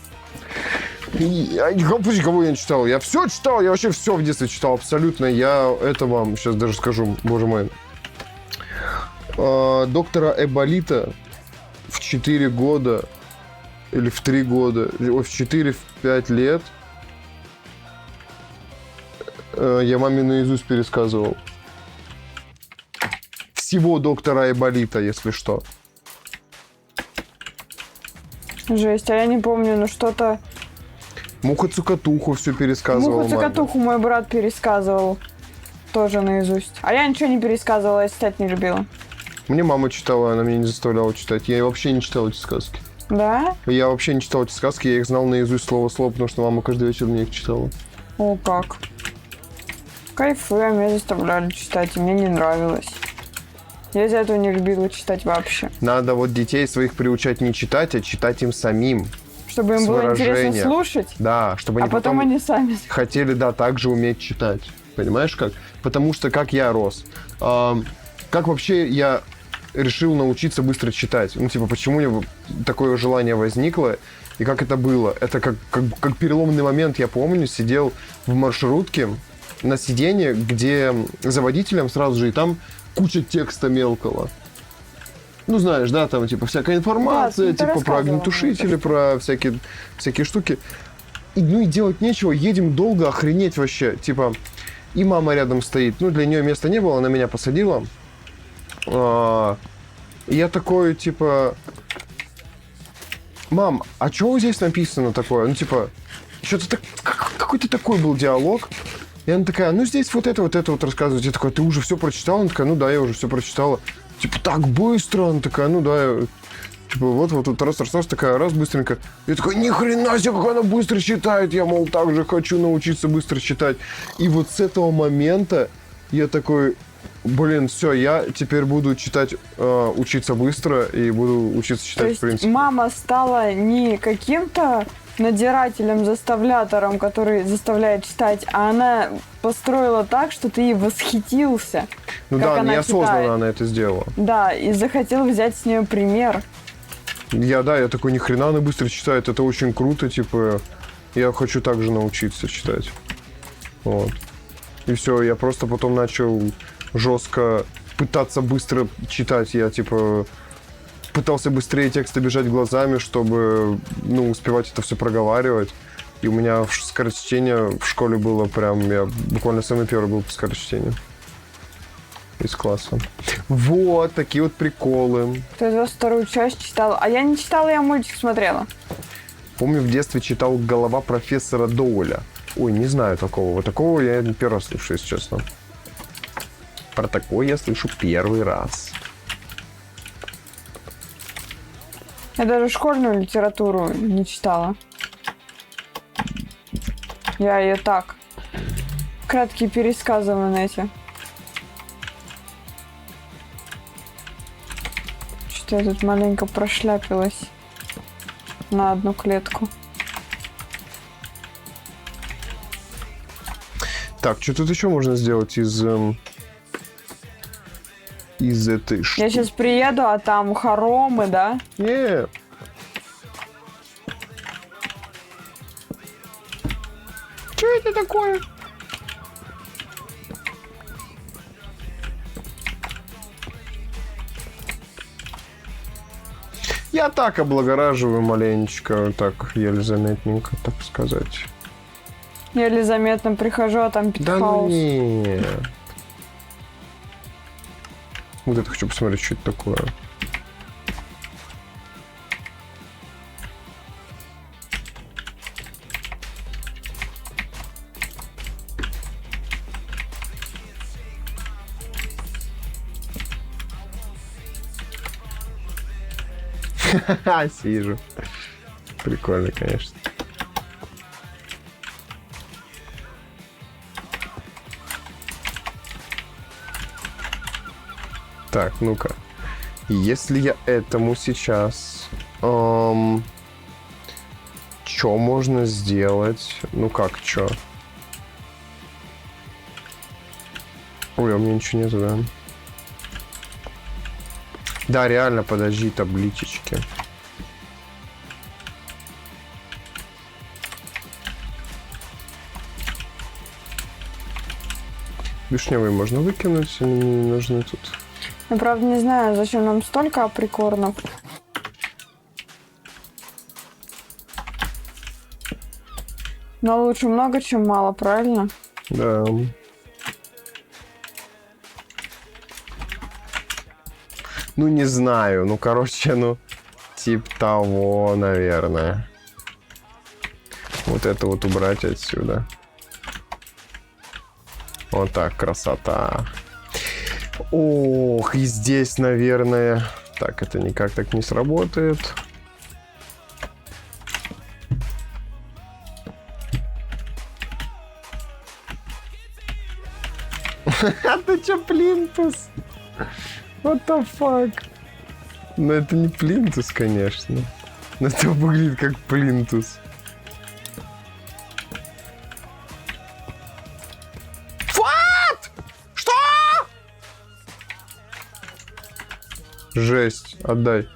Подожди, кого я не читал? Я все читал, я вообще все в детстве читал, абсолютно. Я это вам сейчас даже скажу, боже мой. Доктора Эболита в 4 года или в 3 года, в 4-5 лет я маме наизусть пересказывал. Всего доктора Эболита, если что. Жесть, а я не помню, но что-то... Муха-цукатуху все пересказывал маме. Муху-цокотуху мой брат пересказывал. Тоже наизусть. А я ничего не пересказывала, я читать не любила. Мне мама читала, она меня не заставляла читать. Я вообще не читал эти сказки. Да? Я вообще не читал эти сказки, я их знал наизусть слово в слово, потому что мама каждый вечер мне их читала. О, как. Кайфы, а меня заставляли читать, и мне не нравилось. Я из-за этого не любила читать вообще. Надо вот детей своих приучать не читать, а читать им самим. Чтобы им С было интересно выражением. слушать, Да, чтобы а они потом они сами... хотели, да, также уметь читать. Понимаешь как? Потому что как я рос. Как вообще я решил научиться быстро читать? Ну, типа, почему у него такое желание возникло? И как это было? Это как переломный момент, я помню, сидел в маршрутке на сиденье, где за водителем сразу же, и там куча текста мелкого. Ну, знаешь, да, там, типа, всякая информация, Да, ты типа, про рассказывала огнетушители, мне про всякие штуки. И, ну, и делать нечего, едем долго, охренеть вообще. Типа, и мама рядом стоит. Ну, для нее места не было, она меня посадила. И я такой, типа... Мам, а что здесь написано такое? Ну, типа, что-то так... Какой-то такой был диалог. И она такая, ну, здесь вот это вот рассказывать. Я такой, ты уже все прочитала? Она такая, ну, да, я уже все прочитала. Типа, так быстро? Она такая, ну, да, типа, вот, раз, такая, раз, быстренько. Я такой, ни хрена себе, как она быстро читает. Я, мол, так же хочу научиться быстро читать. И вот с этого момента я такой, блин, все, я теперь буду читать, учиться быстро и буду учиться читать, То есть в принципе. мама стала не каким-то надзирателем-заставлятором, который заставляет читать, а она построила так, что ты восхитился. Ну как да, она неосознанно читает. она это сделала. Да, и захотел взять с нее пример. Я такой, ни хрена она быстро читает, это очень круто, типа, я хочу также научиться читать. Вот. И все, я просто потом начал жестко пытаться быстро читать, я, типа, пытался быстрее текста бежать глазами, чтобы, ну, успевать это все проговаривать. И у меня скорочтение в школе было прям, я буквально самый первый был по скорочтению. Из класса. Вот, такие вот приколы. Кто из вас вторую часть читал? А я не читала, я мультик смотрела. Помню, в детстве читал «Голова профессора Доуэля». Ой, не знаю такого. Вот такого я первый раз слышу, если честно. Про такое я слышу первый раз. Я даже школьную литературу не читала. Я ее так. Краткие пересказы в инете. Что-то я тут маленько прошляпилась на одну клетку. Так, что тут еще можно сделать из этой штуки? Я сейчас приеду, а там хоромы, да? Не. Что это такое? Я так облагораживаю маленечко, так еле заметненько, так сказать. Еле заметно прихожу, а там Да ну питхаус. нет. Вот это хочу посмотреть, что это такое. Ха-ха, сижу. Прикольно, конечно. Так, ну-ка. Если я этому сейчас... Что можно сделать? Ну как, что? Ой, а у меня ничего нету, да? Да, реально, подожди, табличечки. Вишневые можно выкинуть, они не нужны тут. Я правда не знаю, зачем нам столько априкорнов. Но лучше много, чем мало, правильно? Да. Ну, не знаю. Ну, короче, ну, типа того, наверное. Вот это вот убрать отсюда. Вот так, красота. Ох, и здесь, наверное... Так, это никак так не сработает. А ты чё, плинтус? What the fuck? Ну, это не плинтус, конечно. Но это выглядит как плинтус. What? Что? Жесть, отдай.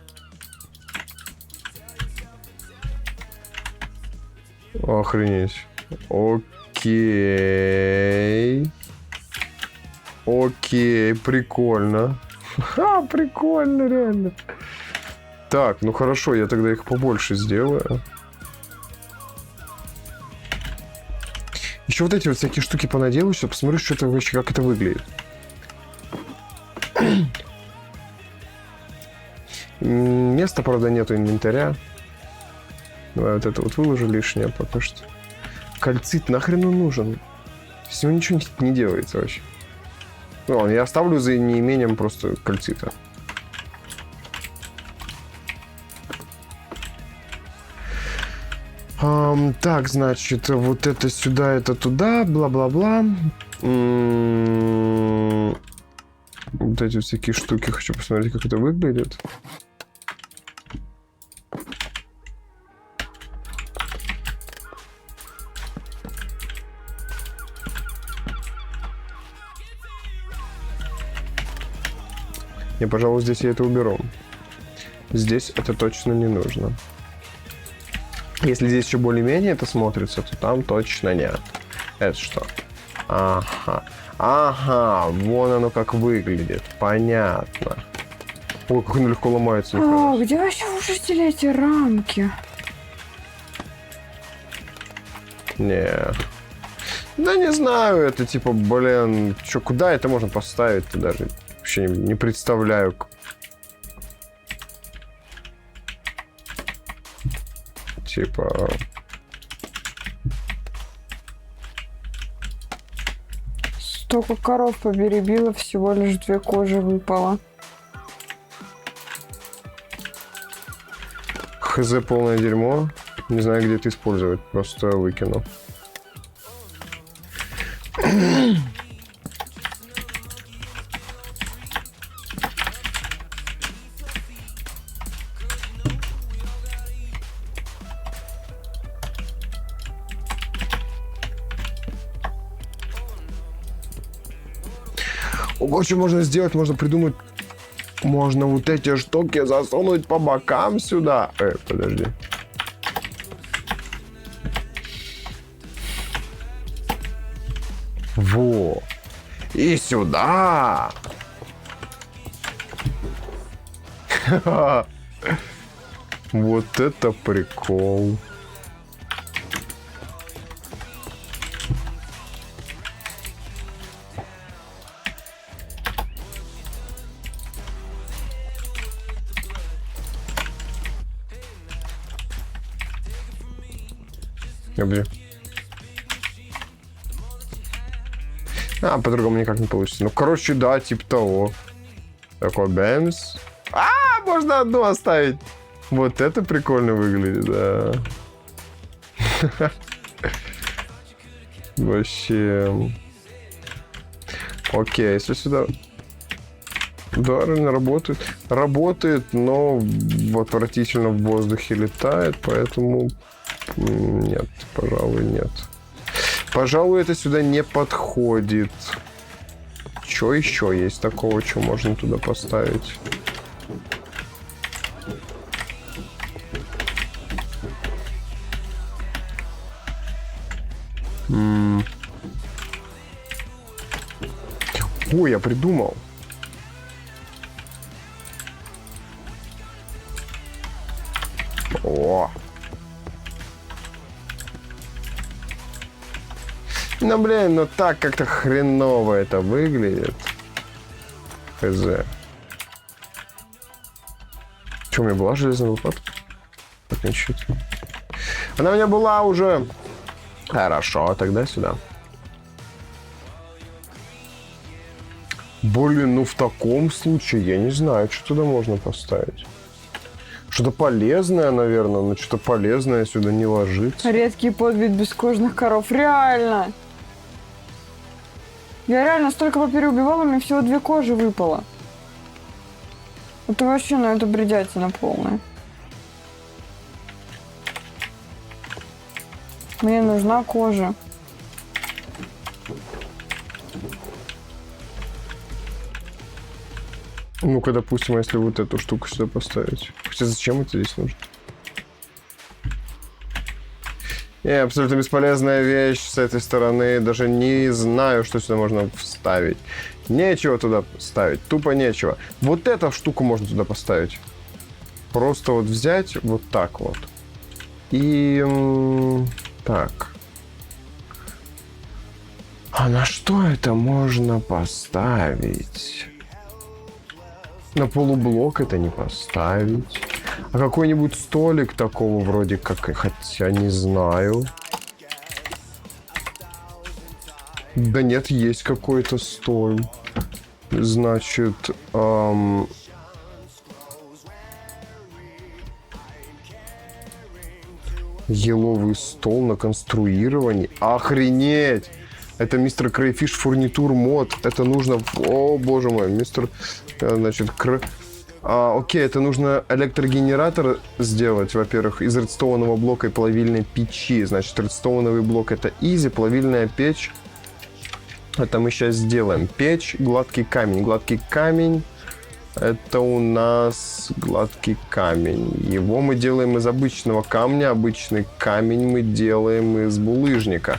Охренеть. Окей. Окей, прикольно. Ха, прикольно, реально. Так, ну хорошо, я тогда их побольше сделаю. Еще вот эти вот всякие штуки понаделаю, чтобы посмотрю, что это вообще, как это выглядит. Места, правда, нету инвентаря. Давай вот это вот выложу лишнее пока что. Кальцит нахрен он нужен? С него ничего не делается вообще. Ну ладно, я оставлю за неимением просто кальцита. Так, значит, вот это сюда, это туда, бла-бла-бла. Вот эти всякие штуки, хочу посмотреть, как это выглядит. Не, пожалуй, здесь я это уберу. Здесь это точно не нужно. Если здесь еще более-менее это смотрится, то там точно нет. Это что? Ага. Ага, вон оно как выглядит. Понятно. Ой, как оно легко ломается. А, где вообще выжили эти рамки? Не. Да не знаю, это типа, блин, что, куда это можно поставить-то даже? Вообще не представляю. Типа... Столько коров поберебила, всего лишь 2 кожи выпало. Хз, полное дерьмо. Не знаю, где это использовать. Просто выкину. Ого, что можно сделать? Можно придумать... Можно вот эти штуки засунуть по бокам сюда. Подожди. Во. И сюда. Вот это прикол. Блин. А, по-другому никак не получится. Ну, короче, да, типа того. Такой бэмс. А, можно одну оставить. Вот это прикольно выглядит, да. Вообще. Окей, если сюда... Да, реально работает. Работает, но отвратительно в воздухе летает, поэтому... Нет, пожалуй, нет. Пожалуй, это сюда не подходит. Что еще есть такого, что можно туда поставить? Ой, я придумал. О! Ну, блин, ну так как-то хреново это выглядит. Хз. Что, у меня была железная лопата? Так, ничего. Она у меня была уже. Хорошо, тогда сюда. Блин, ну в таком случае я не знаю, что туда можно поставить. Что-то полезное, наверное, но что-то полезное сюда не ложится. Редкий подвид бескожных коров. Реально! Я реально столько попереубивала, мне всего 2 кожи выпало. Это вообще, ну это бредятина полная. Мне нужна кожа. Ну-ка, допустим, если вот эту штуку сюда поставить. Хотя зачем это здесь нужно? Абсолютно бесполезная вещь с этой стороны. Даже не знаю, что сюда можно вставить. Нечего туда ставить. Тупо нечего. Вот эту штуку можно туда поставить. Просто вот взять вот так вот. И... так. А на что это можно поставить? На полублок это не поставить. А какой-нибудь столик такого вроде как, хотя не знаю. Да нет, есть какой-то стол. Значит, еловый стол на конструировании. Охренеть! Это мистер Крейфиш фурнитур мод. Это нужно... О, боже мой, мистер... Значит, окей, это нужно электрогенератор сделать, во-первых, из редстоунового блока и плавильной печи. Значит, редстоуновый блок это изи, плавильная печь. Это мы сейчас сделаем. Печь, гладкий камень. Гладкий камень. Это у нас гладкий камень. Его мы делаем из обычного камня. Обычный камень мы делаем из булыжника.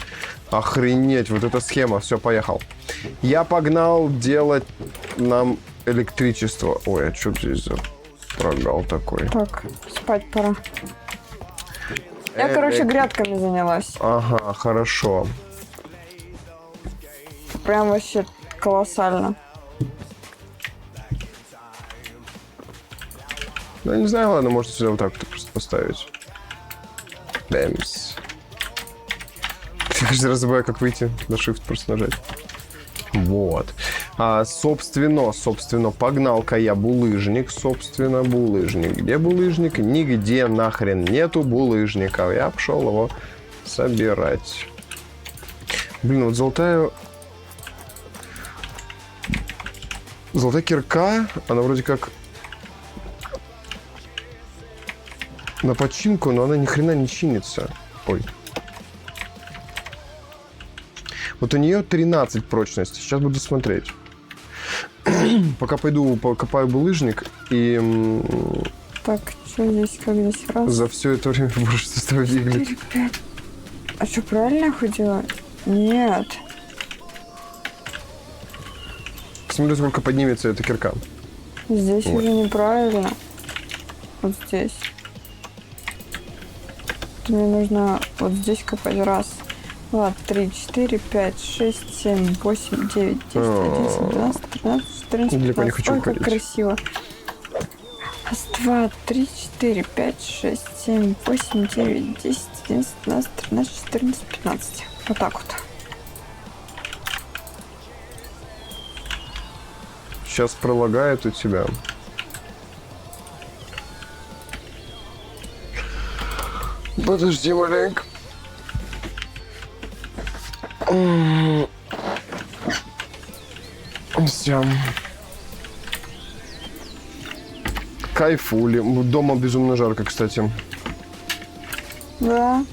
Охренеть, вот эта схема. Все, поехал. Я погнал делать нам электричество. Ой, а что здесь за прогал такой? Так, спать пора. Я, короче, грядками занялась. Ага, хорошо. Прям вообще колоссально. Ну, я не знаю, ладно, может сюда вот так просто поставить. Бэмс. Я каждый раз забываю, как выйти. На Shift просто нажать. Вот. Собственно, погнал-ка я булыжник. Собственно, булыжник. Где булыжник? Нигде нахрен нету булыжника. Я пошел его собирать. Блин, вот золотая кирка, она вроде как на починку, но она ни хрена не чинится. Ой. Вот у нее 13 прочности. Сейчас буду смотреть. Пока пойду покопаю булыжник и... Так, что здесь, как здесь? Раз, За все это время больше составить иглы. 4, 5. А что, правильно я ходила? Нет. Посмотрю, сколько поднимется эта кирка. Здесь Ой. уже неправильно. Вот здесь. Мне нужно вот здесь копать. Раз, два, 3, 4, 5, 6, 7, 8, 9, 10, 11, 12, 13, 14, Далеко не 15. хочу Ой, как уходить. красиво. Раз, два, 3, 4, 5, 6, 7, 8, 9, 10, 11, 12, 13, 14, 15. Вот так вот. Сейчас пролагает у тебя. Подожди маленько. Все. Кайфули. Дома безумно жарко, кстати. Да.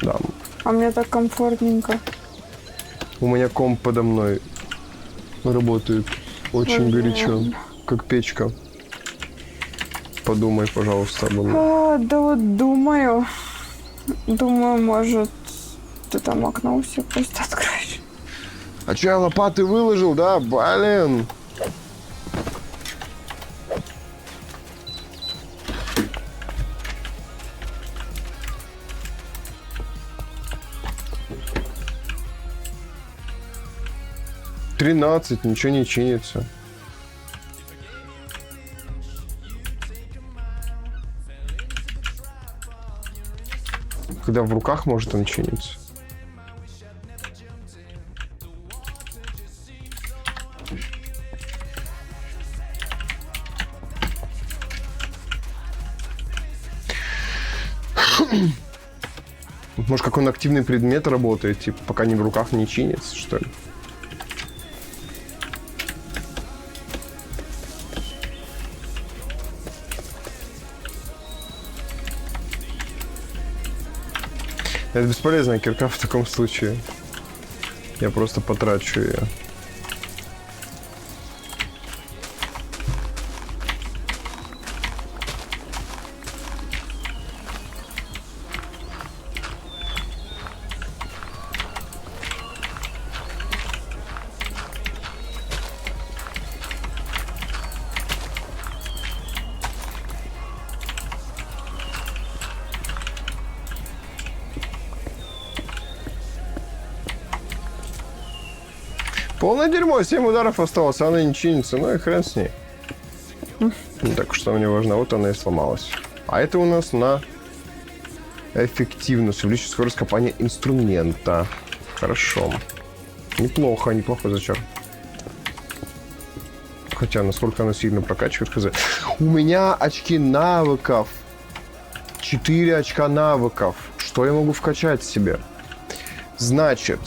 Да. А мне так комфортненько. У меня комп подо мной работает очень Ой, горячо, как печка. Подумай, пожалуйста, обо мне. Да вот думаю. Думаю, может, ты там окно у себя просто откроешь. А че, я лопаты выложил, да? Блин. $13, ничего не чинится. Когда в руках может он чиниться. Может, как он активный предмет работает, типа, пока не в руках не чинится, что ли? Это бесполезная кирка в таком случае. Я просто потрачу ее. Полное дерьмо, 7 ударов осталось, а она не чинится. Ну и хрен с ней. Не так уж мне важно. Вот она и сломалась. А это у нас на эффективность. Увеличить скорость копания инструмента. Хорошо. Неплохо, неплохой зачер. Хотя, насколько она сильно прокачивает, хз. У меня очки навыков. 4 очка навыков. Что я могу вкачать себе? Значит...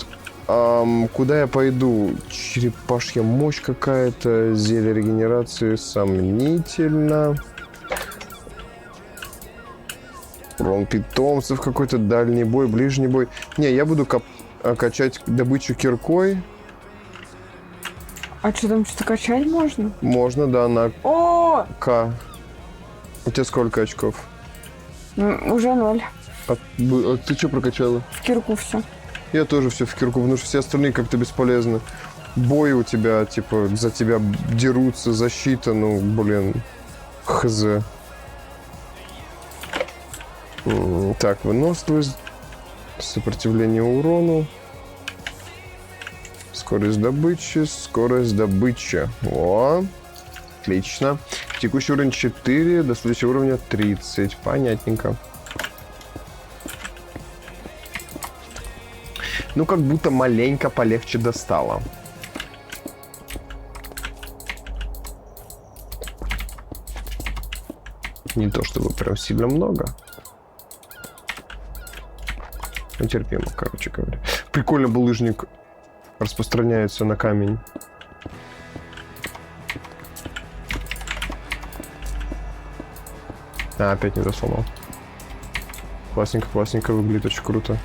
куда я пойду? Черепашья мощь какая-то. Зелье регенерации сомнительно. Урон питомцев какой-то. Дальний бой, ближний бой. Не, я буду качать добычу киркой. А что там, что-то качать можно? Можно, да, на О, К. У тебя сколько очков? уже 0. А ты что прокачала? В кирку все. Я тоже все в кирку, потому что все остальные как-то бесполезны. Бои у тебя, типа, за тебя дерутся, защита, ну, блин, хз. Так, выносливость, сопротивление урону, скорость добычи. О, отлично. Текущий уровень 4, до следующего уровня 30. Понятненько. Ну, как будто маленько полегче достало. Не то чтобы прям сильно много. Но терпимо, короче говоря. Прикольно, булыжник распространяется на камень. А, опять не досломал. Классненько, классненько, выглядит очень круто.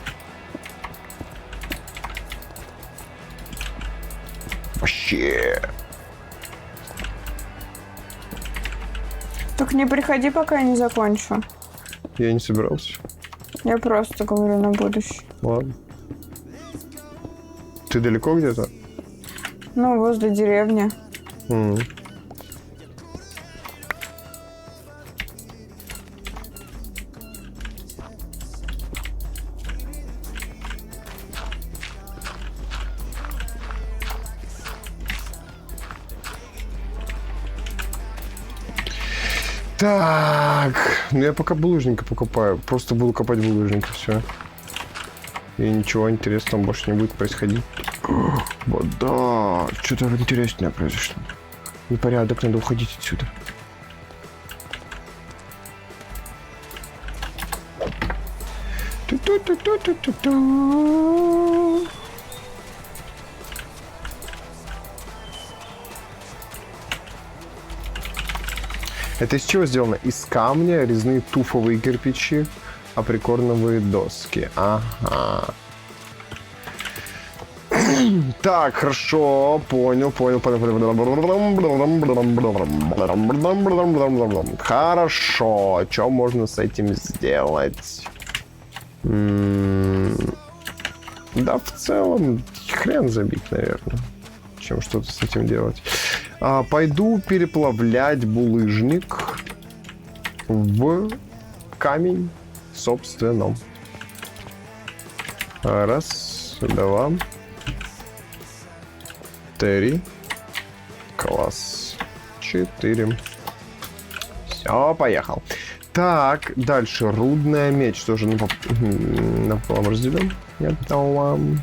Вообще. Так не приходи, пока я не закончу. Я не собирался. Я просто говорю на будущее. Ладно. Ты далеко где-то? Ну, возле деревни. Так, ну я пока булыжника покупаю. Просто буду копать булыжника, все. И ничего интересного больше не будет происходить. Вода. Что-то интересное произошло. Непорядок, надо уходить отсюда. Ту-ту-ту-ту-ту-ту. Это из чего сделано? Из камня, резные туфовые кирпичи, априкорновые доски. Ага. Так, хорошо, понял. Хорошо, что можно с этим сделать? Да, в целом, хрен забить, наверное. Чем что-то с этим делать. Пойду переплавлять булыжник в камень, собственно. Раз, два, три. Класс. 4. Все, поехал. Так, дальше. Рудная медь. Тоже напополам разделим. Я дам.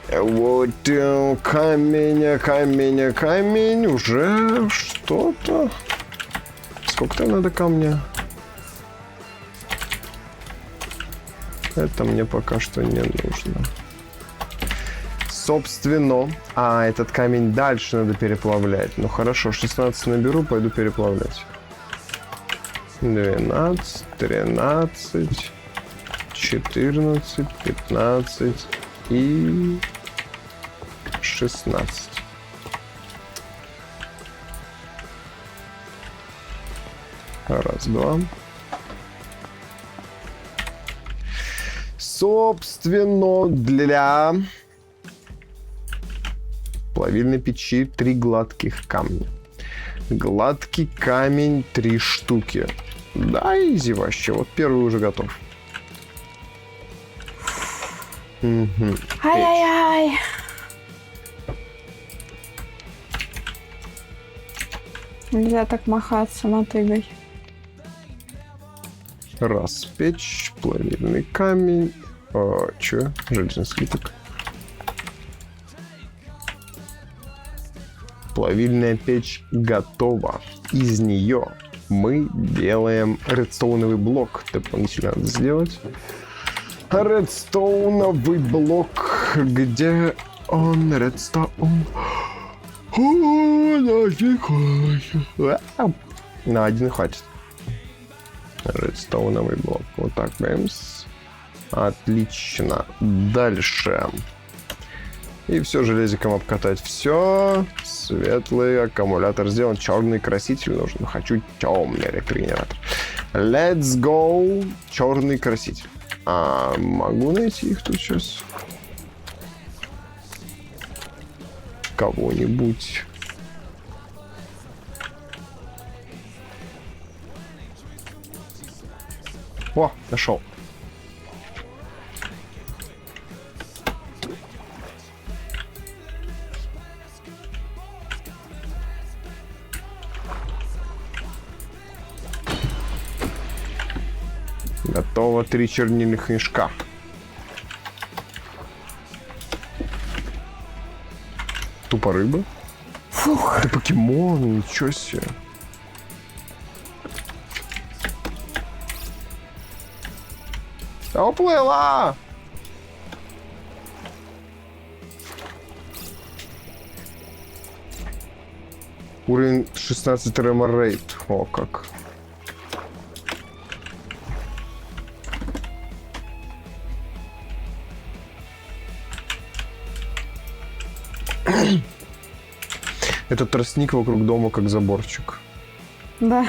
Вот камень. Уже что-то. Сколько там надо камня? Это мне пока что не нужно. Собственно. Этот камень дальше надо переплавлять. Ну хорошо, 16 наберу, пойду переплавлять. 12, 13, 14, 15 и 16. Раз, два. Собственно, для плавильной печи 3 гладких камня. Гладкий камень 3 штуки. Да, изи вообще. Вот первый уже готов. Угу. Ай-яй-яй. Нельзя так махаться мотыгой. Раз печь, плавильный камень. Чё? Железный слиток. Плавильная печь готова. Из нее мы делаем редстоуновый блок. Дополнительно надо сделать. Редстоуновый блок. Где он? Редстоун. На один хватит. Редстоуновый блок. Вот так, бэмс. Отлично. Дальше. И все железиком обкатать. Все. Светлый аккумулятор сделан. Черный краситель нужен. Хочу темный регенератор. Let's go. Черный краситель. А могу найти их тут сейчас? Кого-нибудь. О, нашел. Готово 3 чернильных мешка. Тупо рыба. Фух. Это покемон, ничего себе. Уплыла! Уровень 16 реморейт. О, как. Это тростник вокруг дома, как заборчик. Да.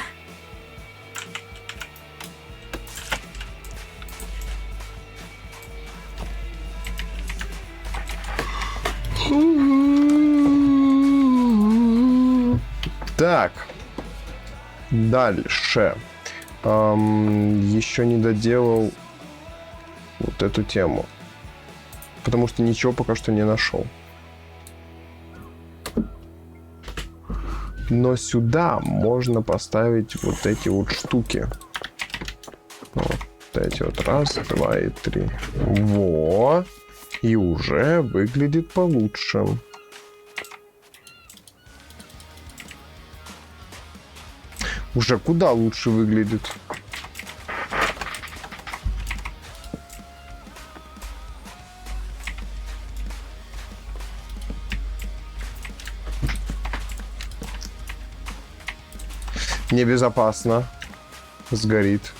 Так. Дальше. Еще не доделал вот эту тему. Потому что ничего пока что не нашел. Но сюда можно поставить вот эти вот штуки. Вот эти вот. Раз, два и три. Во! И уже выглядит получше. Уже куда лучше выглядит. Небезопасно. Сгорит.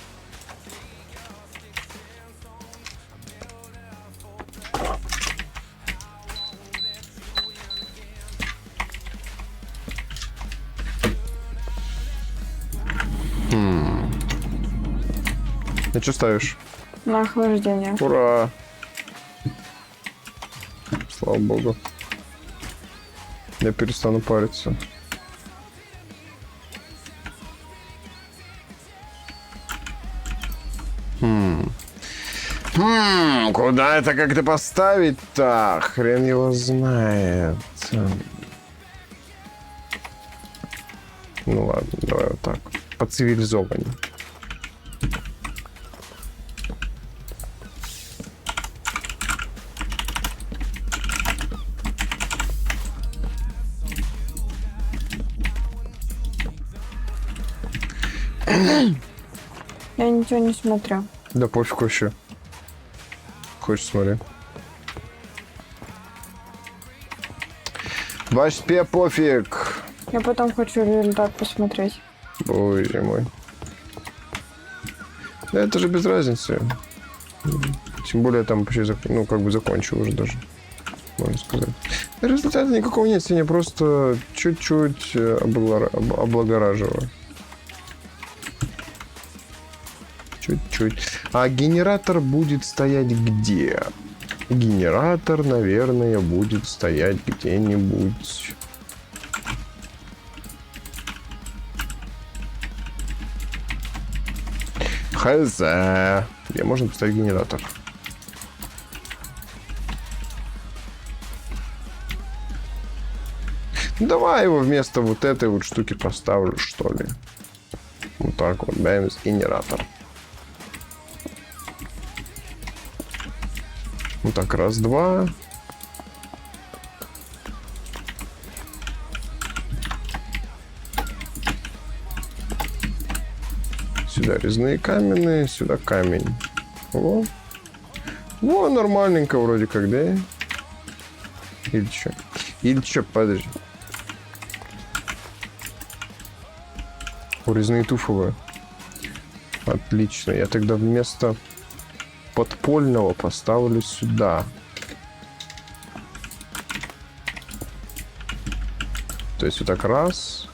А что ставишь? На охлаждение. Ура! Слава богу. Я перестану париться. Куда это как-то поставить-то? Хрен его знает. Ну ладно, давай вот так. По-цивилизованнее. Я ничего не смотрю. Да пофиг вообще. Хочешь, смотри. Вообще пофиг. Я потом хочу результат посмотреть. Боже мой. Да это же без разницы. Тем более там почти, ну, как бы закончил уже даже. Можно сказать. Результата никакого нет, я просто чуть-чуть облагораживаю. Чуть-чуть. А генератор будет стоять где? Генератор, наверное, будет стоять где-нибудь. Хз. Где можно поставить генератор? Давай его вместо вот этой вот штуки поставлю, что ли. Вот так вот, бэмс, генератор. Вот так, раз, два. Сюда резные каменные, сюда камень. Во. Во, нормальненько вроде как, да? Или что? Или что, подожди. Резные туфовые. Отлично. Я тогда вместо подпольного поставлю сюда. То есть вот так раз.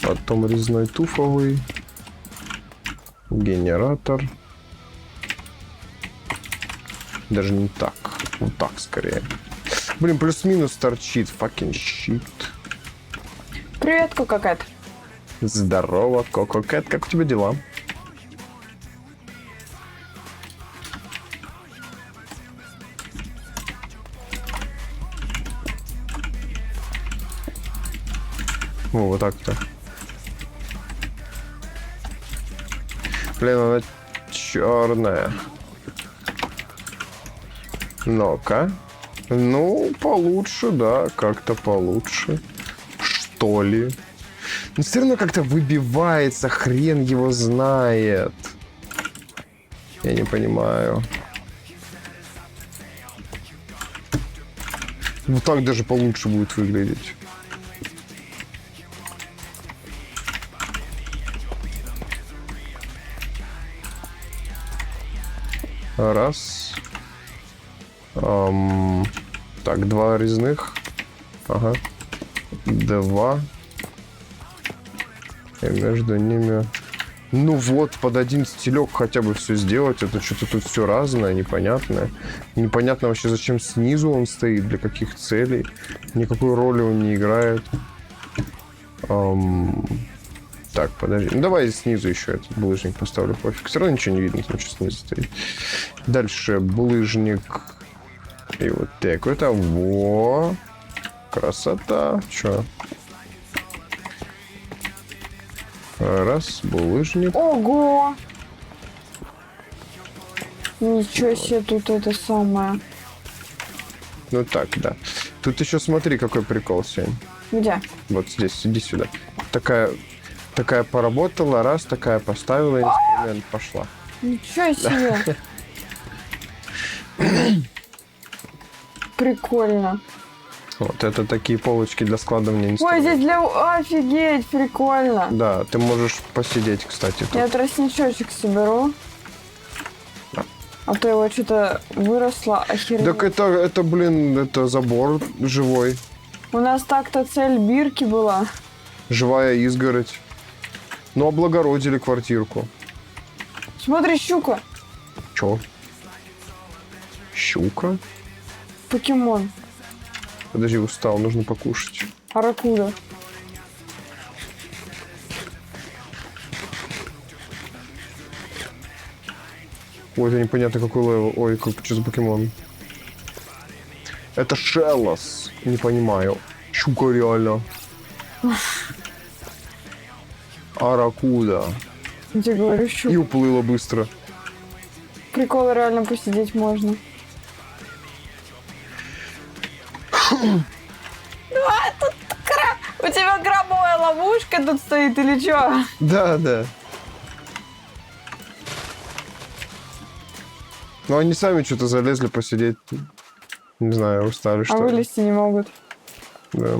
Потом резной туфовый. Генератор. Даже не так. Вот так скорее. Блин, плюс-минус торчит. Fucking shit. Привет, Кококэт. Здорово, Кококэт. Как у тебя дела? О, вот так-то. Блин, она черная. Ну-ка. Ну, получше, да, как-то получше. Что ли? Но все равно как-то выбивается, хрен его знает. Я не понимаю. Вот так даже получше будет выглядеть. Раз. Так, 2 резных. Ага. 2. И между ними... Ну вот, под один стилек хотя бы все сделать. Это что-то тут все разное, непонятное. Непонятно вообще, зачем снизу он стоит, для каких целей. Никакой роли он не играет. Так, подожди. Ну, давай снизу еще этот булыжник поставлю, пофиг. Все равно ничего не видно, там что снизу стоит. Дальше булыжник. И вот так вот. Во! Красота. Че? Раз, булыжник. Ого! Ничего себе, тут это самое. Ну так, да. Тут еще смотри, какой прикол сегодня. Где? Вот здесь, иди сюда. Такая поработала, раз, такая поставила инструмент, пошла. Ничего себе. Прикольно. Вот это такие полочки для складывания Ой, инструментов. здесь для... Офигеть, прикольно. Да, ты можешь посидеть, кстати. Тут. Я тростничочек соберу. А то его что-то выросло, охереть. Так это, блин, это забор живой. У нас так-то цель бирки была. Живая изгородь. Ну, облагородили квартирку. Смотри, щука. Чё? Щука? Покемон. Подожди, устал, нужно покушать. Аракуда. Ой, это непонятно какой левел. Ой, что за покемон? Это Шеллос. Не понимаю. Щука реально. Аракуда. Я тебе говорю, И щука. уплыла быстро. Прикол, реально посидеть можно. У тебя крабовая ловушка тут стоит или что? Да, да. Ну, они сами что-то залезли посидеть. Не знаю, устали, что А ли. вылезти не могут. Да.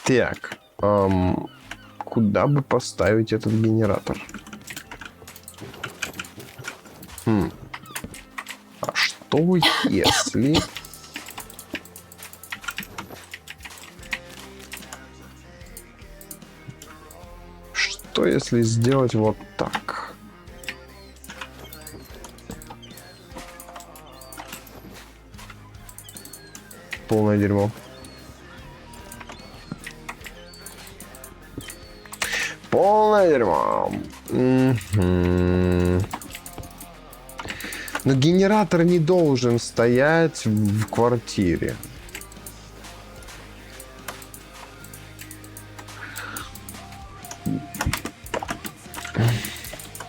Так. Куда бы поставить этот генератор? А что если... Что если сделать вот так? Полное дерьмо. Полное дерьмо. Но генератор не должен стоять в квартире.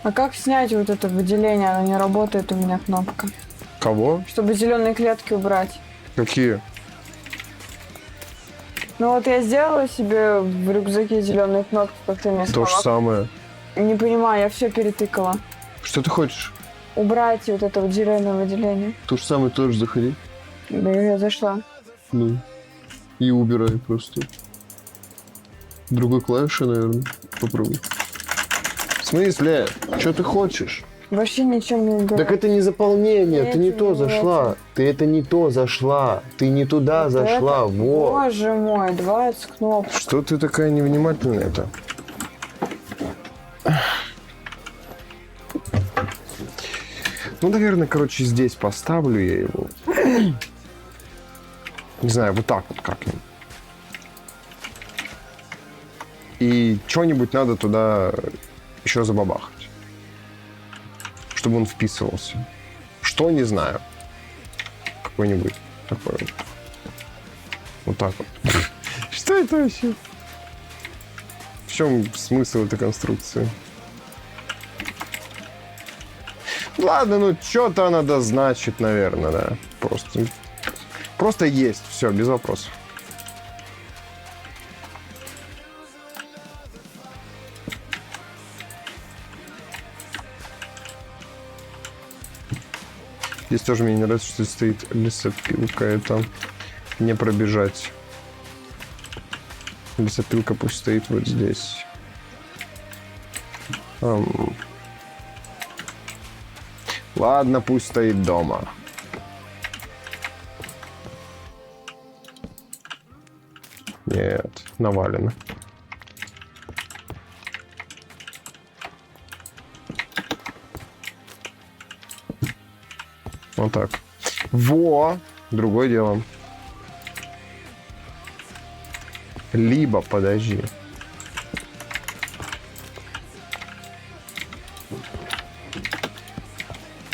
А как снять вот это выделение? Оно не работает у меня кнопка. Кого? Чтобы зеленые клетки убрать. Какие? Ну вот я сделала себе в рюкзаке зеленые кнопки, как ты мне То же сказала. самое. Не понимаю, я все перетыкала. Что ты хочешь? Убрать вот это вот зеленое выделение. То же самое тоже заходи. Да я зашла. Ну. И убирай просто. Другой клавишей, наверное. Попробуй. В смысле? Что ты хочешь? Вообще ничем не играет. Так это не заполнение, ты не Эти то не зашла. Ты это не то зашла. Ты не туда Вот зашла, это- вот. Боже мой, 20 кнопок. Что ты такая невнимательная-то? Ну, наверное, короче, здесь поставлю я его. Не знаю, вот так вот как-нибудь. И что-нибудь надо туда еще забабахать. Чтобы он вписывался. Что, не знаю. Какой-нибудь такой вот. Вот так вот. Что это вообще? В чем смысл этой конструкции? Ладно, ну что-то надо значит, наверное, да. Просто есть. Все, без вопросов. Здесь тоже мне не нравится, что стоит лесопилка. Это не пробежать. Лесопилка пусть стоит вот здесь. Ладно, пусть стоит дома. Нет, навалено. Вот так. Во! Другое дело. Либо, подожди.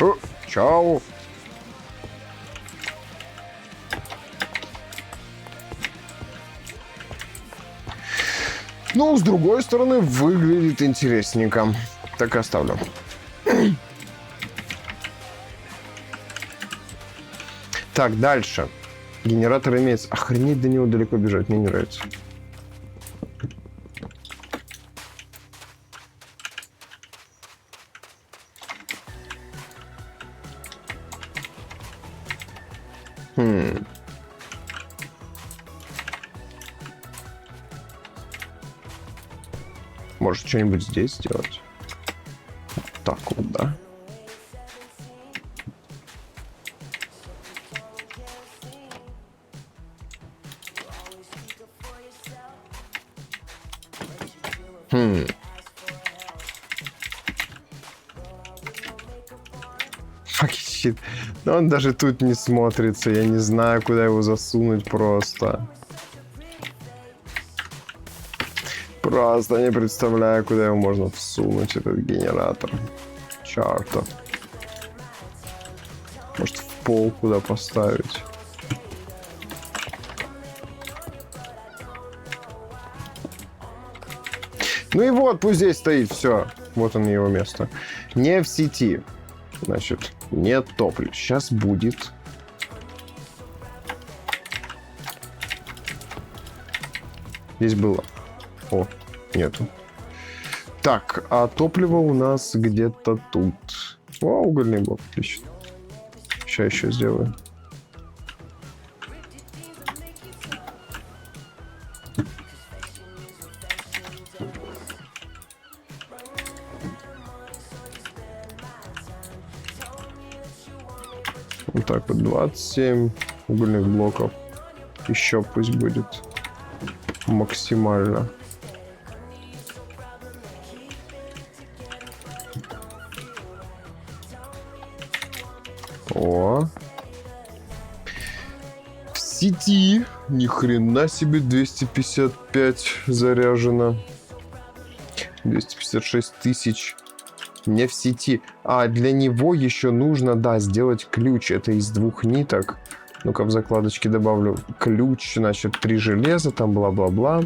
О, чау. Ну, с другой стороны, выглядит интересненько. Так и оставлю. Так, дальше. Генератор имеется. Охренеть, до него далеко бежать. Мне не нравится. Может, что-нибудь здесь сделать? Так вот, да. Fucking shit. Но он даже тут не смотрится. Я не знаю, куда его засунуть просто. Просто не представляю, куда его можно всунуть, этот генератор. Чертов. Может, в пол куда поставить? Ну и вот, пусть здесь стоит, все. Вот он, его место. Не в сети. Значит, нет топлива. Сейчас будет. Здесь было. О, нету. Так, а топливо у нас где-то тут. О, угольный блок, отлично. Сейчас еще сделаю. Вот так вот, 27 угольных блоков. Еще пусть будет максимально. О. В сети. Ни хрена себе 255 заряжено. 256 тысяч. Не в сети. А для него еще нужно, да, сделать ключ. Это из 2 ниток. Ну-ка в закладочке добавлю ключ. Значит, 3 железа, там бла-бла-бла.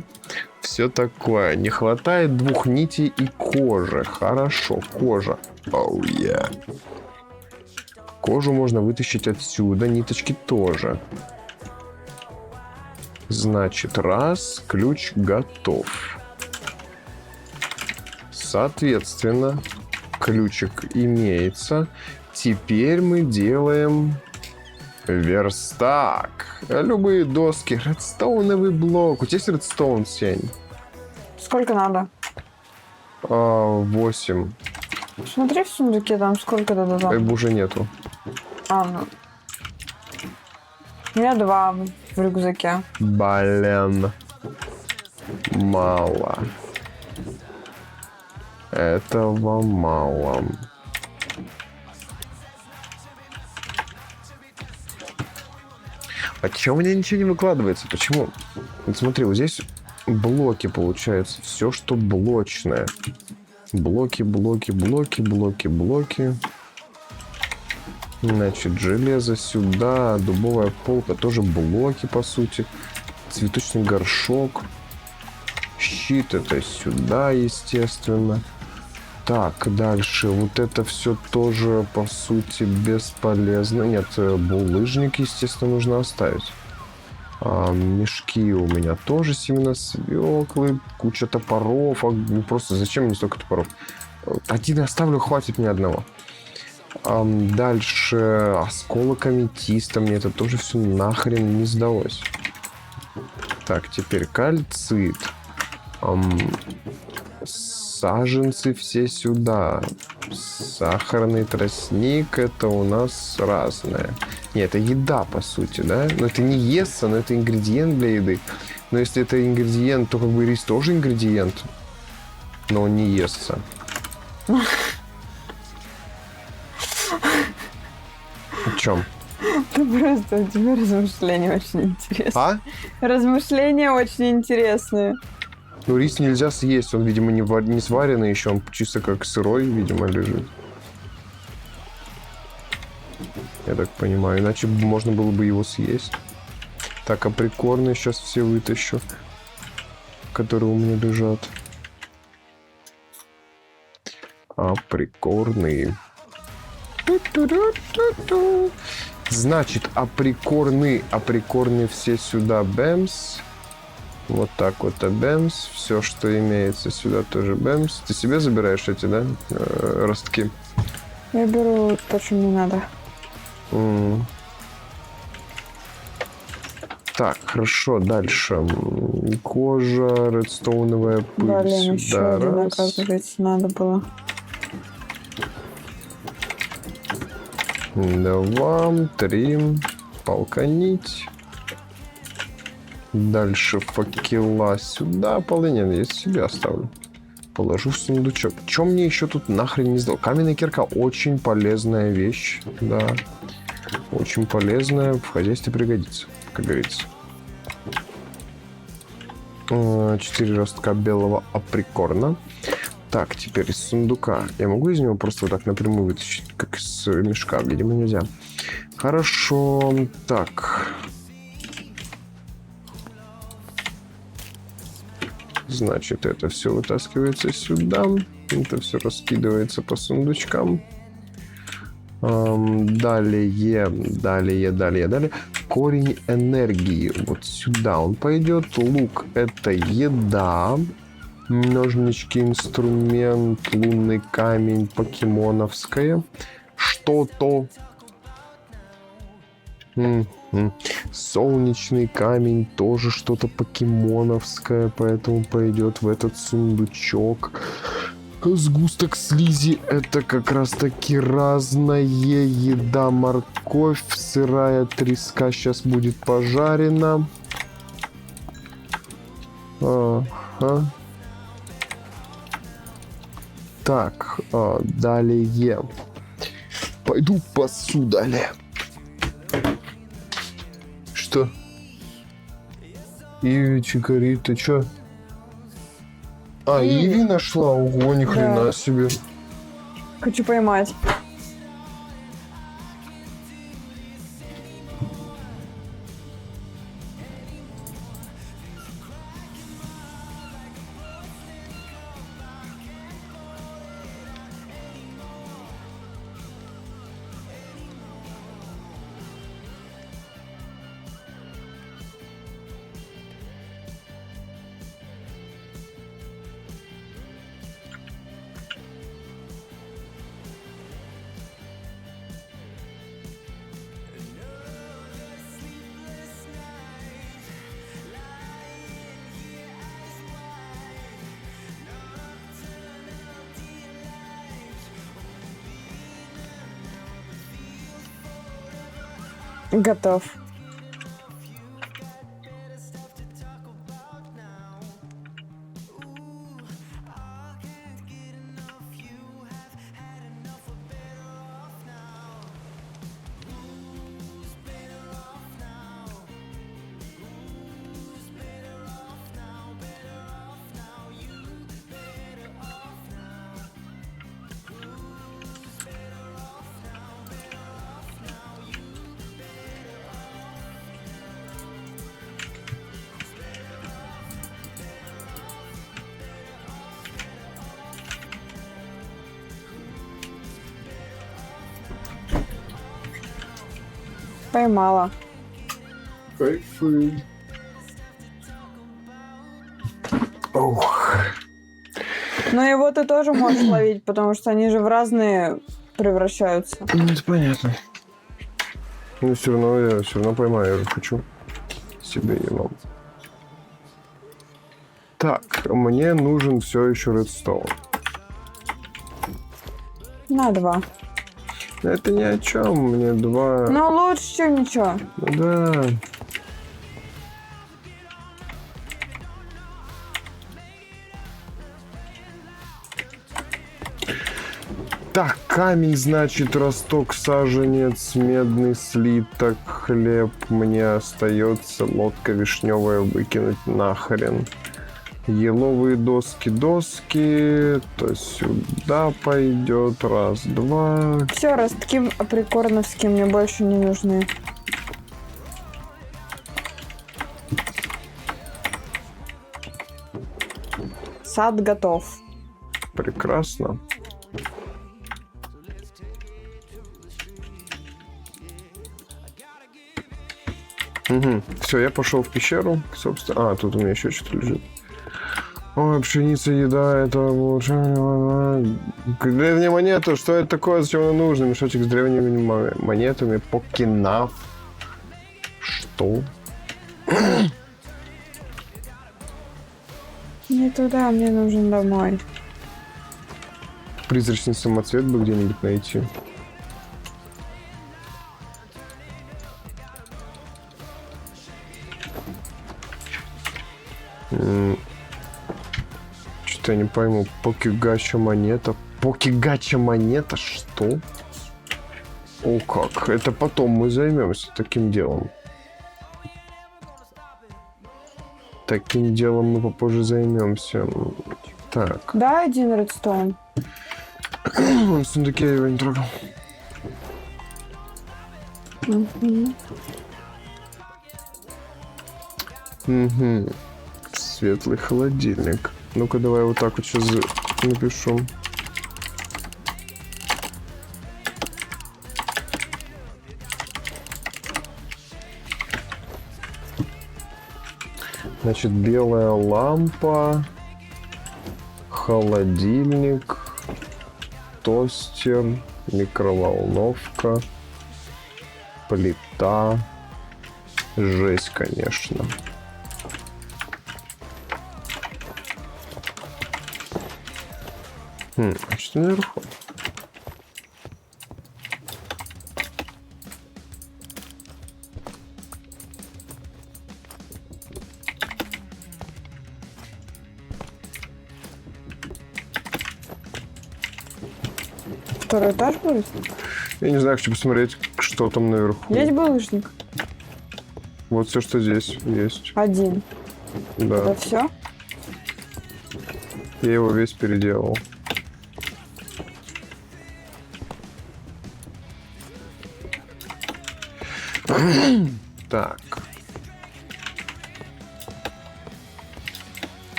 Все такое. Не хватает 2 нитей и кожи. Хорошо, кожа. Оу, yeah. Кожу можно вытащить отсюда. Ниточки тоже. Значит, раз. Ключ готов. Соответственно... Ключик имеется. Теперь мы делаем верстак. Любые доски. Редстоуновый блок. У тебя есть редстоун, Сень? Сколько надо? 8. Смотри в сундуке, там сколько-то там. Рыбы уже нету. А, ну. У меня 2 в рюкзаке. Блин. Мало. Этого мало. А чего у меня ничего не выкладывается? Почему? Вот смотри, вот здесь блоки получается. Все, что блочное. Блоки, блоки, блоки, блоки, блоки. Значит, железо сюда. Дубовая полка. Тоже блоки, по сути. Цветочный горшок. Щит это сюда, естественно. Так, дальше. Вот это все тоже, по сути, бесполезно. Нет, булыжник, естественно, нужно оставить. Мешки у меня тоже семена свеклы. Куча топоров. Ну, просто зачем мне столько топоров? Один оставлю, хватит мне одного. Дальше осколок аметиста. Мне это тоже все нахрен не сдалось. Так, теперь кальцит. Саженцы все сюда. Сахарный тростник это у нас разное. Нет, это еда, по сути, да? Но это не естся, но это ингредиент для еды. Но если это ингредиент, то как бы рис тоже ингредиент. Но он не естся. О чем? Это просто у тебя размышления очень интересные. А? Размышления очень интересные. Ну, рис нельзя съесть. Он, видимо, не сваренный еще. Он чисто как сырой, видимо, лежит. Я так понимаю. Иначе можно было бы его съесть. Так, а прикорные сейчас все вытащу. Которые у меня лежат. А прикорные. Значит, априкорные все сюда. Бэмс. Вот так вот, бэмс. Все, что имеется сюда, тоже бэмс. Ты себе забираешь эти, да, ростки? Я беру то, что мне надо. Так, хорошо, дальше. Кожа, редстоуновая пыль. Блин, еще сюда. один, Раз. оказывается, надо было. 2, 3. Полканить. Дальше факела сюда. Полынин я себе оставлю. Положу в сундучок. Чем мне еще тут нахрен не сдал? Каменная кирка очень полезная вещь. Да. Очень полезная. В хозяйстве пригодится, как говорится. 4 ростка белого априкорна. Так, теперь из сундука. Я могу из него просто вот так напрямую вытащить, как из мешка? Видимо, нельзя. Хорошо. Так. Значит, это все вытаскивается сюда. Это все раскидывается по сундучкам. Далее. Корень энергии. Вот сюда он пойдет. Лук — это еда. Ножнички, инструмент, лунный камень, покемоновское. Что-то. Солнечный камень, тоже что-то покемоновское, поэтому пойдет в этот сундучок. Сгусток слизи — это как раз таки разная еда. Морковь, сырая треска сейчас будет пожарена. Ага. Так, далее. Пойду посудале. Что? Иви, Чикарита, чё? Иви нашла? Ого, ни хрена себе. Хочу поймать. Готов. Поймала. Кайфы. Ох. Но его ты тоже можешь ловить, потому что они же в разные превращаются. Ну, это понятно. Но все равно я поймаю, я же хочу себе и вам. Так, мне нужен все еще редстоун. На 2. Это ни о чем, мне 2. Ну, лучше, чем ничего. Да. Так, камень, значит, росток, саженец, медный слиток, хлеб. Мне остается лодка вишневая выкинуть нахрен. Еловые доски, то сюда пойдет. Раз, два. Все, ростки априкорновские мне больше не нужны. Сад готов. Прекрасно. Угу. Все, я пошел в пещеру, собственно. А, тут у меня еще что-то лежит. Ой, пшеница, еда, это лучше. Древняя монета, что это такое, зачем она нужна? Мешочек с древними монетами, покинав. Что? Не туда, мне нужен домой. Призрачный самоцвет бы где-нибудь найти. Что-то я не пойму. Покигача монета. Покигача монета? Что? О, как. Это потом мы займемся таким делом. Таким делом мы попозже займемся. Так. Да, 1 редстоун. В сундуке я его не трогал. Угу. Светлый холодильник. Ну-ка, давай вот так вот сейчас напишу. Значит, белая лампа, холодильник, тостер, микроволновка, плита. Жесть, конечно. А что наверху? Второй этаж будет? Я не знаю, хочу посмотреть, что там наверху. Есть булыжник? Вот все, что здесь есть. 1. Да. Это все? Я его весь переделал. Так.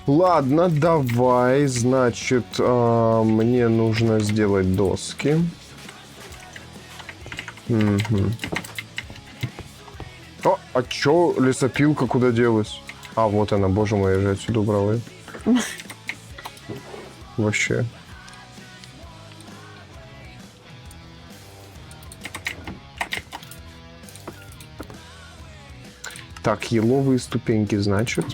Ладно, давай, значит, мне нужно сделать доски. Угу. О, а чё лесопилка куда делась? А, вот она, боже мой, я же отсюда убрал ее. Вообще. Так, еловые ступеньки, значит.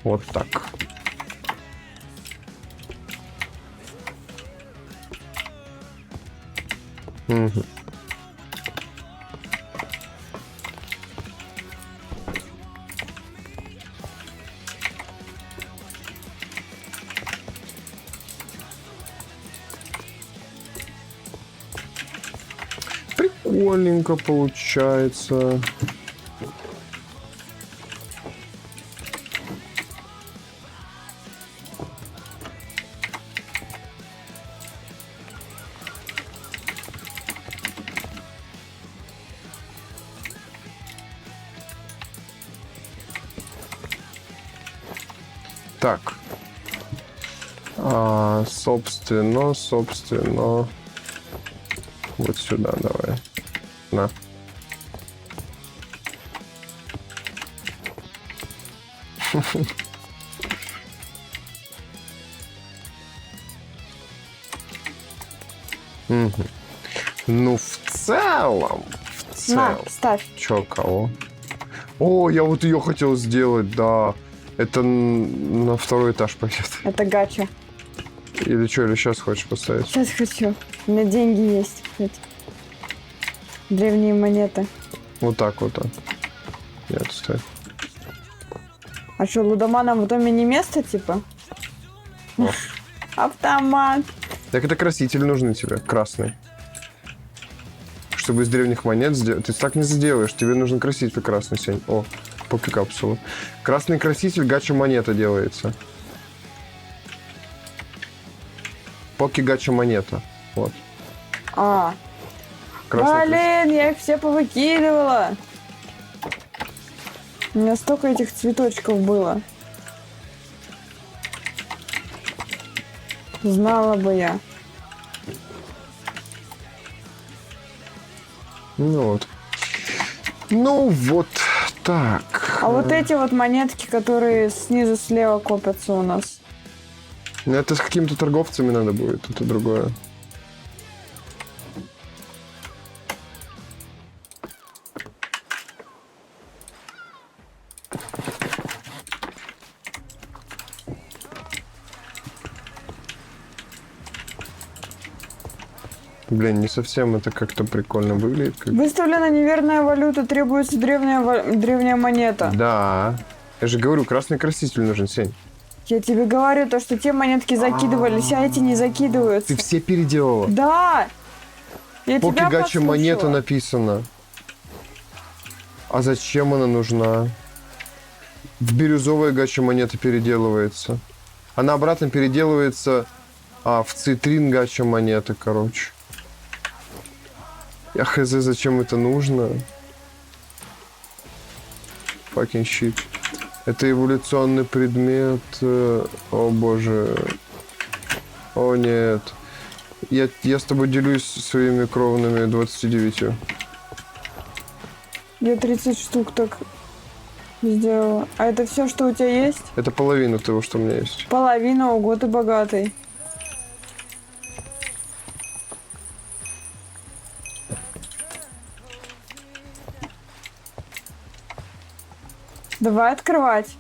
Вот так. Мгм. Прикольненько получается. Так. Собственно. Вот сюда давай. На. Мгм. Ну, в целом. На, ставь. Чё, кого? О, я вот ее хотел сделать, да. Это на второй этаж пойдет. Это гача. Или что, или сейчас хочешь поставить? Сейчас хочу. У меня деньги есть, кстати. Древние монеты. Вот так вот, да. Нет, стой. А что, лудоманам в доме не место, типа? О. Автомат. Так это краситель нужны тебе, красный. Чтобы из древних монет сделать. Ты так не сделаешь, тебе нужен краситель красный, Сень. О, поки-капсулу. Красный краситель, гача монета делается. Поки-гача монета. Вот. А, Красный блин, я их все повыкидывала. У меня столько этих цветочков было. Знала бы я. Ну вот так. А вот эти вот монетки, которые снизу слева копятся у нас. Ну, это с какими-то торговцами надо будет, это другое. Блин, не совсем это как-то прикольно выглядит. Выставлена неверная валюта, требуется древняя монета. Да. Я же говорю, красный краситель нужен, Сень. Я тебе говорю, то, что те монетки закидывались, а эти не закидываются. Ты все переделала. Да! Я тебя Поки-гача монета послушала. написано. А зачем она нужна? В бирюзовая гача монета переделывается. Она обратно переделывается в цитрин гача монеты, короче. Я хз, зачем это нужно? Fucking shit. Это эволюционный предмет. О боже. О нет. Я с тобой делюсь своими кровными 29. Я 30 штук так сделала. А это все, что у тебя есть? Это половина того, что у меня есть. Половина, ого, ты богатый. Давай открывать.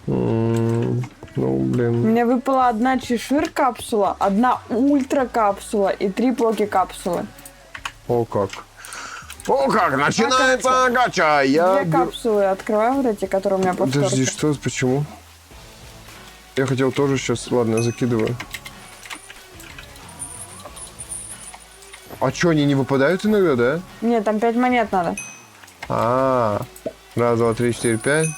Ну, У блин. меня выпала одна чешир капсула, одна ультра капсула и 3 поки капсулы. О как. О как, начинается гача. Я Две капсулы открываю, вот эти, которые у меня под Подожди, шторкой. что? Почему? Я хотел тоже сейчас... Ладно, закидываю. А что, они не выпадают иногда, да? Нет, там 5 монет надо. Раз, два, три, четыре, пять.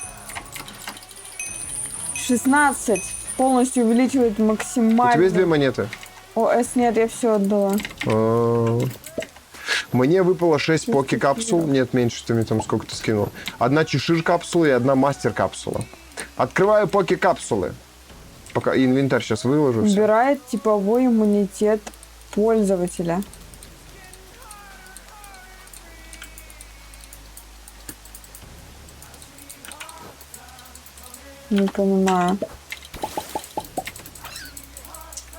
16. Полностью увеличивает У максимально. тебя есть 2 монеты? О, С нет, я все отдала. Мне выпало 6 поки капсул. Нет, меньше, ты мне там сколько-то скинул. Одна чешир капсула и одна мастер капсула. Открываю поки капсулы. Пока инвентарь сейчас выложу. всё. Убирает типовой иммунитет пользователя. Не понимаю.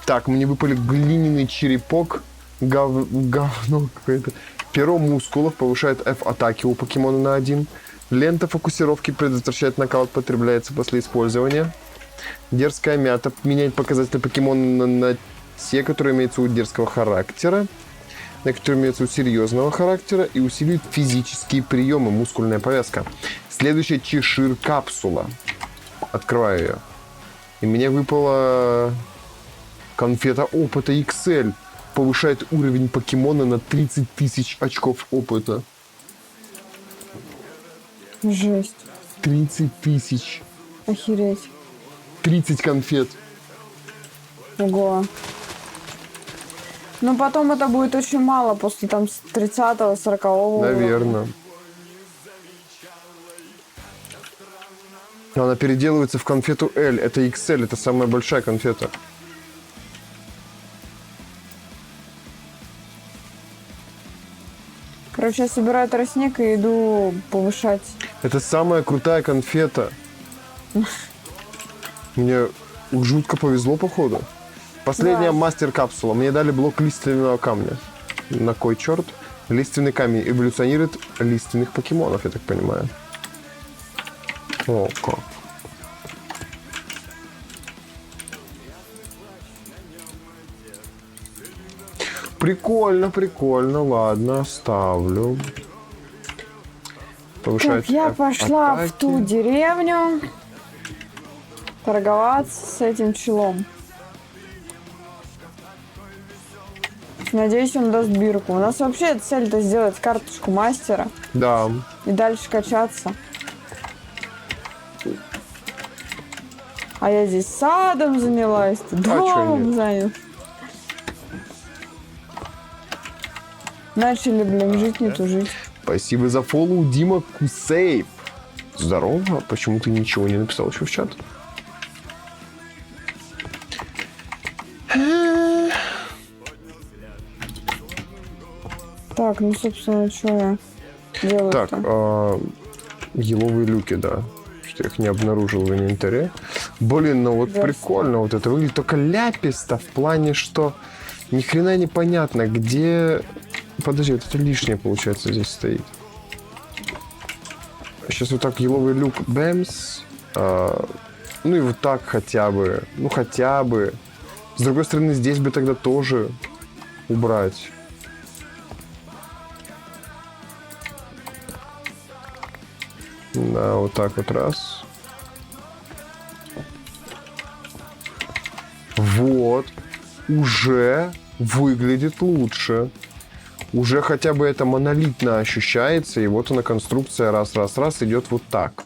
Так, мне выпали глиняный черепок. Говно какое-то. Перо мускулов повышает F атаки у покемона на 1. Лента фокусировки предотвращает нокаут, потребляется после использования. Дерзкая мята меняет показатели покемона на Те, которые имеют суть дерзкого характера, которые имеют суть серьезного характера и усиливают физические приемы, мускульная повязка. Следующая чешир-капсула. Открываю ее. И мне выпала конфета опыта XL. Повышает уровень покемона на 30 тысяч очков опыта. Жесть. 30 тысяч. Охереть. 30 конфет. Ого. Но потом это будет очень мало, после там с 30-го, 40-го. Наверное. Она переделывается в конфету L. Это XL, это самая большая конфета. Короче, я собираю тростник и иду повышать. Это самая крутая конфета. Мне жутко повезло, походу. Последняя Да. мастер-капсула. Мне дали блок лиственного камня. На кой черт? Лиственный камень эволюционирует лиственных покемонов, я так понимаю. О, как. Прикольно, прикольно. Ладно, оставлю. Повышает Так, я пошла в атаки. ту деревню торговаться с этим челом. Надеюсь, он даст бирку. У нас вообще цель-то сделать карточку мастера Да. и дальше качаться. А я здесь садом занялась, чё домом нет? занят. Начали, блин, жить, не тужить. Спасибо за фоллоу, Дима Кусейп. Здорово. Почему ты ничего не написал еще в чат? Так, ну, собственно, что я делаю? Так, еловые люки, да. Что я их не обнаружил в инвентаре. Блин, ну вот Да. прикольно вот это выглядит. Только ляписто в плане, что ни хрена непонятно, где... Подожди, вот это лишнее, получается, здесь стоит. Сейчас вот так еловый люк, бэмс. Ну и вот так хотя бы. Ну хотя бы. С другой стороны, здесь бы тогда тоже убрать. Да, вот так вот раз. Вот. Уже выглядит лучше. Уже хотя бы это монолитно ощущается. И вот она, конструкция раз идет вот так.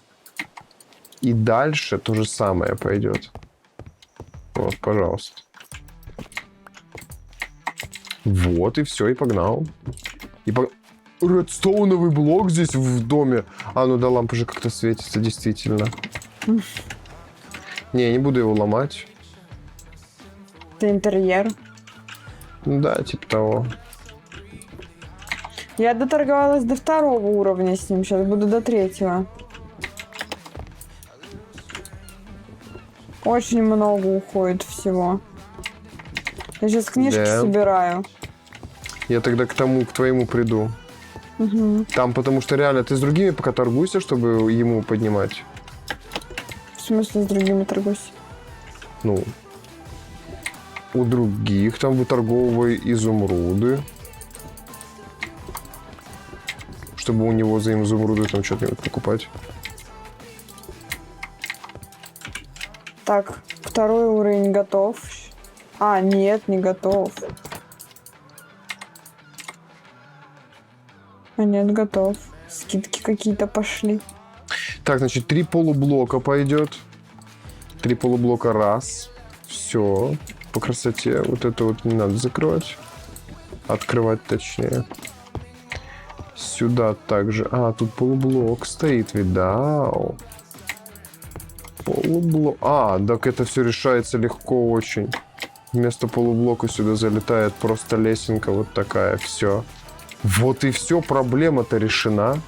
И дальше то же самое пойдет. Вот, пожалуйста. Вот и все, и погнал. И редстоуновый блок здесь в доме. А, ну да, лампа же как-то светится, действительно. Не, я не буду его ломать. Это интерьер. Да, типа того. Я доторговалась до 2-го уровня с ним, сейчас буду до 3-го. Очень много уходит всего. Я сейчас книжки Да. собираю. Я тогда к твоему приду. Угу. Там, потому что реально ты с другими пока торгуйся, чтобы ему поднимать. В смысле с другими торгуюсь? Ну, у других там выторговывай изумруды. Чтобы у него за изумруды там что-то покупать. Так, 2-й уровень готов. А, нет, не готов. А нет, готов. Скидки какие-то пошли. Так, значит, 3 полублока пойдет. 3 полублока раз. Все. По красоте. Вот это вот не надо закрывать. Открывать точнее. Сюда также. А, тут полублок стоит, видал. Полублок. А, так это все решается легко очень. Вместо полублока сюда залетает просто лесенка вот такая. Все. Вот и все. Проблема-то решена.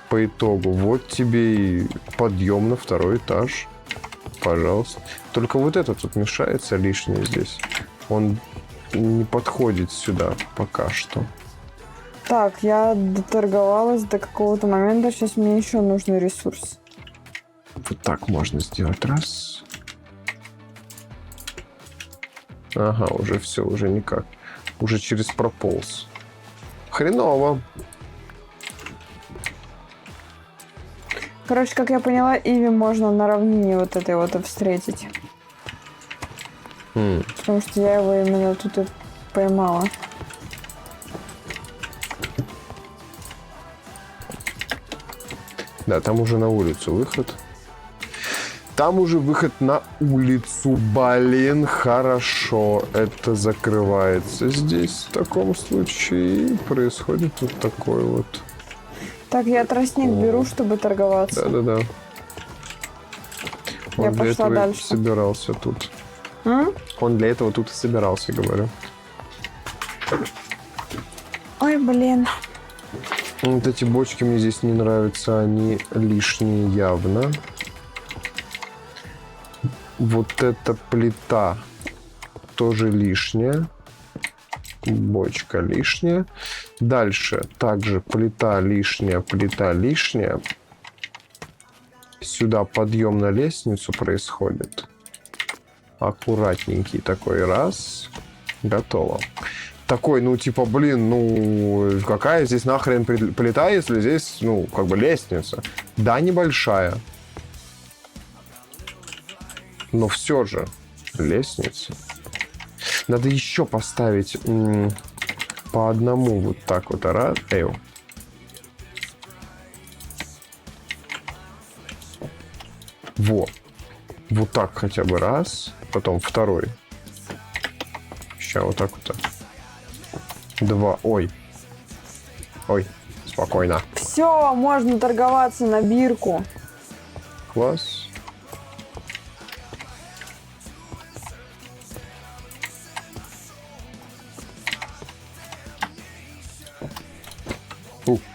По итогу. Вот тебе и подъем на 2-й этаж. Пожалуйста. Только вот этот тут мешается лишний здесь. Он не подходит сюда пока что. Так, я доторговалась до какого-то момента. Сейчас мне еще нужный ресурс. Вот так можно сделать. Раз. Ага, уже все, уже никак. Уже через прополз. Хреново. Короче, как я поняла, Иви можно на равнине вот этой вот и встретить. Потому что я его именно тут и поймала. Да, там уже на улицу выход. Там уже выход на улицу. Блин, хорошо. Это закрывается здесь. В таком случае происходит вот такой вот. Так, я тростник беру, чтобы торговаться. Да-да-да. Я Он для пошла этого дальше. и собирался тут. М? Он для этого тут и собирался, говорю. Ой, блин. Вот эти бочки мне здесь не нравятся. Они лишние явно. Вот эта плита тоже лишняя. Бочка лишняя. Дальше также плита лишняя, плита лишняя. Сюда подъем на лестницу происходит. Аккуратненький такой раз. Готово. Такой, ну, типа, блин, ну, какая здесь нахрен плита, если здесь, ну, как бы лестница? Да, небольшая. Но все же лестница. Надо еще поставить по одному вот так вот. Во. Вот так хотя бы раз. Потом второй. Сейчас вот так вот. Два. Ой. Ой. Спокойно. Все, можно торговаться на бирку. Класс.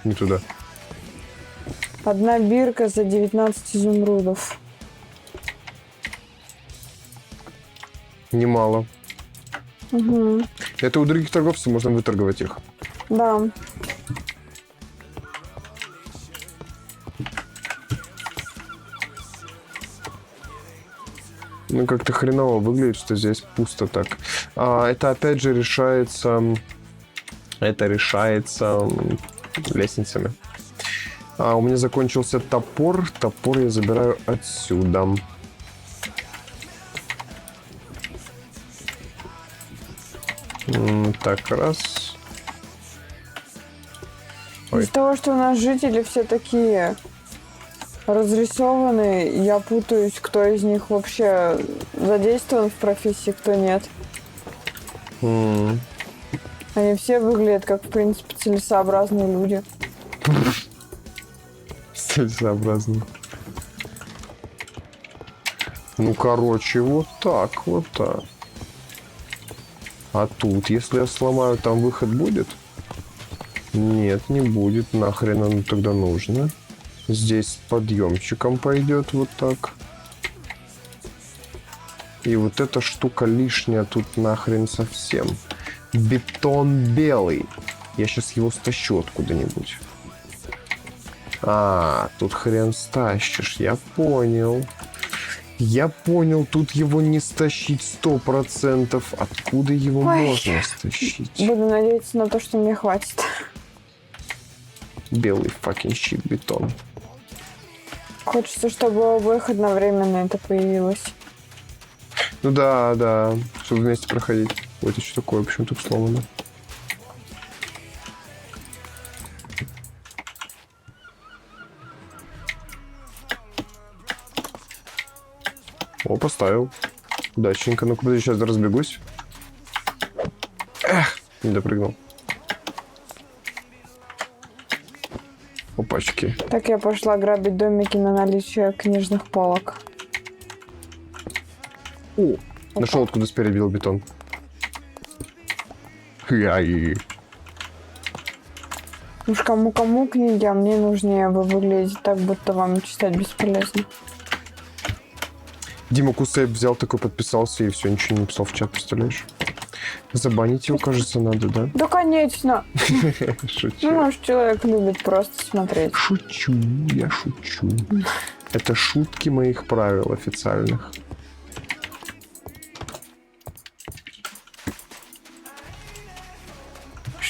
Не туда. Одна бирка за 19 изумрудов. Немало. Угу. Это у других торговцев можно выторговать их. Да. Ну, как-то хреново выглядит, что здесь пусто так. Это опять же решается... Это решается лестницами. У меня закончился топор. Топор я забираю отсюда. Так, раз. Ой. Из-за того, что у нас жители все такие разрисованные, я путаюсь, кто из них вообще задействован в профессии, кто нет. Они все выглядят как, в принципе, целесообразные люди. Целесообразно. Ну, короче, вот так, вот так. А тут, если я сломаю, там выход будет? Нет, не будет. Нахрен оно тогда нужно? Здесь с подъемчиком пойдет вот так. И вот эта штука лишняя тут нахрен совсем. Бетон белый. Я сейчас его стащу откуда-нибудь. Тут хрен стащишь. Я понял. Я понял, тут его не стащить 100%. Откуда его можно стащить? Буду надеяться на то, что мне хватит. Белый fucking щит бетон. Хочется, чтобы у обоих одновременно это появилось. Ну да, да. Чтобы вместе проходить. Вот это что такое? Почему тут сломано? О, поставил. Удачненько. Ну-ка, подожди, сейчас разбегусь. Эх, не допрыгнул. Опачки. Так я пошла грабить домики на наличие книжных полок. О, нашел, откуда спереди бил бетон. Яй. Уж кому-кому книги, а мне нужнее. Вы выглядите так, будто вам читать бесполезно. Дима Кусейп взял такой, подписался и все, ничего не написал в чат, представляешь? Забанить его, кажется, надо, да? Да, конечно. Шучу. Ну, может, человек любит просто смотреть. Шучу, я шучу. Это шутки моих правил официальных.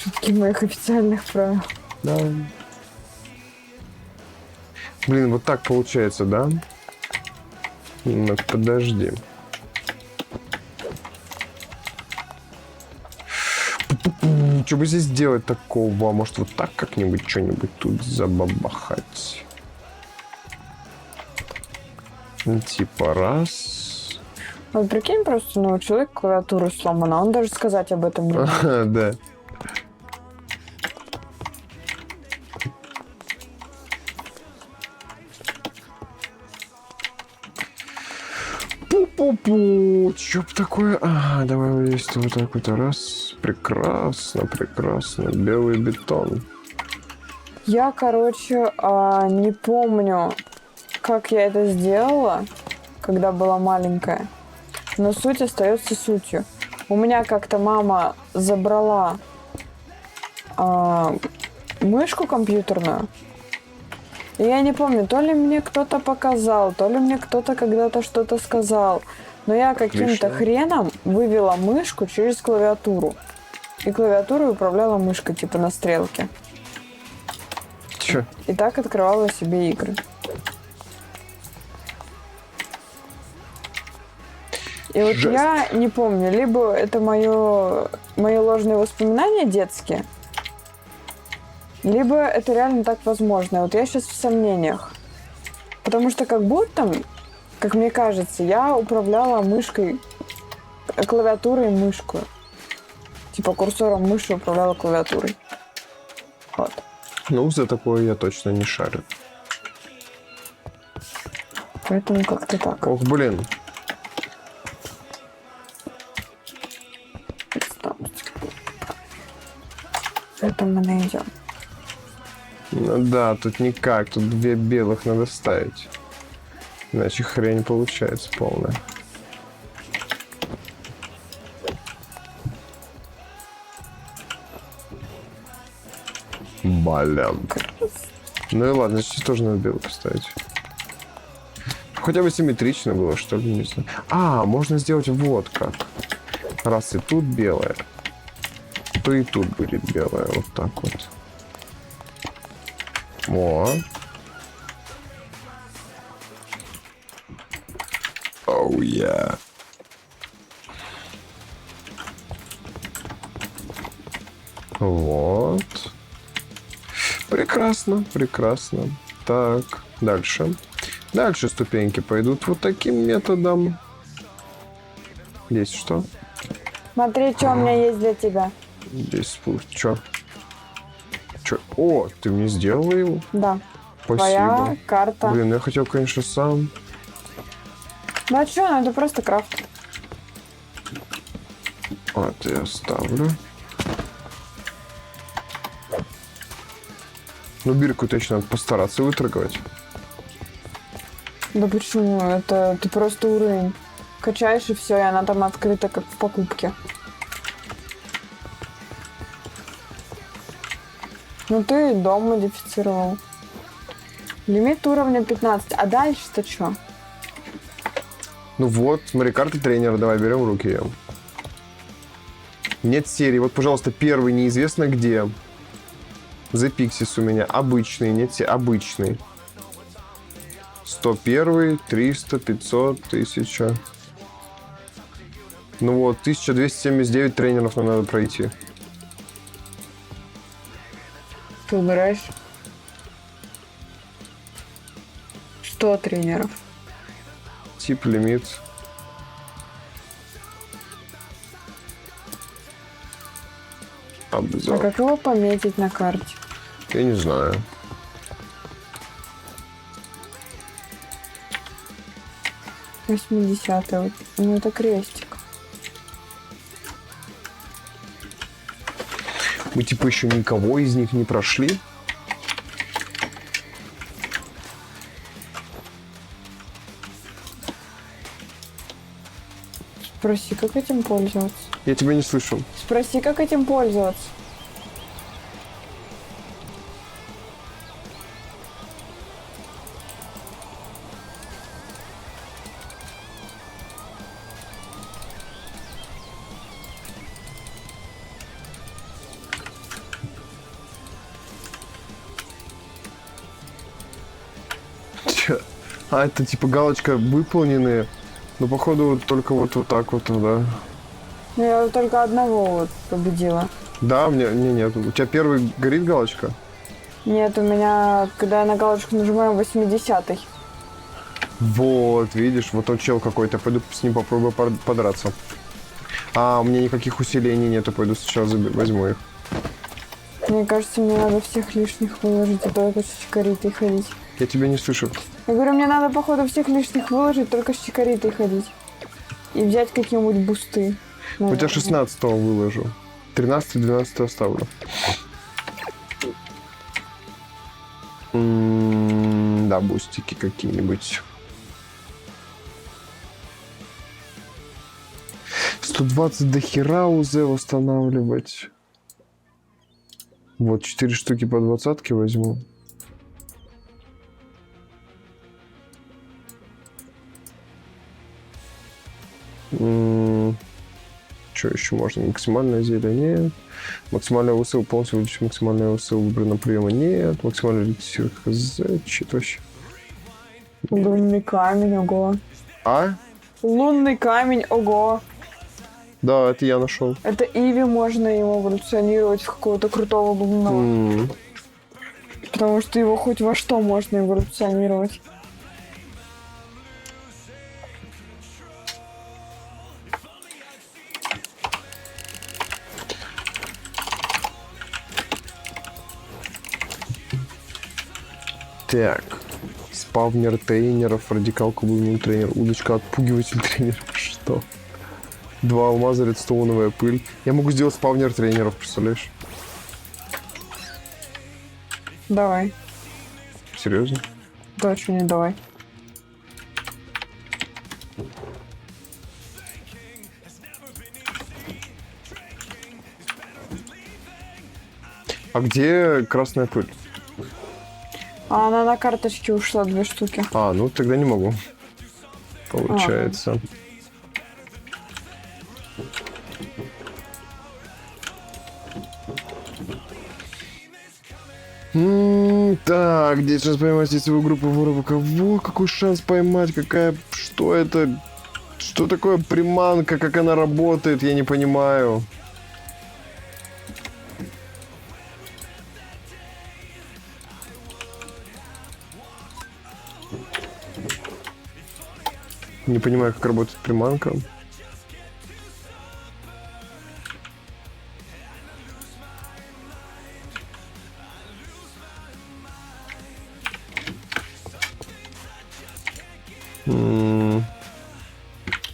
Сутки моих официальных правил. Да. Блин, вот так получается, да? Ну, подожди. Что бы здесь делать такого? Может, вот так как-нибудь что-нибудь тут забабахать? Ну, типа раз. Вот прикинь, просто, ну, у человека клавиатура сломана, он даже сказать об этом не может. Ага, да. Пу-пу-пу. Чё б такое? Ага, давай вот здесь вот так вот. Раз. Прекрасно, прекрасно. Белый бетон. Я, короче, не помню, как я это сделала, когда была маленькая. Но суть остается сутью. У меня как-то мама забрала мышку компьютерную. И я не помню, то ли мне кто-то показал, то ли мне кто-то когда-то что-то сказал. Но я каким-то хреном вывела мышку через клавиатуру. И клавиатурой управляла мышкой, типа на стрелке. Чё? И так открывала себе игры. И вот Жесть. я не помню, либо это мои ложные воспоминания детские, либо это реально так возможно. Вот я сейчас в сомнениях. Потому что как будто, как мне кажется, я управляла мышкой, клавиатурой и мышкой. Типа курсором мыши управляла клавиатурой. Вот. Ну, за такое я точно не шарю. Поэтому как-то так. Ох, блин. Это мы найдем. Ну да, тут никак. Тут две белых надо ставить. Иначе хрень получается полная. Блин. Ну и ладно, здесь тоже надо белый поставить. Хотя бы симметрично было, что ли, не знаю. А, можно сделать вот как. Раз и тут белое, то и тут будет белое. Вот так вот. О. Оу, я. Вот. Прекрасно, прекрасно. Так, дальше. Дальше ступеньки пойдут вот таким методом. Здесь что? Смотри, что у меня есть для тебя. Здесь спуск. Чё? Чё? О, ты мне сделала его? Да. Спасибо. Твоя карта. Блин, я хотел, конечно, сам. Ну а что, ну это просто крафт. Вот я ставлю. Ну, бирку точно надо постараться выторговать. Да почему? Это ты просто уровень качаешь и все, и она там открыта как в покупке. Ну ты дом модифицировал. Лимит уровня 15. А дальше-то что? Ну вот, смотри, карта тренера. Давай, берем в руки ее. Нет серии. Вот, пожалуйста, первый неизвестно где. The Pixies у меня. Обычный, нет серии. Обычный. 101, 300, 500, 1000. Ну вот, 1279 тренеров нам надо пройти. Ты убираешь 100 тренеров. Тип, лимит. А Обзор. как его пометить на карте? Я не знаю. Восьмидесятый. Вот. Ну это крестик. Мы типа еще никого из них не прошли. Спроси, как этим пользоваться. Я тебя не слышу. Спроси, как этим пользоваться. Чё? А, это типа галочка выполненные. Но походу только вот так вот, да. Ну, я только одного вот победила. Да, мне нет. У тебя первый горит галочка? Нет, у меня, когда я на галочку нажимаю, 80-й. Вот, видишь, вот он чел какой-то. Пойду с ним попробую подраться. А, у меня никаких усилений нету. Пойду сначала возьму их. Мне кажется, мне надо всех лишних выложить, и только с чикаритой ходить. Я тебя не слышу. Я говорю, мне надо, походу, всех лишних выложить, только с чикаритой ходить. И взять какие-нибудь бусты. У тебя 16-го выложу. 13-12 оставлю. Да, бустики какие-нибудь. 120 до хера УЗ восстанавливать. Вот, 4 штуки по 20-ке возьму. Что еще можно? Максимальное зелье? Нет. Максимальная УС полностью увеличить. Максимальная УС выбранного приема? Нет. Максимальный редуцир ХЗ? Че это вообще? Лунный камень, ого. А? Лунный камень, ого. Да, это я нашел. Это Иви, можно его эволюционировать в какого-то крутого лунного. Потому что его хоть во что можно эволюционировать. Так. Спавнер тренеров, радикал клубный тренер, удочка, отпугиватель тренеров. Что? 2 алмаза, редстоуновая пыль. Я могу сделать спавнер тренеров, представляешь? Давай. Серьезно? Да, что не давай. А где красная пыль? А она на карточке ушла 2 штуки. А, ну тогда не могу. Получается. Так, где шанс поймать сетевую группу воров? Кого? Какой шанс поймать? Какая... Что это? Что такое приманка? Как она работает? Я не понимаю. Не понимаю, как работает приманка.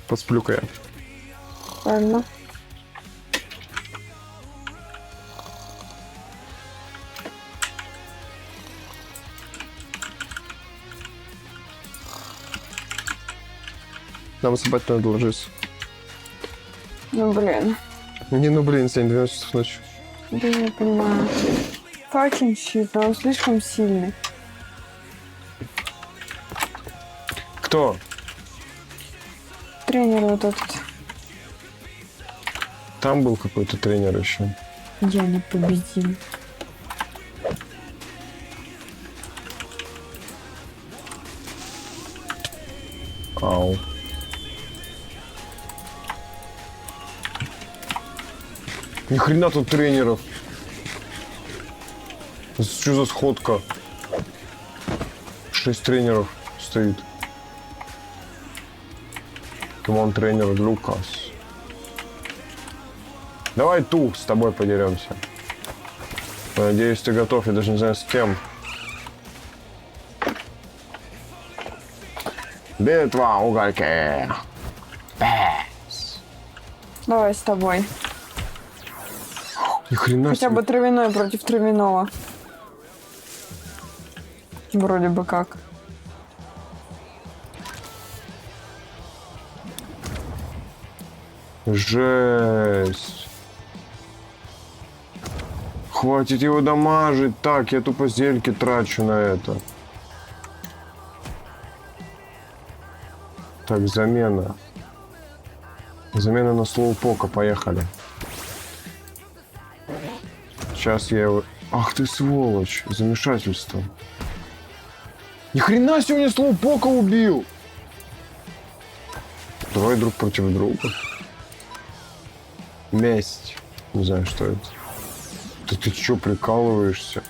Посплю-ка я. Правильно. Нам спать надо ложиться. Ну, блин. Не, ну блин, сегодня 12 часов ночи. Да я не понимаю. Fucking shit, но он слишком сильный. Кто? Тренер вот этот. Там был какой-то тренер еще. Я не победил. Ау. Ни хрена тут тренеров. Что за сходка? 6 тренеров стоит. Команд тренер Лукас. Давай с тобой подеремся. Надеюсь, ты готов, я даже не знаю с кем. Битва угольки. Давай с тобой. Ни хрена Хотя себе. бы травяной против травяного. Вроде бы как. Жесть. Хватит его дамажить. Так, я тупо зельки трачу на это. Так, замена. Замена на слоупока. Поехали. Сейчас я его... Ах ты сволочь. Замешательство. Ни хрена себе, мне слоупока убил! Давай друг против друга. Месть. Не знаю, что это. Да ты чё, прикалываешься?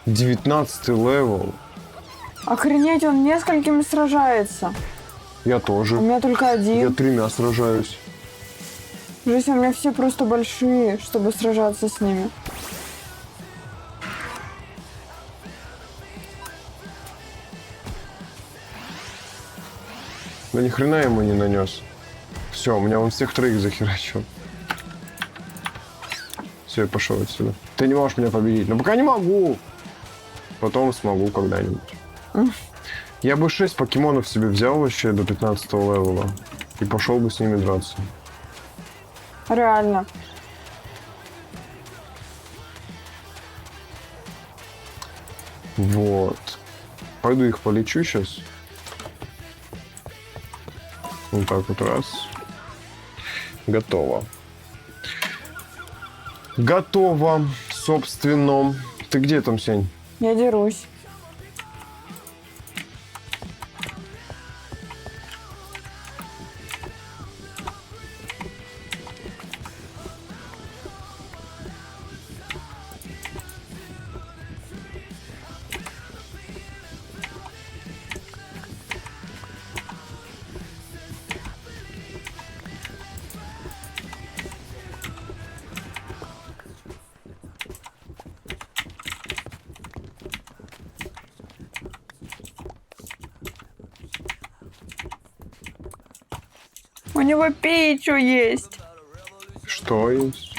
19 левел. Охренеть, он несколькими сражается. Я тоже. У меня только Я один. 3 сражаюсь. Жизнь, у меня все просто большие, чтобы сражаться с ними. Да ни хрена ему не нанес. Все, у меня он всех 3 захерачил. Все, я пошел отсюда. Ты не можешь меня победить. Но пока не могу. Потом смогу когда-нибудь. Я бы 6 покемонов себе взял вообще до 15 левела. И пошел бы с ними драться. Реально. Вот. Пойду их полечу сейчас. Вот так вот раз. Готово. Готово, собственно. Ты где там, Сень? Я дерусь. У него Пичу есть. Что есть?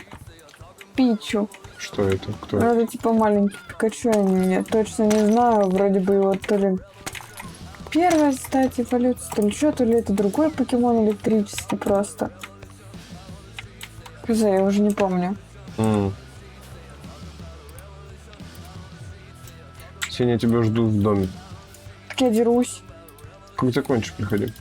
Пичу. Что это? Кто Ну, это? это типа маленький Пикачу, я точно не знаю. Вроде бы его то ли первая стадия эволюции, то ли что, то ли это другой покемон электрический просто. Хз, я уже не помню. Сеня, тебя ждут в доме. Так я дерусь. Как закончишь, приходи.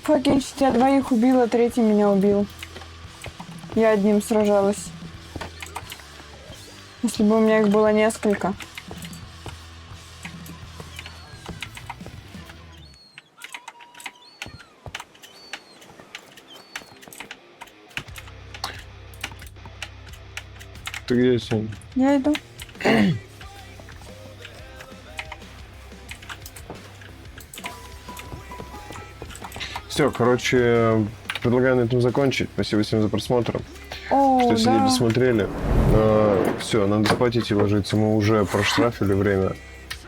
Факинч, я 2 убила, 3 меня убил. Я одним сражалась. Если бы у меня их было несколько. Ты где, Сень? Я иду. Все, короче, предлагаю на этом закончить. Спасибо всем за просмотр. О, Что да. сидели, досмотрели. Все, надо спать идти ложиться. Мы уже проштрафили время.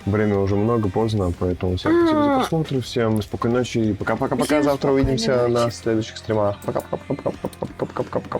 Время уже много, поздно, поэтому всем спасибо за просмотр. Всем спокойной ночи и пока-пока-пока. Всем Завтра увидимся спокойной на ночи. следующих стримах. Пока-пока-пока-пока-пока-пока-пока.